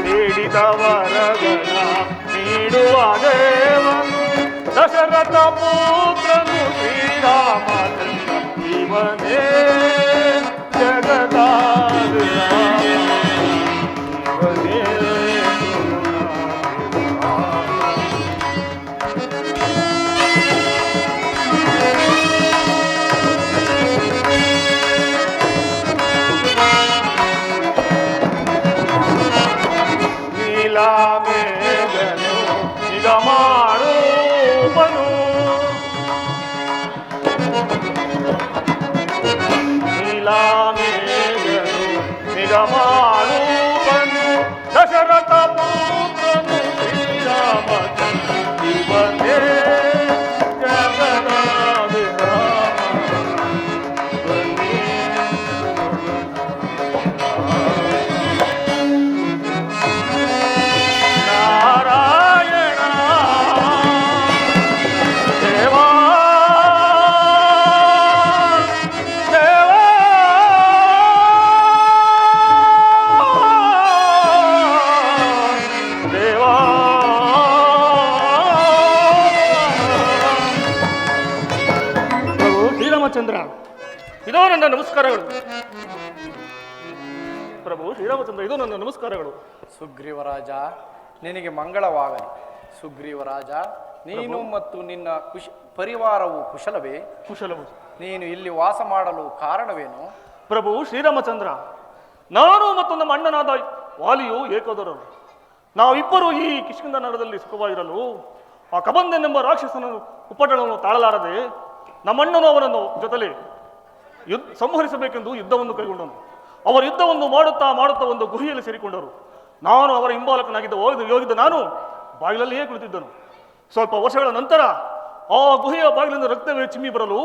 ಬೇಡಿದ ವರಗಳ ನೀಡುವ ದೇವನು, ದಶರಥ ಪುತ್ರನು ಶ್ರೀರಾಮಚಂದ್ರ, ಇವನೇ ಜಗದಾಭಿರಾಮ, ಇವನೇ ನೀಲಾಮೇಘನು ನಿಗಮಾರೂಪನು, ನೀಲಾಮೇಘನು ನಿಗಮಾರೂಪನು, ನನ್ನ ನಮಸ್ಕಾರಗಳು. ಪ್ರಭು ಶ್ರೀರಾಮಚಂದ್ರ, ಇದು ನನ್ನ ನಮಸ್ಕಾರಗಳು. ಸುಗ್ರೀವರಾಜ, ನಿನಗೆ ಮಂಗಳವಾಗಲಿ. ಸುಗ್ರೀವರಾಜ, ನೀನು ಮತ್ತು ನಿನ್ನ ಪರಿವಾರವು ಕುಶಲವೇ? ಕುಶಲವು. ನೀನು ಇಲ್ಲಿ ವಾಸ ಮಾಡಲು ಕಾರಣವೇನು? ಪ್ರಭು ಶ್ರೀರಾಮಚಂದ್ರ, ನಾನು ಮತ್ತು ನಮ್ಮ ಅಣ್ಣನಾದ ವಾಲಿಯು ಏಕೋದರರು. ನಾವಿಬ್ಬರು ಈ ಕಿಷ್ಕಿಂಧ ನಗರದಲ್ಲಿ ಸುಖವಾಗಿರಲು ಆ ಕಬಂದನೆಂಬ ರಾಕ್ಷಸನ ಉಪಟಳವನ್ನು ತಾಳಲಾರದೆ ನಮ್ಮಣ್ಣನು ಅವನನ್ನು ಜೊತೆಲಿ ಸಂಹರಿಸಬೇಕೆಂದು ಯುದ್ಧವನ್ನು ಕೈಗೊಂಡನು. ಅವರು ಯುದ್ಧವನ್ನು ಮಾಡುತ್ತಾ ಒಂದು ಗುಹೆಯಲ್ಲಿ ಸೇರಿಕೊಂಡರು. ನಾನು ಅವರ ಹಿಂಬಾಲಕನಾಗಿದ್ದ ಹೋಗಿದ್ದ ನಾನು ಬಾಗಿಲಲ್ಲಿಯೇ ಕುಳಿತಿದ್ದನು. ಸ್ವಲ್ಪ ವರ್ಷಗಳ ನಂತರ ಆ ಗುಹೆಯ ಬಾಗಿಲಿಂದ ರಕ್ತವೇ ಚಿಮ್ಮಿ ಬರಲು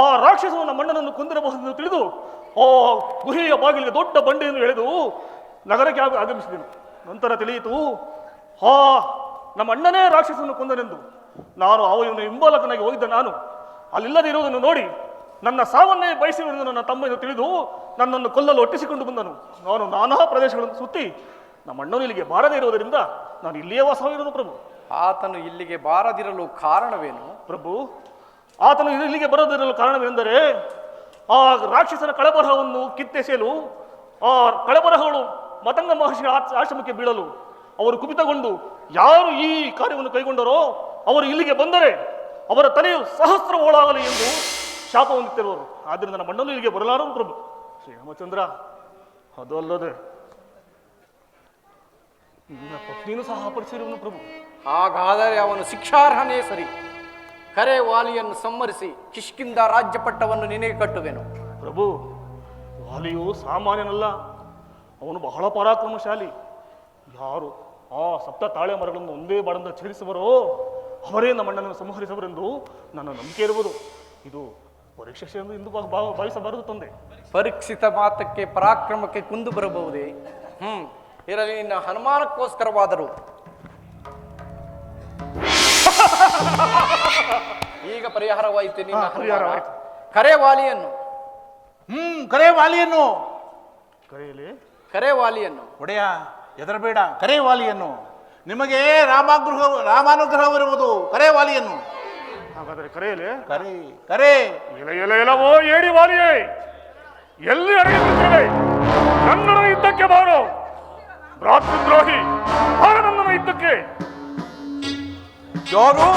ಆ ರಾಕ್ಷಸನು ನಮ್ಮಣ್ಣನನ್ನು ಕೊಂದಿರಬಹುದೆಂದು ತಿಳಿದು ಆ ಗುಹೆಯ ಬಾಗಿಲಿಗೆ ದೊಡ್ಡ ಬಂಡೆಯನ್ನು ಎಳೆದು ನಗರಕ್ಕೆ ಆಗಮಿಸಿದೆನು. ನಂತರ ತಿಳಿಯಿತು ನಮ್ಮ ಅಣ್ಣನೇ ರಾಕ್ಷಸನ್ನು ಕೊಂದನೆಂದು. ನಾನು ಅವನ ಹಿಂಬಾಲಕನಾಗಿ ಹೋಗಿದ್ದ ನಾನು ಅಲ್ಲಿಲ್ಲದೆ ಇರುವುದನ್ನು ನೋಡಿ ನನ್ನ ಸಾವನ್ನೇ ಬಯಸಿರುವುದು ನನ್ನ ತಮ್ಮ ಎಂದು ತಿಳಿದು ನನ್ನನ್ನು ಕೊಲ್ಲಲು ಒಟ್ಟಿಸಿಕೊಂಡು ಬಂದನು. ನಾನು ನಾನಾ ಪ್ರದೇಶಗಳನ್ನು ಸುತ್ತಿ ನಮ್ಮ ಅಣ್ಣನು ಇಲ್ಲಿಗೆ ಬಾರದೇ ಇರುವುದರಿಂದ ನಾನು ಇಲ್ಲಿಯೇ ವಾಸವಾಗಿರೋದು. ಪ್ರಭು, ಆತನು ಇಲ್ಲಿಗೆ ಬಾರದಿರಲು ಕಾರಣವೇನು? ಪ್ರಭು, ಆತನು ಇಲ್ಲಿಗೆ ಬರದಿರಲು ಕಾರಣವೆಂದರೆ ಆ ರಾಕ್ಷಸನ ಕಳಬರಹವನ್ನು ಕಿತ್ತೆಸೆಯಲು ಆ ಕಳಬರಹಗಳು ಮತಂಗ ಮಹರ್ಷಿ ಆಶ್ರಮಕ್ಕೆ ಬೀಳಲು ಅವರು ಕುಪಿತಗೊಂಡು ಯಾರು ಈ ಕಾರ್ಯವನ್ನು ಕೈಗೊಂಡರೋ ಅವರು ಇಲ್ಲಿಗೆ ಬಂದರೆ ಅವರ ತಲೆಯು ಸಹಸ್ರ ಓಳಾಗಲಿ ಎಂದು ಶಾಪ ಹೊಂದುತ್ತಿರುವರು. ಆದ್ದರಿಂದ ನಮ್ಮ ಅಣ್ಣನು ಇಲ್ಲಿಗೆ ಬರಲಾರನು. ಪ್ರಭು ಶ್ರೀರಾಮಚಂದ್ರ, ಅದು ಅಲ್ಲದೆ ನಿನ್ನ ಪತ್ನಿಯನ್ನು ಸಹ ಅಪರಿಸಿರುವನು. ಪ್ರಭು, ಹಾಗಾದರೆ ಅವನು ಶಿಕ್ಷಾರ್ಹನೇ ಸರಿ. ಕರೆ ವಾಲಿಯನ್ನು ಸಂಹರಿಸಿ ಕಿಷ್ಕಿಂಧ ರಾಜ್ಯ ಪಟ್ಟವನ್ನು ನಿನಗೆ ಕಟ್ಟುವೆನು. ಪ್ರಭು, ವಾಲಿಯು ಸಾಮಾನ್ಯನಲ್ಲ, ಅವನು ಬಹಳ ಪರಾಕ್ರಮಶಾಲಿ. ಯಾರು ಆ ಸಪ್ತ ತಾಳೆ ಮರಗಳನ್ನು ಒಂದೇ ಬಾಡಂದ ಛೇದಿಸುವರೋ ಅವರೇ ನಮ್ಮ ಅಣ್ಣನನ್ನು ಸಂಹರಿಸುವರೆಂದು ನನ್ನ ನಂಬಿಕೆ ಇರುವುದು. ಇದು ಪರೀಕ್ಷೆ ಎಂದು ಭಾವಿಸಬಾರದು ತಂದೆ. ಪರೀಕ್ಷಿತ ಮಾತಕ್ಕೆ ಪರಾಕ್ರಮಕ್ಕೆ ಕುಂದು ಬರಬಹುದೇ? ಇರಲಿ, ನಿನ್ನ ಹನುಮಾನಕ್ಕೋಸ್ಕರವಾದರೂ. ಈಗ ಪರಿಹಾರವಾಯಿತು ನಿನ್ನ ಹನುಮಾನ. ಕರೆ ವಾಲಿಯನ್ನು ಕರೆ ವಾಲಿಯನ್ನು ಒಡೆಯ ಹೆದರಬೇಡ, ಕರೆ ವಾಲಿಯನ್ನು. ನಿಮಗೆ ರಾಮಾನುಗ್ರಹವಿರುವುದು. ಕರೆ ವಾಲಿಯನ್ನು. ಹಾಗಾದರೆ ಕರೆಯಲೇ? ಕರೆ ಕರೆ ಎಲವೋ ಏಡಿ ವಾಲಿಯೇ, ಎಲ್ಲಿ ಅಡಗಿರುತ್ತೇವೆ? ನನ್ನನ್ನು ಯುದ್ಧಕ್ಕೆ ಬಾರೋ ಭ್ರಾತೃದ್ರೋಹಿ, ನನ್ನನ್ನು ಯುದ್ಧಕ್ಕೆ. ಯಾರು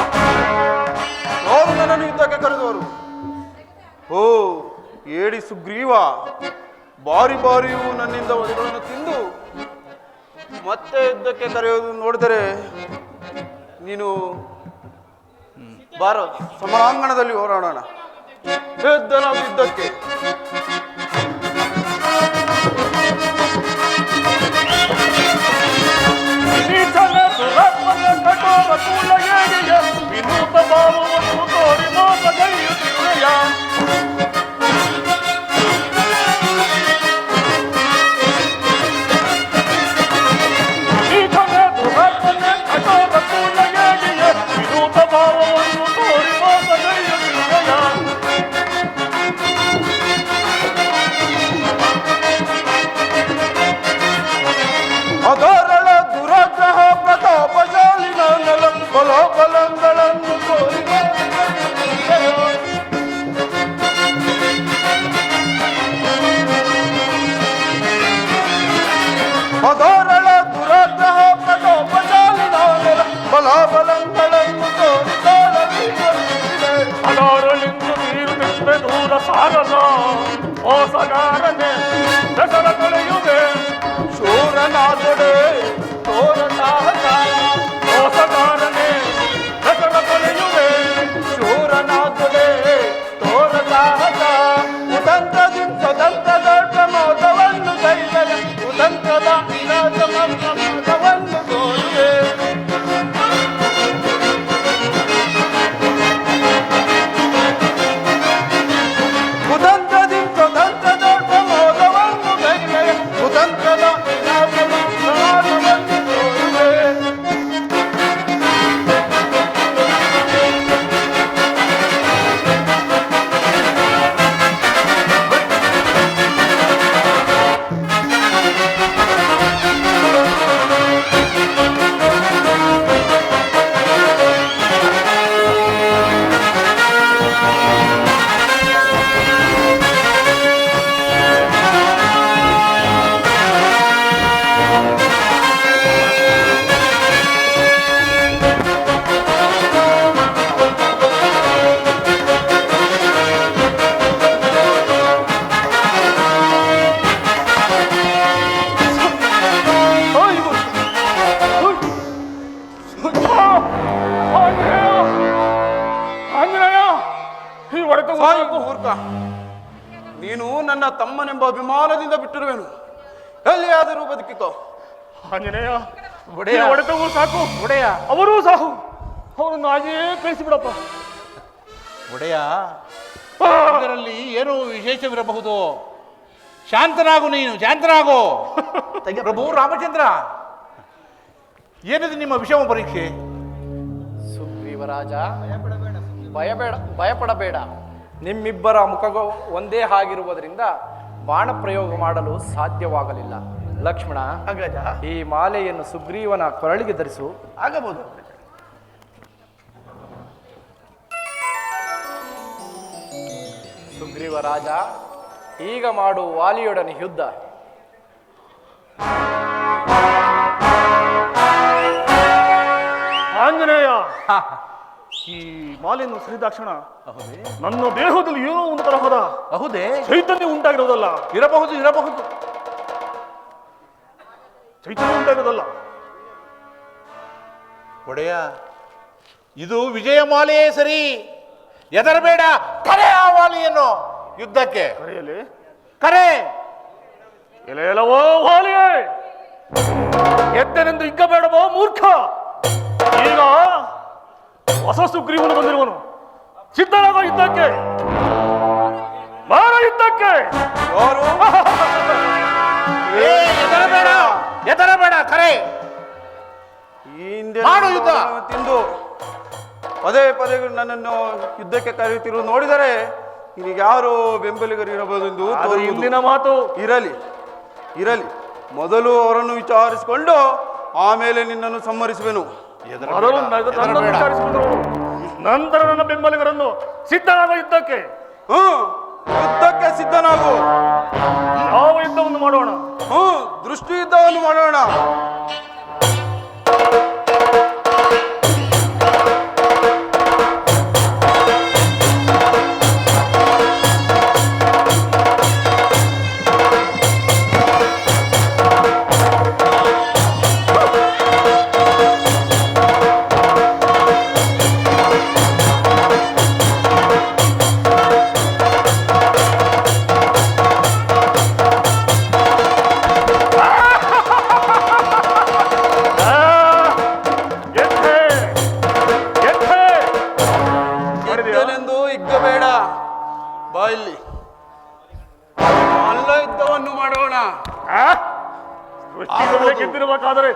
ನನ್ನನ್ನು ಯುದ್ಧಕ್ಕೆ ಕರೆದವರು? ಓ ಏಡಿ ಸುಗ್ರೀವ, ಬಾರಿ ಬಾರಿಯೂ ನನ್ನಿಂದ ವಧೆಗಳನ್ನು ತಿಂದು ಮತ್ತೆ ಯುದ್ಧಕ್ಕೆ ಕರೆಯೋದು ನೋಡಿದರೆ ನೀನು ಬಾರ, ಸಮರಾಂಗಣದಲ್ಲಿ ಹೋರಾಡೋಣ. ನಾವು ಯುದ್ಧಕ್ಕೆ. ವಿನೂತ ಭಾವವನ್ನು ತೋರಿ ಮೋಸಗೈಯುತ್ತಿರುವೆಯ ವಿನೂತ ಭಾವವನ್ನು ತೋರಿ ಮೋಸಗೈಯುತ್ತಿರುವೆಯ ಅದರಳ ದುರಗ್ರಹ ಪ್ರತಾಪಶಾಲಿನ ನಲ ಬಲೋಬಲಗಳನ್ನು ತೋರಿ ಅದರಳ ದುರಗ್ರಹ ಪ್ರತಾಪಶಾಲಿನ ನಲ ಬಲೋಬಲಗಳನ್ನು ತೋರಿ ಅದರಲ್ಲಿಂದು ನೀರು ನಿಂತೆ ದೂರ ಸಾಗದ ಮೋಸಗಾರನೆ ದಸರ ತೊಳೆಯುವೆ ಶೂರನಾದೊಡೆ ತೋರ ಸಾಹಸ. ಮೋಸಗಾರನೆ ದಸರ ತೊಳೆಯುವೆ ಶೂರನಾದೊಡೆ ತೋರ ಸಾಹಸ. ಉದಂತದ ಪ್ರಮೋದವನ್ನು ಕೈದರೆ ಉದಂತದ ಪ್ರಮೋದವನ್ನು ತೋರುವೆ. ಉದಂತದ ಪ್ರಮೋದವನ್ನು ಕೈದರೆ ಉದಂತದ ಪ್ರಮೋದವನ್ನು ತೋರುವೆ. ನನ್ನ ತಮ್ಮನೆಂಬ ಅಭಿಮಾನದಿಂದ ಬಿಟ್ಟಿರುವೆನು. ಎಲ್ಲಿಯಾದರೂ ಬದುಕಿಕೋ. ಆಂಜನೇಯ, ಒಡೆಯ. ಈ ಹೊಡೆತವೂ ಸಾಕು, ಒಡೆಯ ಅವರೂ ಸಾಕು, ಅವರನ್ನು ಹಾಗೆಯೇ ಕಳಿಸಿಬಿಡಪ್ಪ. ಒಡೆಯ, ಇದರಲ್ಲಿ ಏನು ವಿಶೇಷವಿರಬಹುದು? ಶಾಂತನಾಗು, ನೀನು ಶಾಂತನಾಗು. ಪ್ರಭು ರಾಮಚಂದ್ರ, ಏನಿದೆ ನಿಮ್ಮ ವಿಷಮ ಪರೀಕ್ಷೆ? ಸುಗ್ರೀವರಾಜ, ಭಯಪಡಬೇಡ. ನಿಮ್ಮಿಬ್ಬರ ಮುಖಗಳು ಒಂದೇ ಆಗಿರುವುದರಿಂದ ಬಾಣ ಪ್ರಯೋಗ ಮಾಡಲು ಸಾಧ್ಯವಾಗಲಿಲ್ಲ. ಲಕ್ಷ್ಮಣ, ಅಗ್ರಜ, ಈ ಮಾಲೆಯನ್ನು ಸುಗ್ರೀವನ ಕೊರಳಿಗೆ ಧರಿಸು. ಆಗಬಹುದು. ಸುಗ್ರೀವರಾಜ, ಈಗ ಮಾಡು ವಾಲಿಯೊಡನೆ ಯುದ್ಧ. ಆಂಜನೇಯ, ಈ ಮಾಲೆಯನ್ನು ಸರಿದಾಕ್ಷಣ ನನ್ನ ದೇಹದಲ್ಲಿ ಏನೋ ಒಂದು ತರಹದ ಹೌದೇ? ಚೈತನ್ಯ ಉಂಟಾಗಿರೋದಲ್ಲ. ಇರಬಹುದು ಇರಬಹುದು. ಚೈತನ್ಯ ಉಂಟಾಗಿರೋದಲ್ಲ. ಒಡೆಯ, ಇದು ವಿಜಯಮಾಲೆಯೇ ಸರಿ. ಹೆದರಬೇಡ, ಕರೆ ಆ ವಾಲಿಯನ್ನು ಯುದ್ಧಕ್ಕೆ. ಕರೆಯಲಿ, ಕರೆ. ಎಲೆಯಲವೋ ವಾಲಿಯೇ, ಎದ್ದನೆಂದು ಇಗ್ಗಬೇಡವೋ ಮೂರ್ಖ. ಈಗ ಹೊಸ ಸುಗ್ರೀವನು ಬಂದಿರುವನು. ಸಿದ್ಧನಾಗೋ ಯುದ್ಧಕ್ಕೆ, ಬಾರ ಯುದ್ಧಕ್ಕೆ. ಹೆದರಬೇಡ, ಹೆದರಬೇಡ, ಕರೆ ಈ ಹಿಂದೆ ಮಾಡು ಯುದ್ಧ. ತಿಂದು ಪದೇ ಪದೇ ನನ್ನನ್ನು ಯುದ್ಧಕ್ಕೆ ಕರೆಯುತ್ತಿರುವುದು ನೋಡಿದರೆ ನಿನಗೆ ಯಾರೋ ಬೆಂಬಲಿಗರು ಇರಬಹುದು ಎಂದು ತೋರುವುದು. ಹಿಂದಿನ ಮಾತು ಇರಲಿ ಇರಲಿ, ಮೊದಲು ಅವರನ್ನು ವಿಚಾರಿಸಿಕೊಂಡು ಆಮೇಲೆ ನಿನ್ನನ್ನು ಸಂಹರಿಸುವೆನು. ಮೊದಲು ನನ್ನನ್ನು ವಿಚಾರಿಸಿಕೊಂಡರು, ನಂತರ ನನ್ನ ಬೆಂಬಲಿಗರನ್ನು ಸಿದ್ಧನಾಗೋ ಯುದ್ಧಕ್ಕೆ. ಯುದ್ಧಕ್ಕೆ ಸಿದ್ಧನಾಗು. ಯಾವ ಯುದ್ಧವನ್ನು ಮಾಡೋಣ? ದೃಷ್ಟಿ ಯುದ್ಧವನ್ನು ಮಾಡೋಣ. ಗೆದ್ದನೆಂದು ಇಗ್ಗಬೇಡ, ಬಾ ಇಲ್ಲಿ. ಮಲ್ಲ ಯುದ್ಧವನ್ನು ಮಾಡೋಣ. ಗೆದ್ದಿರಬೇಕಾದರೆ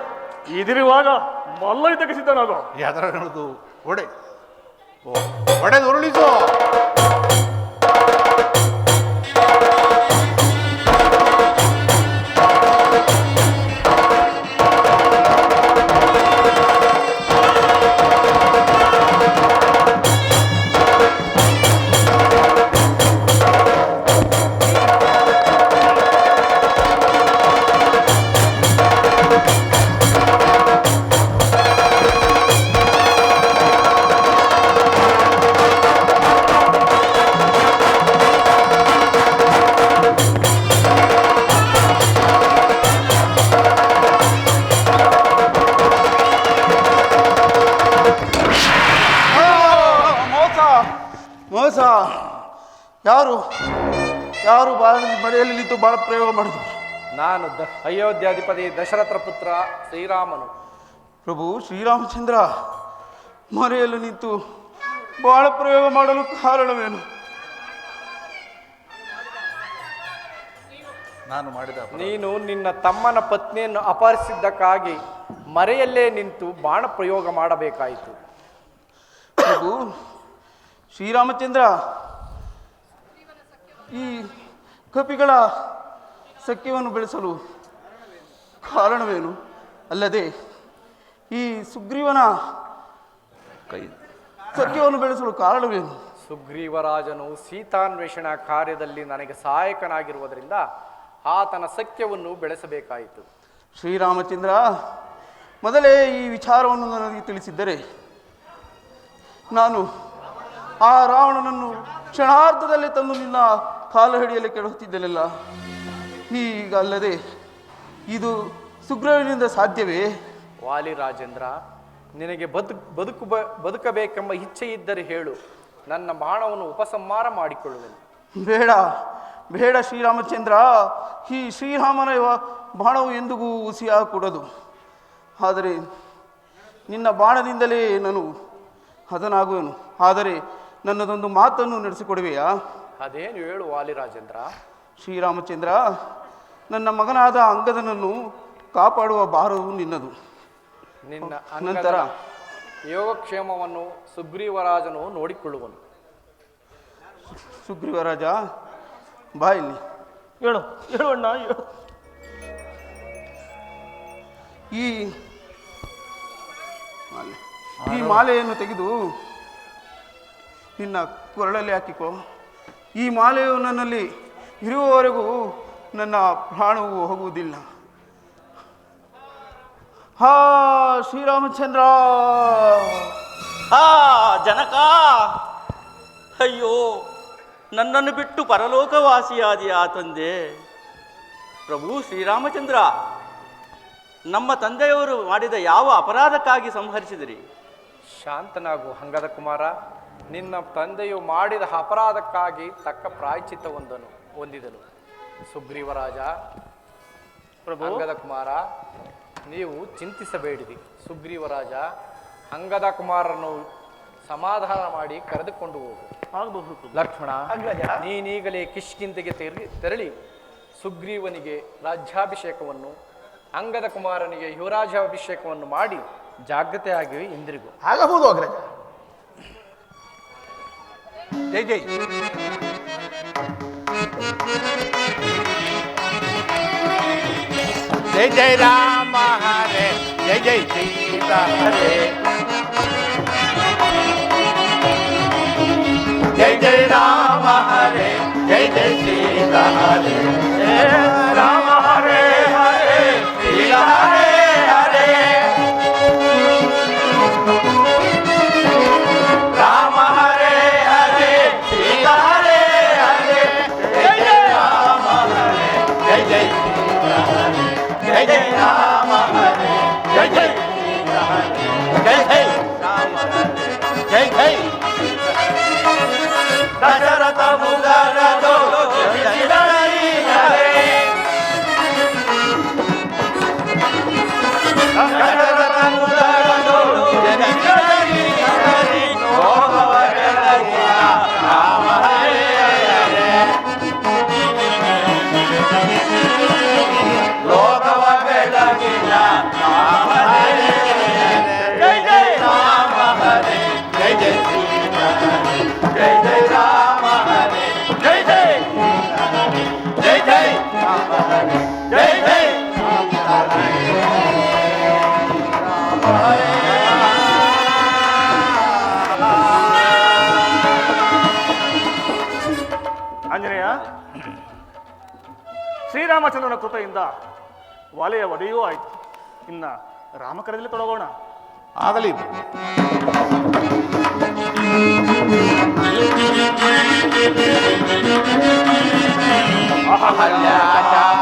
ಇದಿರುವಾಗ ಮಲ್ಲ ಯುದ್ಧಕ್ಕೆ ಸಿದ್ಧನಾಗೋ. ಯಾವ್ದಾರ ಹೇಳುದು? ಒಡೆ ಒಡೆದು ಉರುಳಿಸು. ಮೋಸ. ಯಾರು ಯಾರು ಮರೆಯಲ್ಲಿ ನಿಂತು ಬಾಳ ಪ್ರಯೋಗ ಮಾಡಿದ್ರು? ನಾನು ಅಯೋಧ್ಯಾಧಿಪತಿ ದಶರಥರ ಪುತ್ರ ಶ್ರೀರಾಮನು. ಪ್ರಭು ಶ್ರೀರಾಮಚಂದ್ರ ಮರೆಯಲ್ಲಿ ನಿಂತು ಬಾಳ ಪ್ರಯೋಗ ಮಾಡಲು ಕಾರಣವೇನು? ನಾನು ಮಾಡಿದ ನೀನು ನಿನ್ನ ತಮ್ಮನ ಪತ್ನಿಯನ್ನು ಅಪಹರಿಸಿದ್ದಕ್ಕಾಗಿ ಮರೆಯಲ್ಲೇ ನಿಂತು ಬಾಣ ಪ್ರಯೋಗ ಮಾಡಬೇಕಾಯಿತು. ಪ್ರಭು ಶ್ರೀರಾಮಚಂದ್ರ, ಈ ಕಪಿಗಳ ಸಖ್ಯವನ್ನು ಬೆಳೆಸಲು ಕಾರಣವೇನು? ಅಲ್ಲದೆ ಈ ಸುಗ್ರೀವನ ಸಖ್ಯವನ್ನು ಬೆಳೆಸಲು ಕಾರಣವೇನು? ಸುಗ್ರೀವರಾಜನು ಸೀತಾನ್ವೇಷಣಾ ಕಾರ್ಯದಲ್ಲಿ ನನಗೆ ಸಹಾಯಕನಾಗಿರುವುದರಿಂದ ಆತನ ಸಖ್ಯವನ್ನು ಬೆಳೆಸಬೇಕಾಯಿತು. ಶ್ರೀರಾಮಚಂದ್ರ, ಮೊದಲೇ ಈ ವಿಚಾರವನ್ನು ನನಗೆ ತಿಳಿಸಿದ್ದರೆ ನಾನು ಆ ರಾವಣನನ್ನು ಕ್ಷಣಾರ್ಧದಲ್ಲಿ ತಂದು ನಿನ್ನ ಕಾಲಹಡಿಯಲ್ಲಿ ಕೆಡುತ್ತಿದ್ದೆನಲ್ಲ. ಈಗ ಅಲ್ಲದೆ ಇದು ಸುಗ್ರೀವನಿಂದ ಸಾಧ್ಯವೇ? ವಾಲಿರಾಜೇಂದ್ರ, ನಿನಗೆ ಬದುಕಬೇಕೆಂಬ ಇಚ್ಛೆ ಇದ್ದರೆ ಹೇಳು, ನನ್ನ ಬಾಣವನ್ನು ಉಪಸಂಹಾರ ಮಾಡಿಕೊಳ್ಳುವೆನು. ಬೇಡ ಬೇಡ ಶ್ರೀರಾಮಚಂದ್ರ, ಈ ಶ್ರೀರಾಮನ ಬಾಣವು ಎಂದಿಗೂ ಹುಸಿಯಾಗಕೂಡದು. ಆದರೆ ನಿನ್ನ ಬಾಣದಿಂದಲೇ ನಾನು ಹತನಾಗುವೆನು. ಆದರೆ ನನ್ನದೊಂದು ಮಾತನ್ನು ನಡೆಸಿಕೊಡುವೆಯಾ? ಅದೇನು ಹೇಳು ವಾಲಿರಾಜೇಂದ್ರ. ಶ್ರೀರಾಮಚಂದ್ರ, ನನ್ನ ಮಗನಾದ ಅಂಗದನನ್ನು ಕಾಪಾಡುವ ಭಾರವು ನಿನ್ನದು. ನಿನ್ನ ನಂತರ ಯೋಗಕ್ಷೇಮವನ್ನು ಸುಗ್ರೀವರಾಜನು ನೋಡಿಕೊಳ್ಳುವನು. ಸುಗ್ರೀವರಾಜ, ಬಾ ಇಲ್ಲಿ. ಹೇಳು ಹೇಳು ಅಣ್ಣ ಹೇಳು. ಈ ಮಾಲೆಯನ್ನು ತೆಗೆದು ನಿನ್ನ ಕೊರಳಲ್ಲಿ ಹಾಕಿಕೋ. ಈ ಮಾಲೆಯು ನನ್ನಲ್ಲಿ ಇರುವವರೆಗೂ ನನ್ನ ಪ್ರಾಣವು ಹೋಗುವುದಿಲ್ಲ. ಹಾ ಶ್ರೀರಾಮಚಂದ್ರ. ಜನಕ, ಅಯ್ಯೋ ನನ್ನನ್ನು ಬಿಟ್ಟು ಪರಲೋಕವಾಸಿಯಾದಿಯಾ ತಂದೆ. ಪ್ರಭು ಶ್ರೀರಾಮಚಂದ್ರ, ನಮ್ಮ ತಂದೆಯವರು ಮಾಡಿದ ಯಾವ ಅಪರಾಧಕ್ಕಾಗಿ ಸಂಹರಿಸಿದಿರಿ? ಶಾಂತನಾಗು ಅಂಗದ ಕುಮಾರ. ನಿನ್ನ ತಂದೆಯು ಮಾಡಿದ ಅಪರಾಧಕ್ಕಾಗಿ ತಕ್ಕ ಪ್ರಾಯಶ್ಚಿತ್ತ ಹೊಂದಿದನು. ಸುಗ್ರೀವರಾಜ, ಅಂಗದ ಕುಮಾರ, ನೀವು ಚಿಂತಿಸಬೇಡಿರಿ. ಸುಗ್ರೀವರಾಜ, ಅಂಗದ ಕುಮಾರನು ಸಮಾಧಾನ ಮಾಡಿ ಕರೆದುಕೊಂಡು ಹೋಗು. ಆಗಬಹುದು ಲಕ್ಷ್ಮಣ, ನೀನೀಗಲೇ ಕಿಷ್ಕಿಂಧೆಗೆ ತೆರಳಿ ಸುಗ್ರೀವನಿಗೆ ರಾಜ್ಯಾಭಿಷೇಕವನ್ನು, ಅಂಗದ ಕುಮಾರನಿಗೆ ಯುವರಾಜ್ಯಾಭಿಷೇಕವನ್ನು ಮಾಡಿ ಜಾಗ್ರತೆಯಾಗಿ ಹಿಂದಿರುಗು. ಆಗಬಹುದು ಅಗ್ರಜ. ಜೈ ಜೈ. ಜೈ ಜೈ ರಾಮ ಹರೇ, ಜೈ ಜೈ ಸೀತಾ ಹರೇ. ಜೈ ಜೈ ರಾಮ ಹರೇ, ಜೈ ಜೈ ಸೀತಾ ಹರೇ. ರಾಮ ಹರೇ ಹರೇ, ಸೀತಾ ಹರೇ ಹರೇ. ರಾಮ ಹರೇ ಹರೇ, ಸೀತಾ ಹರೇ ಹರೇ. ಜೈ ಜೈ ರಾಮ ಹರೇ, ಜೈ ಜೈ ಸೀತಾ ಹರೇ. ಜೈ ಜೈ ರಾಮ ಹರೇ, ಜೈ ಜೈ ಸೀತಾ ಹರೇ. ಜೈ ಜೈ ರಾಮ ಹರೇ, ಜೈ ಜೈ. ದಶರಥ ಮುದರದೋ ಜಗದೀಶ್ವರಿ ಹರೇ. ದಶರಥ ಮುದರದೋ ಜಗದೀಶ್ವರಿ ಹರೇ. ಲೋಕವ ಬೆಳಗಿದ ರಾಮ ಹರೇ ಹರೇ. ಲೋಕವ ಬೆಳಗಿದ ರಾಮ ಹರೇ ಹರೇ. ಜೈ ಜೈ ರಾಮ ಹರೇ, ಜೈ ಜೈ ಸೀತಾ ಹರೇ. ಜೈ ಜೈ ರಾಮ ಹರೇ, ಜೈ ಜೈ ಸೀತಾ ಹರೇ. ಜೈ ಜೈ ರಾಮ ಹರೇ, ಜೈ ಜೈ ಸೀತಾ ಹರೇ. ರಾಮ ಹರೇ. ಆಂಜನೇಯ, ಶ್ರೀರಾಮಚಂದ್ರನ ಕೃಪೆಯಿಂದ ವಾಲೆಯ ಒಡೆಯೂ ಆಯ್ತು. ಇನ್ನ ರಾಮಕರದಲ್ಲಿ ತೊಡಗೋಣ. ಆಗಲಿ. ಅಹಲ್ಯಾಚಾರ